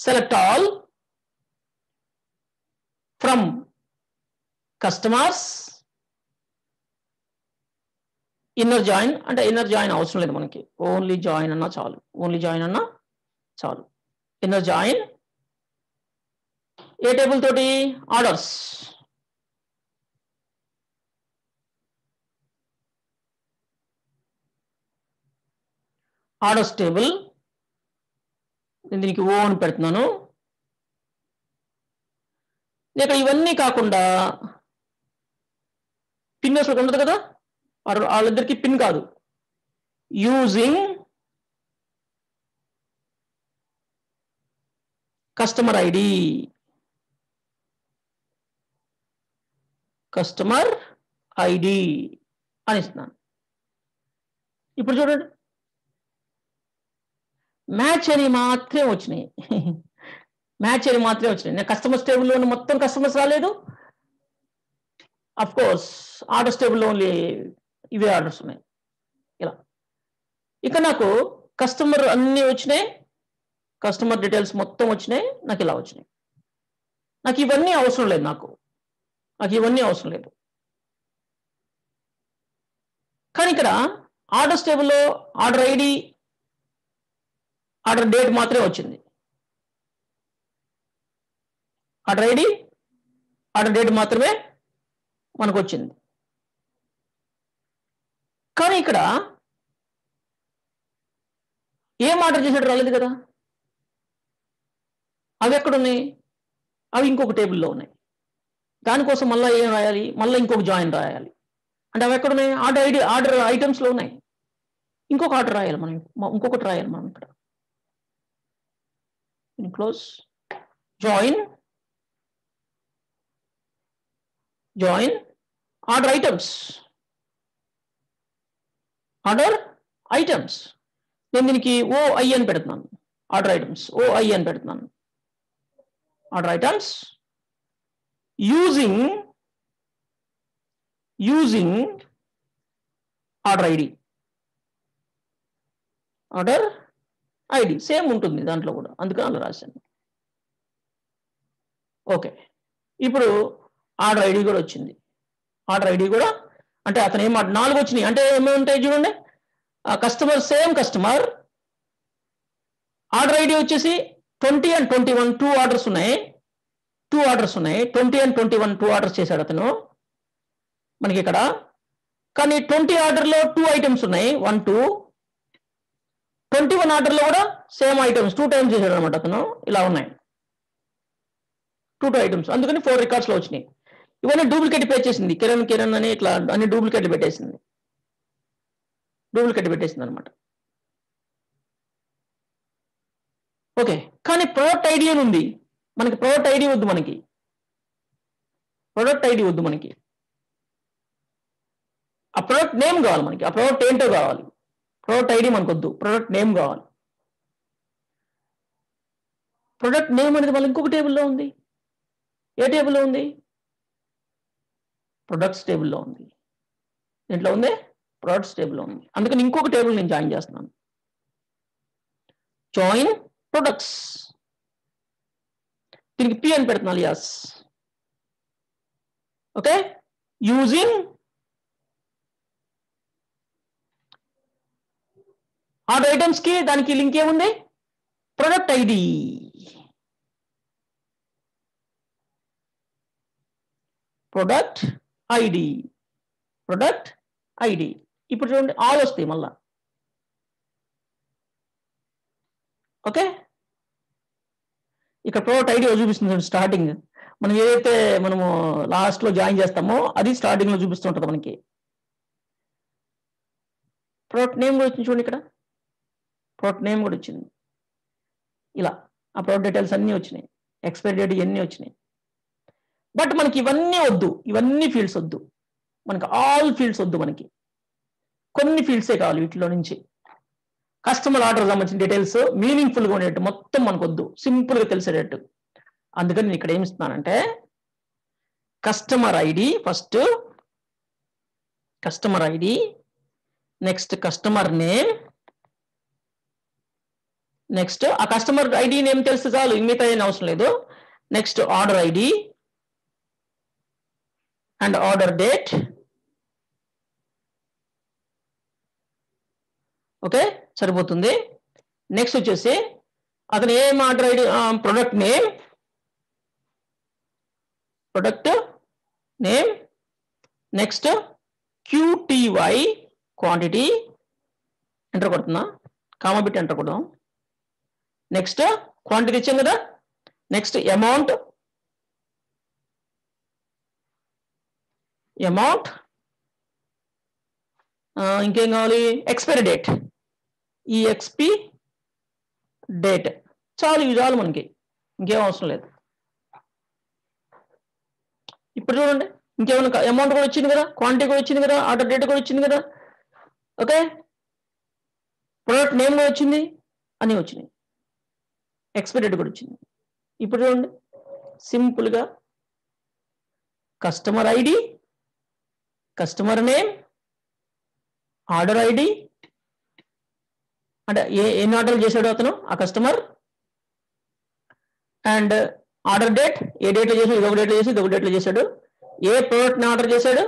Select all from customers. Inner join అంటే ఇన్నర్ జాయిన్ అవసరం లేదు మనకి, ఓన్లీ జాయిన్ అన్నా చాలు. ఓన్లీ జాయిన్ అన్నా చాలు. ఇన్నర్ జాయిన్ ఏ టేబుల్ తోటి? ఆర్డర్స్. ఆర్డర్స్ టేబుల్, నేను దీనికి ఓ అని పెడుతున్నాను. నేను ఇవన్నీ కాకుండా పిన్ అసలు ఉండదు కదా, వాళ్ళిద్దరికి పిన్ కాదు. Using customer ID, customer ID అని ఇస్తున్నాను. ఇప్పుడు చూడండి, మ్యాచ్ అని మాత్రమే వచ్చినాయి. మ్యాచ్ అని మాత్రమే వచ్చినాయి. నేను కస్టమర్స్ టేబుల్లో మొత్తం కస్టమర్స్ రాలేదు. అఫ్ కోర్స్ ఆర్డర్స్ టేబుల్లో ఓన్లీ ఇవే ఆర్డర్స్ ఉన్నాయి. ఇలా ఇక నాకు కస్టమర్ అన్నీ వచ్చినాయి, కస్టమర్ డీటెయిల్స్ మొత్తం వచ్చినాయి, నాకు ఇలా వచ్చినాయి. నాకు ఇవన్నీ అవసరం లేదు. నాకు ఇవన్నీ అవసరం లేదు. కానీ ఇక్కడ ఆర్డర్స్ టేబుల్లో ఆర్డర్ ఐడి, ఆర్డర్ డేట్ మాత్రమే వచ్చింది. ఆర్డర్ ఐడి, ఆర్డర్ డేట్ మాత్రమే మనకు వచ్చింది. కానీ ఇక్కడ ఏం ఆర్డర్ చేసాడు రాలేదు కదా. అవి ఎక్కడున్నాయి? అవి ఇంకొక టేబుల్లో ఉన్నాయి. దానికోసం మళ్ళీ ఏం రాయాలి? మళ్ళీ ఇంకొక జాయిన్ రాయాలి. అంటే అవి ఎక్కడున్నాయి? ఆర్డర్ ఐడి, ఆర్డర్ ఐటమ్స్లో ఉన్నాయి. ఇంకొక ఆర్డర్ రాయాలి మనం, ఇంకొకటి రాయాలి మనం ఇక్కడ. Close, join order items, order items. నేను దీనికి OI అని పెడుతున్నాను. ఆర్డర్ ఐటమ్స్ OI అని పెడుతున్నాను. Order items using order ID. Order ID same ఉంటుంది దాంట్లో కూడా, అందుకని అలా రాశాను. ఓకే, ఇప్పుడు ఆర్డర్ ఐడి కూడా వచ్చింది. ఆర్డర్ ఐడి కూడా అంటే అతను ఏం 4 వచ్చినాయి అంటే ఏమేమి ఉంటాయి చూడండి. Customer, same customer, order ID వచ్చేసి 20 and 21 2 ఆర్డర్స్ ఉన్నాయి. 20 and 21 2 ఆర్డర్స్ చేశాడు అతను మనకి ఇక్కడ. కానీ 20 ఆర్డర్లో 2 ఐటమ్స్ ఉన్నాయి, 1 2. 21 ఆర్డర్లో కూడా సేమ్ ఐటమ్స్ 2 టైమ్స్ చేశాడు అనమాట అతను. ఇలా ఉన్నాయి 2 ఐటమ్స్, అందుకని 4 రికార్డ్స్లో వచ్చినాయి. ఇవన్నీ డూప్లికేట్ పే చేసింది. కిరణ్ అని ఇట్లా అన్ని డూప్లికేట్లు పెట్టేసింది అనమాట. ఓకే, కానీ ప్రోడక్ట్ ఐడి అని ఉంది, మనకి ప్రోడక్ట్ ఐడి వద్దు, మనకి ప్రోడక్ట్ ఐడి వద్దు, మనకి ఆ ప్రోడక్ట్ నేమ్ కావాలి, మనకి ఆ ప్రోడక్ట్ ఏంటో కావాలి. ప్రోడక్ట్ ఐడి మనకు వద్దు, ప్రోడక్ట్ నేమ్ కావాలి. ప్రొడక్ట్ నేమ్ అనేది మళ్ళీ ఇంకొక టేబుల్లో ఉంది. ఏ టేబుల్లో ఉంది? ప్రొడక్ట్స్ టేబుల్లో ఉంది. దీంట్లో ఉంది ప్రొడక్ట్స్ టేబుల్లో ఉంది. అందుకని ఇంకొక టేబుల్ నేను జాయిన్ చేస్తున్నాను. జాయిన్ ప్రొడక్ట్స్, దీనికి పి అని పెడుతున్నాను. Yes, okay. Using order items కి దానికి లింక్ ఏముంది? Product ID. Product ID, product ID. ఇప్పుడు చూడండి ఆల్ వస్తాయి మళ్ళా. ఓకే, ఇక్కడ ప్రొడక్ట్ ఐడి చూపిస్తుంది స్టార్టింగ్. మనం ఏదైతే మనము లాస్ట్ లో జాయిన్ చేస్తామో అది స్టార్టింగ్ లో చూపిస్తుంటది మనకి. ప్రొడక్ట్ నేమ్ కూడా వచ్చింది చూడండి, ఇక్కడ ప్రొడక్ట్ నేమ్ కూడా వచ్చింది. ఇలా ఆ ప్రొడక్ట్ డీటెయిల్స్ అన్నీ వచ్చినాయి, ఎక్స్పైరీ డేట్ ఇవన్నీ వచ్చినాయి. బట్ మనకి ఇవన్నీ వద్దు, ఇవన్నీ ఫీల్డ్స్ వద్దు, మనకి ఆల్ ఫీల్డ్స్ వద్దు, మనకి కొన్ని ఫీల్డ్సే కావాలి వీటిలో నుంచి. కస్టమర్ ఆర్డర్ సంబంధించిన డీటెయిల్స్ మీనింగ్ఫుల్గా ఉండేట్టు మొత్తం మనకు వద్దు, సింపుల్గా తెలిసేటట్టు. అందుకని నేను ఇక్కడ ఏమి ఇస్తున్నానంటే customer ID first, customer ID, next customer name, next ఆ కస్టమర్ ఐడి నేమ్ తెలిస్తే చాలు, మిగతా ఏం అవసరం లేదు. Next order ID and order date. Okay, సరిపోతుంది. నెక్స్ట్ వచ్చేసి అతను ఏం order ID, product name, product name, next QTY quantity, enter కొడుతున్నా, కామా బిట్ ఎంటర్ కొడదాం. నెక్స్ట్ క్వాంటిటీ ఇచ్చాం కదా, నెక్స్ట్ అమౌంట్, అమౌంట్, ఇంకేం కావాలి? Expiry date, EXP date. చాలు, ఇవి చాలు మనకి, ఇంకేం అవసరం లేదు. ఇప్పుడు చూడండి ఇంకేమైనా అమౌంట్ కూడా వచ్చింది కదా, క్వాంటిటీ కూడా వచ్చింది కదా, ఆర్డర్ డేట్ కూడా వచ్చింది కదా. ఓకే, ప్రొడక్ట్ నేమ్ కూడా వచ్చింది, అన్నీ వచ్చినాయి, ఎక్స్పైరీ డేట్ కూడా వచ్చింది. ఇప్పుడు చూడండి సింపుల్గా customer ID, customer name, order ID అంటే ఎన్ని ఆర్డర్లు చేశాడు అతను ఆ కస్టమర్, అండ్ ఆర్డర్ డేట్, ఏ డేట్లో చేశాడు, ఇదొక డేట్లో చేశాడు, ఇదొక డేట్లో చేశాడు, ఏ ప్రోడక్ట్ని ఆర్డర్ చేశాడు,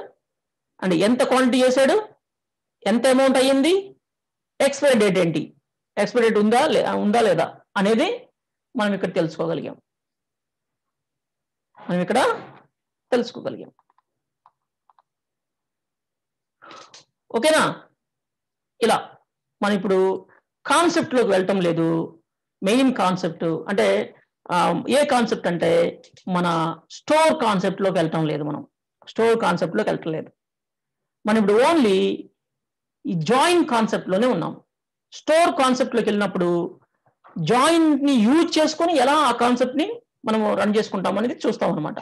అండ్ ఎంత క్వాంటిటీ చేశాడు, ఎంత అమౌంట్ అయ్యింది, ఎక్స్పైరీ డేట్ ఏంటి, ఎక్స్పైరీ డేట్ ఉందా లేదా అనేది మనం ఇక్కడ తెలుసుకోగలిగాం. ఓకేనా? ఇలా మనం ఇప్పుడు కాన్సెప్ట్లోకి వెళ్ళటం లేదు. మెయిన్ కాన్సెప్ట్ అంటే ఏ కాన్సెప్ట్ అంటే మన స్టోర్ కాన్సెప్ట్లోకి వెళ్ళటం లేదు, మనం స్టోర్ కాన్సెప్ట్లోకి వెళ్ళటం లేదు. మనం ఇప్పుడు ఓన్లీ ఈ జాయిన్ కాన్సెప్ట్లోనే ఉన్నాం. స్టోర్ కాన్సెప్ట్లోకి వెళ్ళినప్పుడు జాయిన్ని యూజ్ చేసుకొని ఎలా ఆ కాన్సెప్ట్ని మనము రన్ చేసుకుంటాం అనేది చూస్తాం అనమాట.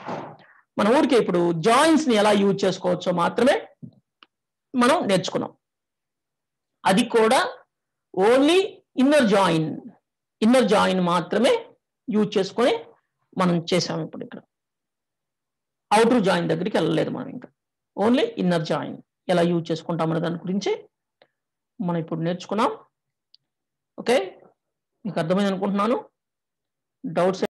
మన ఊరికి ఇప్పుడు జాయిన్స్ని ఎలా యూజ్ చేసుకోవచ్చో మాత్రమే మనం నేర్చుకున్నాం. అది కూడా ఓన్లీ ఇన్నర్ జాయిన్ మాత్రమే యూజ్ చేసుకొని మనం చేసాము. ఇప్పుడు ఇక్కడ అవుటర్ జాయిన్ దగ్గరికి వెళ్ళలేదు మనం, ఇంకా ఓన్లీ ఇన్నర్ జాయిన్ ఎలా యూజ్ చేసుకుంటామనే దాని గురించి మనం ఇప్పుడు నేర్చుకున్నాం. ఓకే, మీకు అర్థమైంది అనుకుంటున్నాను. డౌట్స్